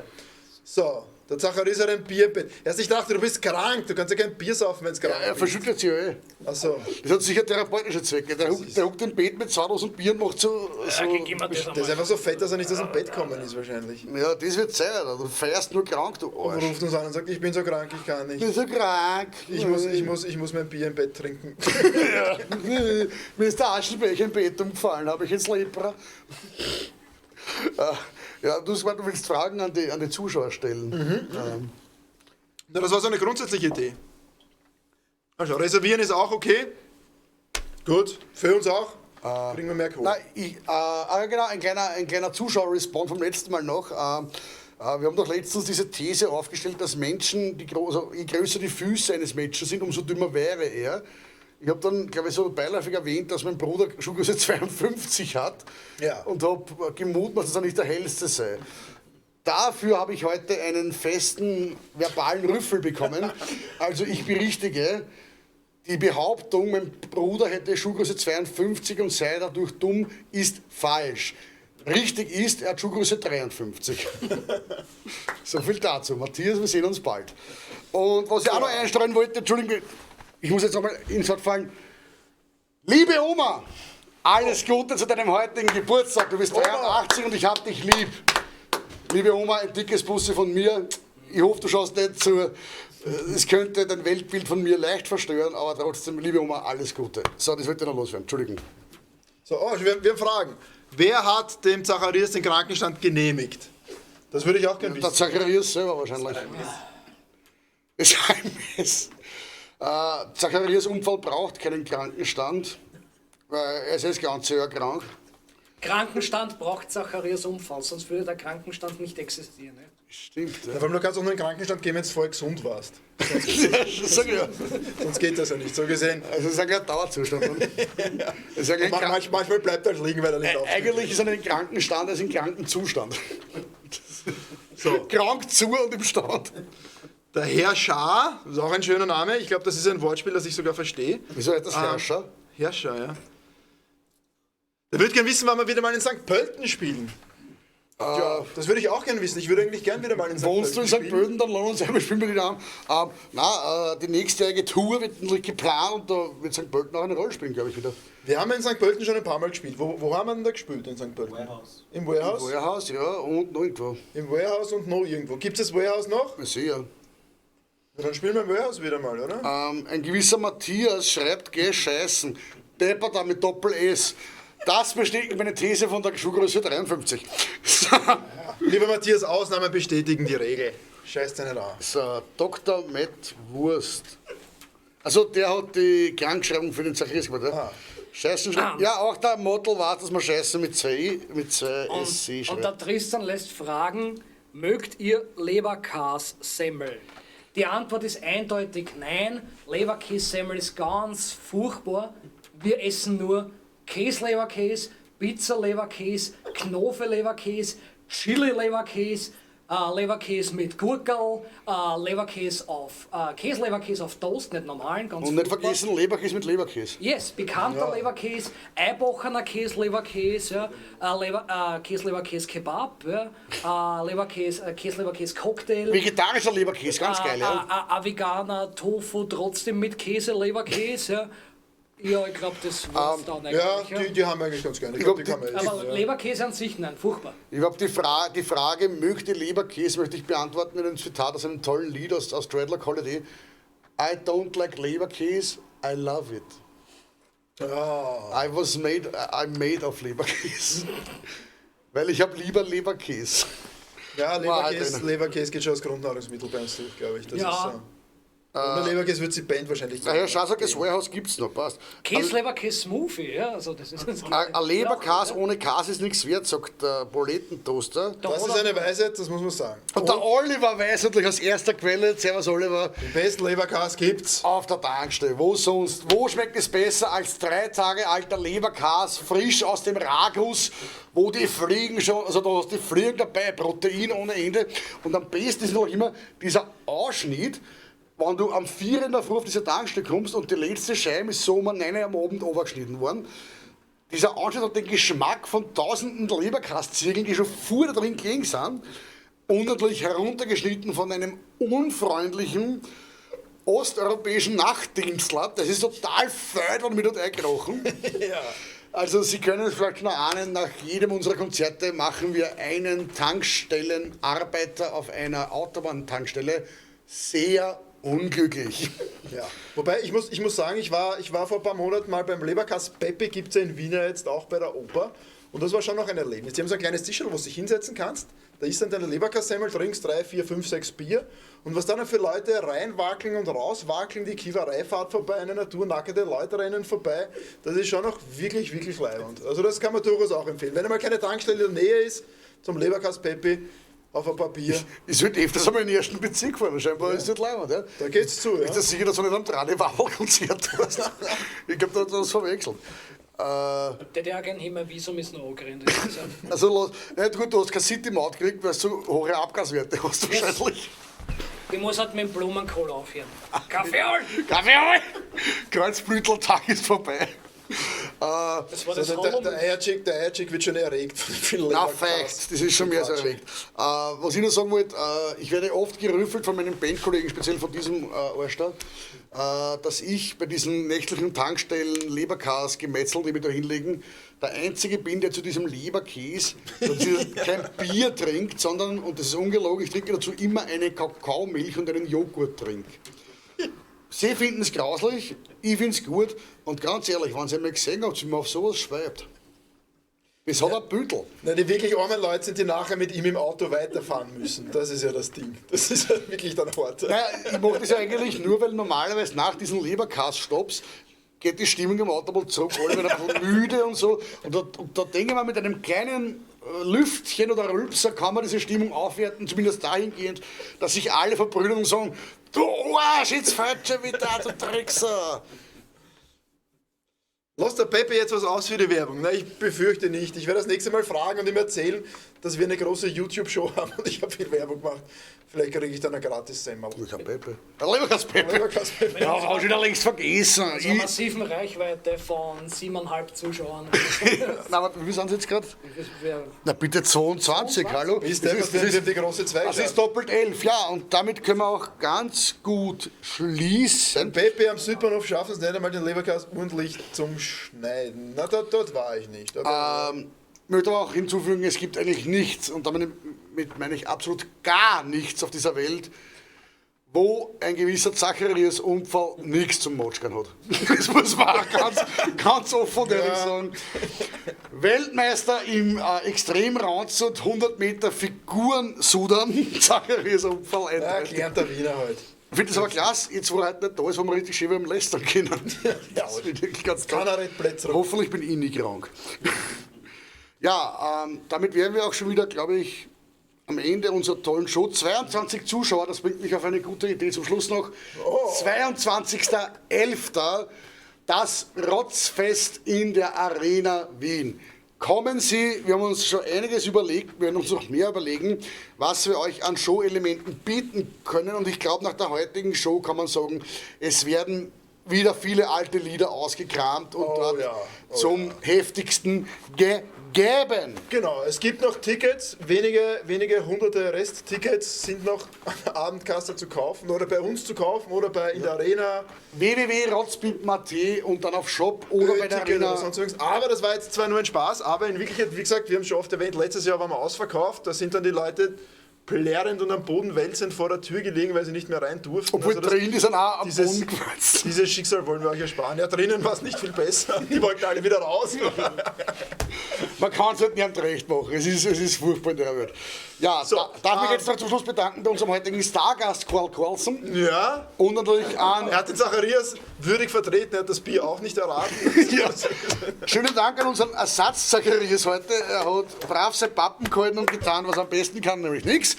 So, der Zacharias hat ein Bier im Bett. Erst ich dachte, du bist krank, du kannst ja kein Bier saufen, wenn es krank ist. Ja, er verschüttet sich ja eh. Ach so. Das hat sicher therapeutische Zwecke. Der huckt im Bett mit zahnlosen Bier und macht so... Der ist einfach so fett, dass er nicht aus dem Bett kommen ist wahrscheinlich. Ja, das wird sein, Alter. Du feierst nur krank, du Arsch. Und ruft uns an und sagt, ich bin so krank, ich kann nicht. Ich bin so krank. Ich muss mein Bier im Bett trinken. Ja. Mir ist der Aschenbecher im Bett umgefallen, habe ich jetzt Lepra. Ja, du willst Fragen an die Zuschauer stellen. Na, das war so eine grundsätzliche Idee. Also, reservieren ist auch okay. Gut, für uns auch. Kriegen wir mehr Kohle. Genau, ein kleiner Zuschauer-Respond vom letzten Mal noch. Wir haben doch letztens diese These aufgestellt, dass Menschen, je größer die Füße eines Menschen sind, umso dümmer wäre er. Ich habe dann, glaube ich, so beiläufig erwähnt, dass mein Bruder Schuhgröße 52 hat und habe gemutmaßt, dass er nicht der hellste sei. Dafür habe ich heute einen festen verbalen Rüffel bekommen. Also ich berichtige, die Behauptung, mein Bruder hätte Schuhgröße 52 und sei dadurch dumm, ist falsch. Richtig ist, er hat Schuhgröße 53. So viel dazu. Matthias, wir sehen uns bald. Und was ich auch noch einstreuen wollte, Entschuldigung, ich muss jetzt nochmal ins Wort fallen. Liebe Oma, alles Gute zu deinem heutigen Geburtstag. Du bist 83 und ich hab dich lieb. Liebe Oma, ein dickes Bussi von mir. Ich hoffe, du schaust nicht zu. Es könnte dein Weltbild von mir leicht verstören, aber trotzdem, liebe Oma, alles Gute. So, das wollte ich noch loswerden. Entschuldigung. So, wir haben Fragen. Wer hat dem Zacharias den Krankenstand genehmigt? Das würde ich auch gerne wissen. Der Zacharias selber wahrscheinlich. Das Geheimnis. Zacharias Unfall braucht keinen Krankenstand, weil er ist das ganze Jahr krank. Krankenstand braucht Zacharias Unfall, sonst würde der Krankenstand nicht existieren. Ne? Stimmt. Ja. Vor allem, du kannst auch nur in den Krankenstand gehen, wenn du vorher gesund warst. Sonst geht das ja nicht, so gesehen. Also das ist ein Dauerzustand. Ja. Manchmal bleibt er liegen, weil er nicht aufsteht. Eigentlich ist er nicht im Krankenstand, er ist im Krankenzustand. So. Krank zu und im Stand. Der Herr Schaar, das ist auch ein schöner Name. Ich glaube, das ist ein Wortspiel, das ich sogar verstehe. Wieso heißt das Herrscher? Herrscher, ja. Der würde gerne wissen, wann wir wieder mal in St. Pölten spielen. Ja, das würde ich auch gerne wissen. Ich würde eigentlich gerne wieder mal in St. Pölten spielen. Wohnst du in St. Pölten, dann lassen wir uns einmal spielen wir wieder an. Die nächstjährige Tour wird natürlich geplant und da wird St. Pölten auch eine Rolle spielen, glaube ich, wieder. Wir haben in St. Pölten schon ein paar Mal gespielt. Wo haben wir denn da gespielt in St. Pölten? Warehouse. Im Warehouse? Im Warehouse, ja, und noch irgendwo. Im Warehouse und noch irgendwo. Gibt es das Warehouse noch? Sehr. Ja, dann spielen wir im Warehouse wieder mal, oder? Ein gewisser Matthias schreibt, geh scheißen. Depper da mit Doppel-S. Das bestätigt meine These von der Schuhgröße 53. Lieber Matthias, Ausnahmen bestätigen die Regel. Scheiß dir nicht an. So, Dr. Matt Wurst. Also der hat die Krankschreibung für den Zacharias gemacht, ja? Scheißen schreibt. Ja, auch der Model war, dass man Scheiße mit zwei SC schreibt. Und der Tristan lässt fragen, mögt ihr Leberkässemmel? Die Antwort ist eindeutig nein. Leberkässemmel ist ganz furchtbar. Wir essen nur Käsleberkäse, Pizza-Leberkäse, Knofe-Leberkäse, Chili-Leberkäse, Leberkäse mit Gurkel, Käsleberkäse auf Toast, nicht normalen, ganz und nicht vergessen Leberkäse mit Leberkäse. Yes, bekannter Leberkäse, Eibochener Käsleberkäse, Käsleberkäse-Kebab, Käsleberkäse-Cocktail. Vegetarischer Leberkäse, ganz geil, ja. Ein veganer Tofu trotzdem mit Käse-Leberkäse, Ja, ich glaube, das war es dann eigentlich. Ja, die haben wir eigentlich ganz gerne. Ich glaub, die kann man aber Leberkäse an sich, nein, furchtbar. Ich glaube, die Frage, möchte Leberkäse, möchte ich beantworten mit einem Zitat aus einem tollen Lied aus Dreadlock Holiday. I don't like Leberkäse, I love it. I'm made of Leberkäse. Weil ich habe lieber Leberkäse. Ja, Leberkäse geht schon als Grundnahrungsmittel bei uns durch, glaube ich. Das ist so. Ohne Leberkäse wird die Band wahrscheinlich nicht. Ja, schau, das Warehouse gibt es noch, passt. Käse-Leberkäse-Smoothie, ja, also das ist... Ein Leberkäse ohne Käse ist nichts wert, sagt der Bulettentoaster. Das ist eine Weisheit, das muss man sagen. Und der Oliver weiß natürlich aus erster Quelle, servus Oliver. Den besten Leberkäse gibt's auf der Tankstelle. Wo sonst? Wo schmeckt es besser als 3 Tage alter Leberkäse, frisch aus dem Ragus, wo die Fliegen schon, also da hast die Fliegen dabei, Protein ohne Ende. Und am besten ist noch immer dieser Ausschnitt, wenn du am 4 in der Früh auf diese Tankstelle kommst und die letzte Scheibe ist so um 9 am Abend overgeschnitten worden. Dieser Anschnitt hat den Geschmack von tausenden Leberkäszirkeln, die schon vorher da drin gelegen sind, und natürlich heruntergeschnitten von einem unfreundlichen osteuropäischen Nachtdienstler. Das ist total fett, wenn wir dort eingerochen. Ja. Also Sie können es vielleicht schon ahnen, nach jedem unserer Konzerte machen wir einen Tankstellenarbeiter auf einer Autobahntankstelle sehr unglücklich. Ja. Wobei, ich muss sagen, ich war vor ein paar Monaten mal beim Leberkäse Pepe, gibt es ja in Wiener jetzt auch bei der Oper. Und das war schon noch ein Erlebnis. Die haben so ein kleines Tischchen, wo du dich hinsetzen kannst. Da isst dann deine Leberkässemmel, trinkst 3, 4, 5, 6 Bier. Und was dann für Leute reinwackeln und rauswackeln, die Kiewerei fährt vorbei, eine naturnackte Leute rennen vorbei, das ist schon noch wirklich, wirklich leibend. Also das kann man durchaus auch empfehlen. Wenn einmal keine Tankstelle in der Nähe ist, zum Leberkäse Pepe, auf ein Papier. Ich sollte öfters einmal in den ersten Bezirk fahren, scheinbar ist das leibend. Ja? Da geht's zu, ja. Ist das sicher, dass du nicht am Tradi-Wawel-Konzert warst? Ich glaube, da hat das verwechselt. Der auch gerne hin, mein Visum ist noch angerannt. Also, ja, gut, du hast keine City-Maut gekriegt, weil du hohe Abgaswerte hast wahrscheinlich. Ich muss halt mit dem Blumenkohl aufhören. Kaffee holen! Kaffee holen! Kreuzblüteltag ist vorbei. Das war das der Eierchick wird schon erregt von vielen Na, feicht, das ist schon mehr so erregt. Was ich noch sagen wollte, ich werde oft gerüffelt von meinen Bandkollegen, speziell von diesem Arschtal, dass ich bei diesen nächtlichen Tankstellen Leberkäse-Gemetzel, die wir da hinlegen, der Einzige bin, der zu diesem Leberkäse kein Bier trinkt, sondern, und das ist ungelogen, ich trinke dazu immer eine Kakaomilch und einen Joghurt trinke. Sie finden es grauslich, ich finde es gut, und ganz ehrlich, wenn Sie einmal gesehen haben, sie mir auf sowas schweibt. Das hat ein Büttel. Nein, die wirklich armen Leute sind, die nachher mit ihm im Auto weiterfahren müssen. Das ist ja das Ding. Das ist ja wirklich dann hart. Naja, ich mache das ja eigentlich nur, weil normalerweise nach diesen Leberkäse-Stopps geht die Stimmung im Auto mal zurück, alle werden ein bisschen müde und so. Und da denke ich mal, mit einem kleinen Lüftchen oder Rülpser kann man diese Stimmung aufwerten, zumindest dahingehend, dass sich alle verbrüdern und sagen, du Arsch, jetzt fällt schon wieder, du Trickser. Lass der Pepe jetzt was aus für die Werbung. Nein, ich befürchte nicht. Ich werde das nächste Mal fragen und ihm erzählen, dass wir eine große YouTube-Show haben und ich habe viel Werbung gemacht. Vielleicht kriege ich dann ein gratis Semmel. Pepe. Leberkäse-Pepe. Ja, habe ich wieder längst vergessen. Also eine massiven Reichweite von 7,5 Zuschauern. Na, aber wie sind Sie jetzt gerade? Na bitte 22, hallo? Das ist die große Zweiglein. Das ist doppelt 11, ja. Und damit können wir auch ganz gut schließen. Pepe am Südbahnhof schaffen es nicht einmal den Leberkäse ordentlich zum Schneiden. Na, dort war ich nicht. Ich möchte aber auch hinzufügen, es gibt eigentlich nichts, und damit meine ich absolut gar nichts auf dieser Welt, wo ein gewisser Zacharias Unfall nichts zum Motschkan hat. Das muss man auch ganz offen ehrlich sagen. Weltmeister im Extremranzut, 100 Meter Figuren-Sudern, Zacharias Unfall eindeutig. Ja, lernt der Wiener halt. Ich finde das aber klasse, jetzt wo er heute nicht da ist, wo wir richtig schön beim Lästern können. Ja, das kann er nicht Plätze. Hoffentlich bin ich nicht krank. Ja, damit wären wir auch schon wieder, glaube ich, am Ende unserer tollen Show. 22 Zuschauer, das bringt mich auf eine gute Idee zum Schluss noch. 22.11. das Rotzfest in der Arena Wien. Kommen Sie, wir haben uns schon einiges überlegt, wir werden uns noch mehr überlegen, was wir euch an Show-Elementen bieten können. Und ich glaube, nach der heutigen Show kann man sagen, es werden wieder viele alte Lieder ausgekramt und dort zum heftigsten geben. Genau, es gibt noch Tickets, wenige hunderte Resttickets sind noch an der Abendkasse zu kaufen oder bei uns zu kaufen oder in der Arena. www.rotzpimp.at und dann auf Shop oder bei der Ticket Arena. oder sonst irgendwas. Aber das war jetzt zwar nur ein Spaß, aber in Wirklichkeit, wie gesagt, wir haben es schon oft erwähnt, letztes Jahr waren wir ausverkauft, da sind dann die Leute plärrend und am Boden wälzend vor der Tür gelegen, weil sie nicht mehr rein durften. Obwohl drin, die sind auch am Boden gewälzt. Dieses Schicksal wollen wir euch ersparen. Ja, drinnen war es nicht viel besser. Die wollten alle wieder raus. Man kann es halt nicht recht machen. Es ist furchtbar in der Welt. Ja, So, darf mich jetzt noch zum Schluss bedanken bei unserem heutigen Stargast Carl Carlson. Ja. Und natürlich an... Er hat den Zacharias würdig vertreten, er hat das Bier auch nicht erraten. Ja. Schönen Dank an unseren Ersatz Zacharias heute. Er hat brav sein Pappen gehalten und getan, was er am besten kann, nämlich nichts.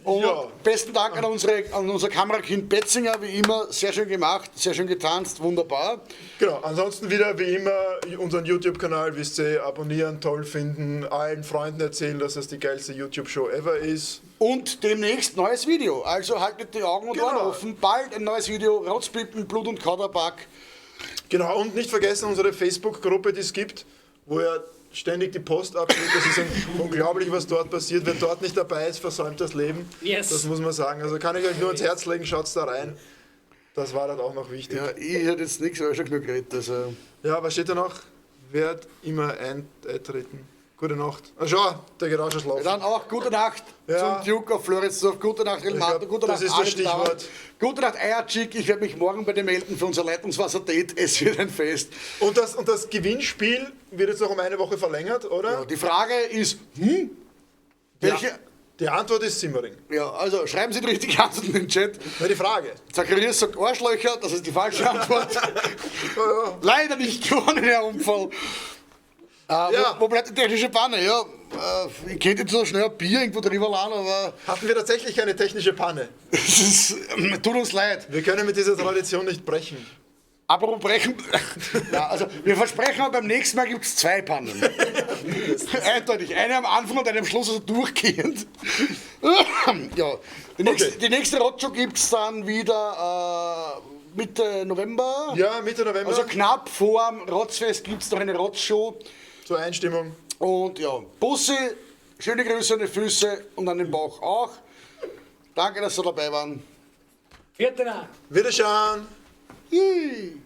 Und besten Dank an unser Kamerakind Betzinger, wie immer, sehr schön gemacht, sehr schön getanzt, wunderbar. Genau, ansonsten wieder wie immer unseren YouTube-Kanal, wisst ihr, abonnieren, toll finden, allen Freunden erzählen, dass das die geilste YouTube-Show ever ist. Und demnächst neues Video, also haltet die Augen und Ohren offen, bald ein neues Video, Rotzpippen, Blut und Kauderback. Genau, und nicht vergessen unsere Facebook-Gruppe, die es gibt, wo ja ständig die Post abgeht. Das ist unglaublich, was dort passiert. Wer dort nicht dabei ist, versäumt das Leben. Yes. Das muss man sagen. Also kann ich euch nur ans Herz legen, schaut da rein. Das war dann auch noch wichtig. Ja, ich hätte jetzt nichts, weil ich schon genug geredet. Also. Ja, was steht da noch? Werd immer eintreten. Gute Nacht. Ah, schau, der geht auch schon schlafen. Dann auch gute Nacht zum Duke auf Floridsdorf, gute Nacht Elmato, gute Nacht das ist das Stichwort. Gute Nacht Eierchick, ich werde mich morgen bei dir melden für unser Leitungswasser-Date, es wird ein Fest. Und das Gewinnspiel wird jetzt noch um eine Woche verlängert, oder? Ja, die Frage ist, welche... Die Antwort ist Simmering. Ja, also schreiben Sie die richtige Antwort in den Chat. Na, die Frage. Zacharias sagt Arschlöcher, das ist die falsche Antwort. Leider nicht gewonnen, Herr Unfall. Wo bleibt die technische Panne? Ja, ich könnte jetzt so schnell ein Bier irgendwo drüber laden, aber... Hatten wir tatsächlich eine technische Panne? Tut uns leid. Wir können mit dieser Tradition nicht brechen. Apropos brechen... Ja, also wir versprechen, beim nächsten Mal gibt es 2 Pannen. Eindeutig. Eine am Anfang und eine am Schluss, also durchgehend. Ja, die nächste Rotshow gibt es dann wieder... Mitte November. Ja, Mitte November. Also knapp vor dem Rotzfest gibt es noch eine Rotzshow. Zur Einstimmung. Und ja, Bussi, schöne Grüße an die Füße und an den Bauch auch. Danke, dass Sie dabei waren. Vierte Nacht. Wiederschauen. Yay.